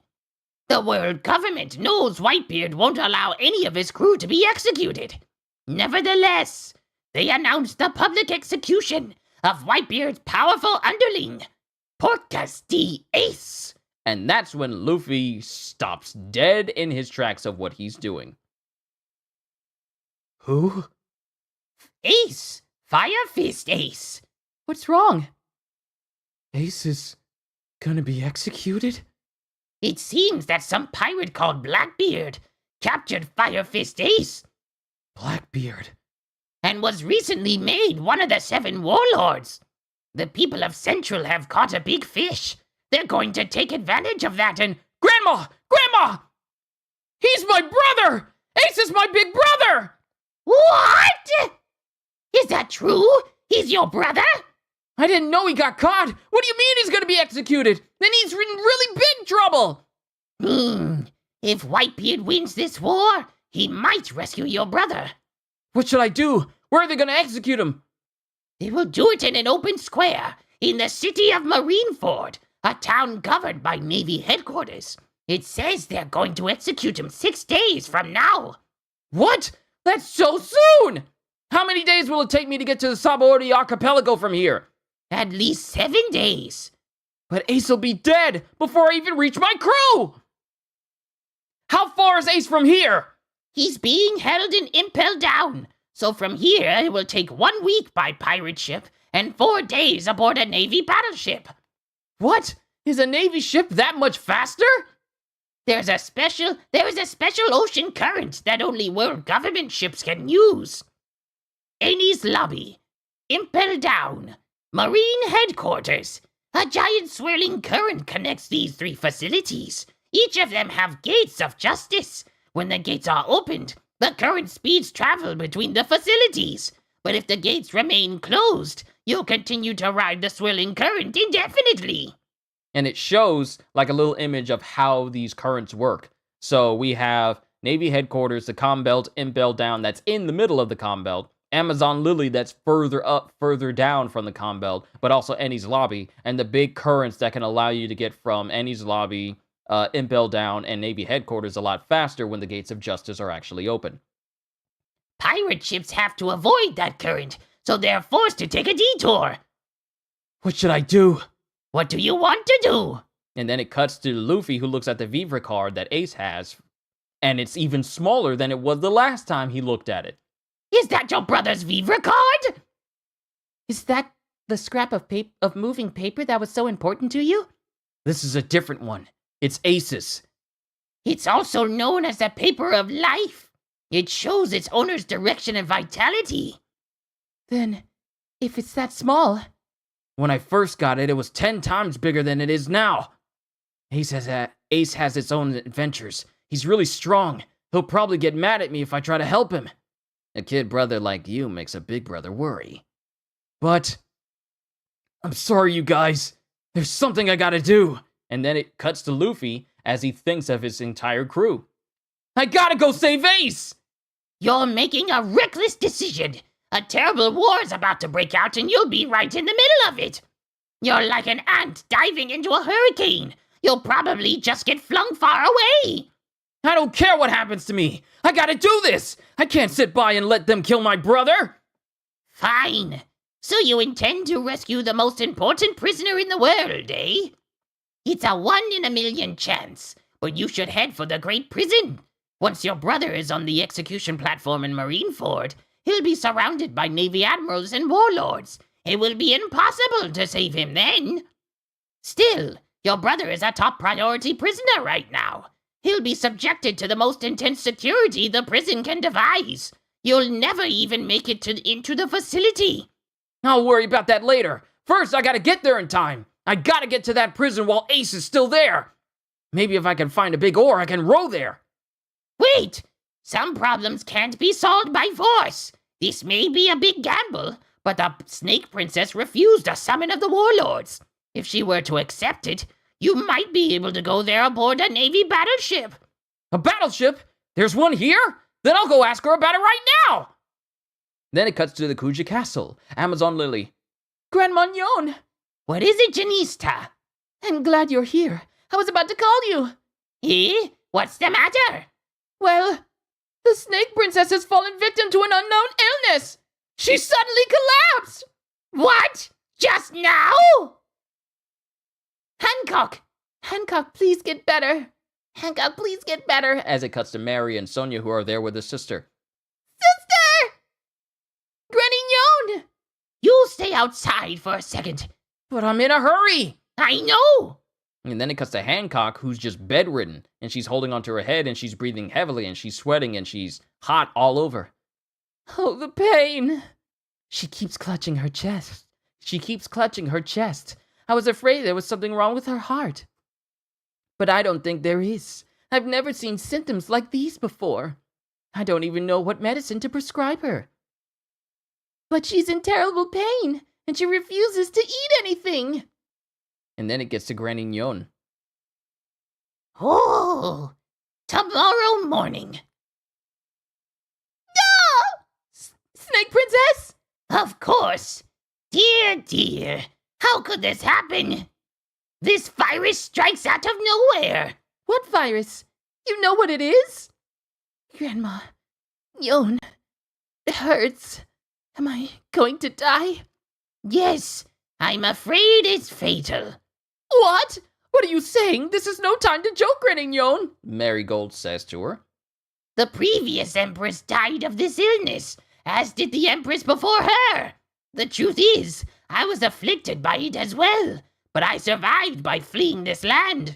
The world government knows Whitebeard won't allow any of his crew to be executed. Nevertheless, they announced the public execution of Whitebeard's powerful underling, Porcas the Ace. And that's when Luffy stops dead in his tracks of what he's doing. Who? Ace! Fire Fist Ace! What's wrong? Ace is gonna be executed? It seems that some pirate called Blackbeard captured Fire Fist Ace Blackbeard. and was recently made one of the 7 warlords. The people of Central have caught a big fish. They're going to take advantage of that and... Grandma! Grandma! He's my brother! Ace is my big brother! What? Is that true? He's your brother? I didn't know he got caught. What do you mean he's gonna be executed? Then he's in really big trouble. If Whitebeard wins this war, he might rescue your brother. What should I do? Where are they gonna execute him? They will do it in an open square in the city of Marineford, a town governed by Navy headquarters. It says they're going to execute him 6 days from now. What? That's so soon! How many days will it take me to get to the Sabaody archipelago from here? At least 7 days. But Ace will be dead before I even reach my crew! How far is Ace from here? He's being held in Impel Down. So from here, it will take 1 week by pirate ship and 4 days aboard a Navy battleship. What? Is a Navy ship that much faster? There is a special ocean current that only world government ships can use. Annie's Lobby, Impel Down, Marine Headquarters. A giant swirling current connects these 3 facilities. Each of them have gates of justice. When the gates are opened, the current speeds travel between the facilities. But if the gates remain closed, you'll continue to ride the swirling current indefinitely. And it shows like a little image of how these currents work. So we have Navy headquarters, the comm belt, Impel Down, that's in the middle of the comm belt, Amazon Lily, that's further up, further down from the comm belt, but also Annie's Lobby, and the big currents that can allow you to get from Annie's Lobby, Impel Down, and Navy headquarters a lot faster when the gates of justice are actually open. Pirate ships have to avoid that current, so they're forced to take a detour. What should I do? What do you want to do? And then it cuts to Luffy, who looks at the Vivre card that Ace has, and it's even smaller than it was the last time he looked at it. Is that your brother's Vivre card? Is that the scrap of moving paper that was so important to you? This is a different one. It's Ace's. It's also known as the paper of life. It shows its owner's direction and vitality. Then, if it's that small... When I first got it, it was 10 times bigger than it is now. Ace has its own adventures. He's really strong. He'll probably get mad at me if I try to help him. A kid brother like you makes a big brother worry. But... I'm sorry, you guys. There's something I gotta do. And then it cuts to Luffy as he thinks of his entire crew. I gotta go save Ace! You're making a reckless decision. A terrible war is about to break out and you'll be right in the middle of it. You're like an ant diving into a hurricane. You'll probably just get flung far away. I don't care what happens to me. I gotta do this. I can't sit by and let them kill my brother. Fine. So you intend to rescue the most important prisoner in the world, eh? It's a 1 in a million chance, but you should head for the Great Prison. Once your brother is on the execution platform in Marineford, he'll be surrounded by Navy admirals and warlords. It will be impossible to save him then. Still, your brother is a top priority prisoner right now. He'll be subjected to the most intense security the prison can devise. You'll never even make it into the facility. I'll worry about that later. First, I gotta get there in time. I gotta get to that prison while Ace is still there. Maybe if I can find a big oar, I can row there. Wait! Some problems can't be solved by force. This may be a big gamble, but the Snake Princess refused a summon of the warlords. If she were to accept it, you might be able to go there aboard a Navy battleship. A battleship? There's one here? Then I'll go ask her about it right now! Then it cuts to the Kuja Castle. Amazon Lily. Grand Magnon! What is it, Janista? I'm glad you're here. I was about to call you. Eh? What's the matter? Well, the Snake Princess has fallen victim to an unknown illness. She suddenly collapsed. What? Just now? Hancock! Hancock, please get better. Hancock, please get better. As it cuts to Mary and Sonia, who are there with his sister. Sister! Granny Nyon! You stay outside for a second. But I'm in a hurry! I know! And then it cuts to Hancock, who's just bedridden, and she's holding onto her head, and she's breathing heavily, and she's sweating, and she's hot all over. Oh, the pain. She keeps clutching her chest. She keeps clutching her chest. I was afraid there was something wrong with her heart. But I don't think there is. I've never seen symptoms like these before. I don't even know what medicine to prescribe her. But she's in terrible pain, and she refuses to eat anything. And then it gets to Granny Nyon. Oh, tomorrow morning. Snake Princess? Of course. Dear, how could this happen? This virus strikes out of nowhere. What virus? You know what it is? Grandma, Nyon, it hurts. Am I going to die? Yes, I'm afraid it's fatal. What? What are you saying? This is no time to joke, Granny Nyon. Marigold says to her. The previous empress died of this illness, as did the empress before her. The truth is, I was afflicted by it as well, but I survived by fleeing this land.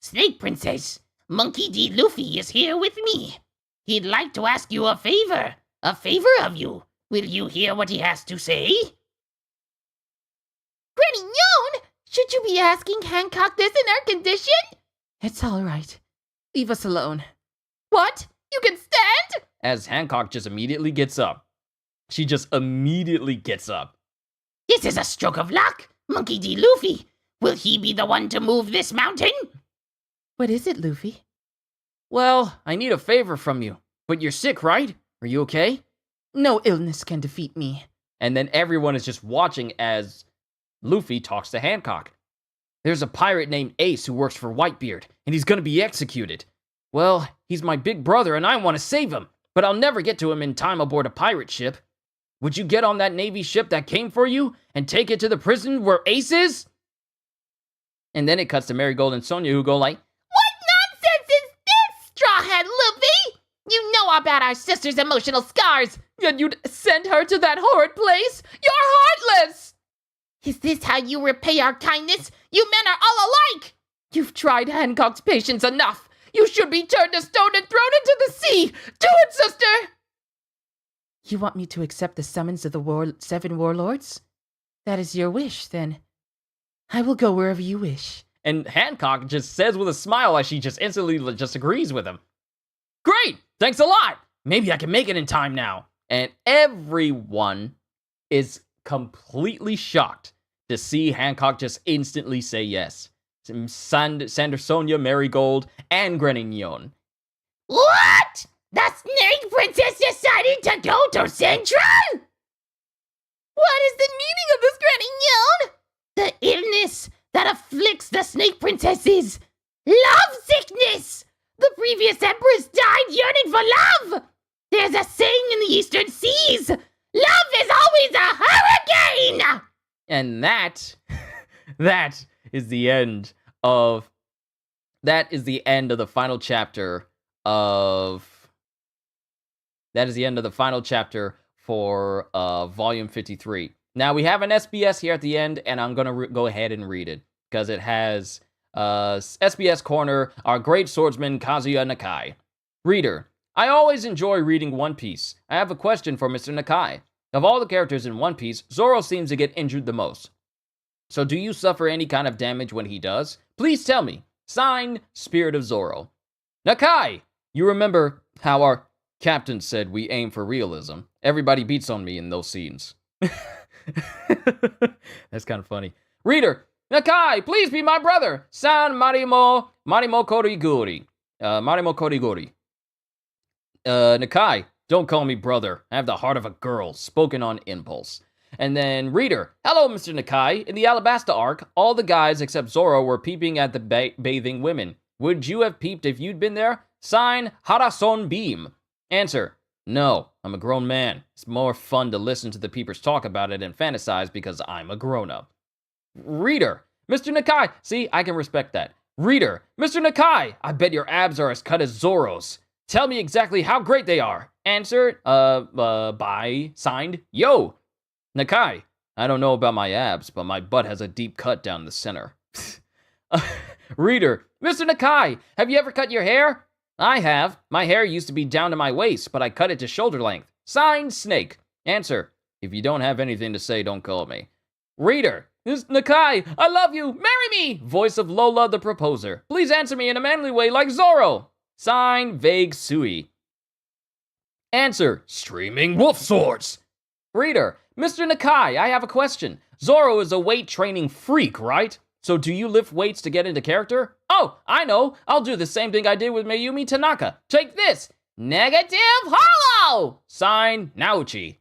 Snake Princess, Monkey D. Luffy is here with me. He'd like to ask you a favor of you. Will you hear what he has to say? Granny Nyon! Should you be asking Hancock this in her condition? It's all right. Leave us alone. What? You can stand? As Hancock just immediately gets up. She just immediately gets up. This is a stroke of luck, Monkey D. Luffy. Will he be the one to move this mountain? What is it, Luffy? Well, I need a favor from you. But you're sick, right? Are you okay? No illness can defeat me. And then everyone is just watching as Luffy talks to Hancock. There's a pirate named Ace who works for Whitebeard, and he's gonna be executed. Well, he's my big brother, and I want to save him, but I'll never get to him in time aboard a pirate ship. Would you get on that Navy ship that came for you and take it to the prison where Ace is? And then it cuts to Marigold and Sonia, who go like, What nonsense is this, strawhead Luffy? You know about our sister's emotional scars, yet you'd send her to that horrid place? You're heartless! Is this how you repay our kindness? You men are all alike! You've tried Hancock's patience enough. You should be turned to stone and thrown into the sea! Do it, sister! You want me to accept the summons of the 7 warlords? That is your wish, then. I will go wherever you wish. and Hancock just says with a smile as she just instantly just agrees with him. Great! Thanks a lot! Maybe I can make it in time now. And everyone is completely shocked to see Hancock just instantly say yes. Sander, Sonia, Marigold, and Grenignon. What? The Snake Princess decided to go to Central? What is the meaning of this, Grenignon? The illness that afflicts the Snake Princess is love sickness. The previous empress died yearning for love. There's a saying in the Eastern Seas, love is always a hurricane. And that is the end of the final chapter for volume 53. Now we have an SBS here at the end, and I'm gonna go ahead and read it because it has SBS Corner, our great swordsman Kazuya Nakai. Reader, I always enjoy reading One Piece. I have a question for Mr. Nakai. Of all the characters in One Piece, Zoro seems to get injured the most. So do you suffer any kind of damage when he does? Please tell me. Signed, Spirit of Zoro. Nakai! You remember how our captain said we aim for realism. Everybody beats on me in those scenes. That's kind of funny. Reader, Nakai, please be my brother. San Marimo Koriguri. Marimo Koriguri. Nakai, don't call me brother. I have the heart of a girl, spoken on impulse. And then, reader, hello, Mr. Nakai. In the Alabasta arc, all the guys except Zoro were peeping at the bathing women. Would you have peeped if you'd been there? Sign, Harason Beam. Answer, no, I'm a grown man. It's more fun to listen to the peepers talk about it and fantasize because I'm a grown-up. Reader, Mr. Nakai, see, I can respect that. Reader, Mr. Nakai, I bet your abs are as cut as Zoro's. Tell me exactly how great they are. Answer, by, signed, Yo. Nakai, I don't know about my abs, but my butt has a deep cut down the center. Reader, Mr. Nakai, have you ever cut your hair? I have. My hair used to be down to my waist, but I cut it to shoulder length. Signed, Snake. Answer, if you don't have anything to say, don't call me. Reader, Nakai, I love you. Marry me. Voice of Lola the Proposer. Please answer me in a manly way like Zoro. Sign, Vague Sui. Answer, Streaming Wolf Swords. Reader, Mr. Nakai, I have a question. Zoro is a weight training freak, right? So do you lift weights to get into character? Oh, I know. I'll do the same thing I did with Mayumi Tanaka. Take this. Negative hollow! Sign, Naochi.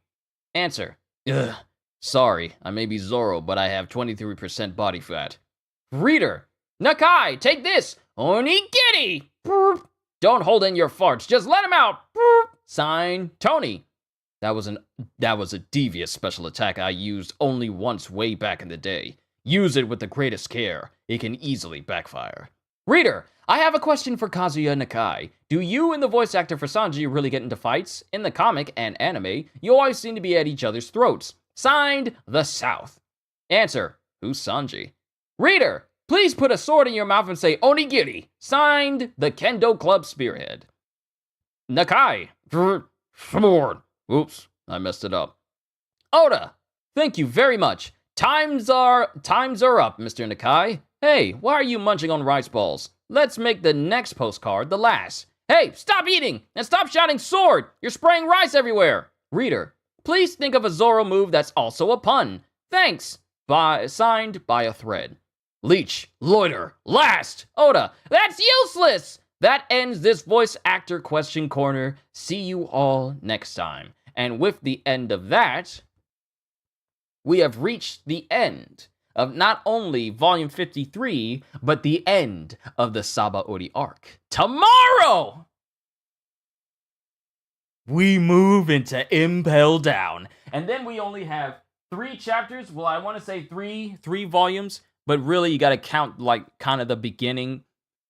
Answer. Ugh. Sorry, I may be Zoro, but I have 23% body fat. Reader, Nakai, take this. Onigiri! Don't hold in your farts, just let him out. Sign, Tony. That was a devious special attack I used only once way back in the day. Use it with the greatest care. It can easily backfire. Reader, I have a question for Kazuya Nakai. Do you and the voice actor for Sanji really get into fights? In the comic and anime, you always seem to be at each other's throats. Signed, The South. Answer, who's Sanji? Reader, please put a sword in your mouth and say Onigiri. Signed, the Kendo Club Spearhead. Nakai, sword. Oops, I messed it up. Oda, thank you very much. Times are up, Mr. Nakai. Hey, why are you munching on rice balls? Let's make the next postcard the last. Hey, stop eating and stop shouting sword. You're spraying rice everywhere. Reader, please think of a Zoro move that's also a pun. Thanks. Signed by a thread. Leech, loiter, last. Oda, that's useless. That ends this voice actor question corner. See you all next time. And with the end of that, we have reached the end of not only volume 53, but the end of the Sabaody arc. Tomorrow, we move into Impel Down. And then we only have 3 chapters. Well, I want to say three volumes, but really you got to count like kind of the beginning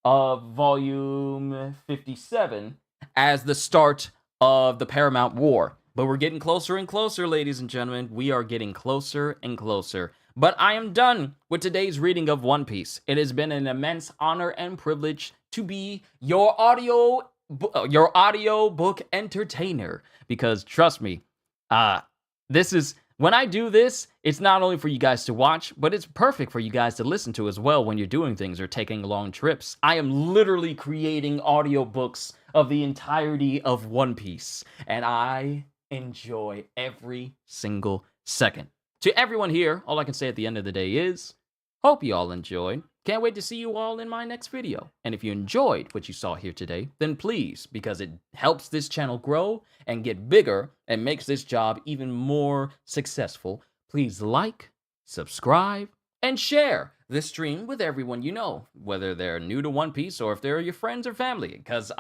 of volume 57 as the start of the Paramount War. But we're getting closer and closer, ladies and gentlemen. We are getting closer and closer. But I am done with today's reading of One Piece. It has been an immense honor and privilege to be your audio book entertainer. Because trust me, when I do this, it's not only for you guys to watch, but it's perfect for you guys to listen to as well when you're doing things or taking long trips. I am literally creating audiobooks of the entirety of One Piece, and I enjoy every single second. To everyone here, all I can say at the end of the day is, hope you all enjoyed. Can't wait to see you all in my next video. And if you enjoyed what you saw here today, then please, because it helps this channel grow and get bigger and makes this job even more successful, please like, subscribe, and share this stream with everyone you know, whether they're new to One Piece or if they're your friends or family, because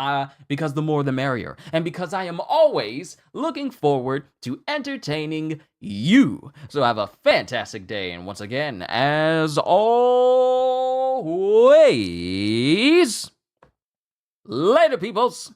the more the merrier, and because I am always looking forward to entertaining you. So have a fantastic day, and once again, as always, later, peoples.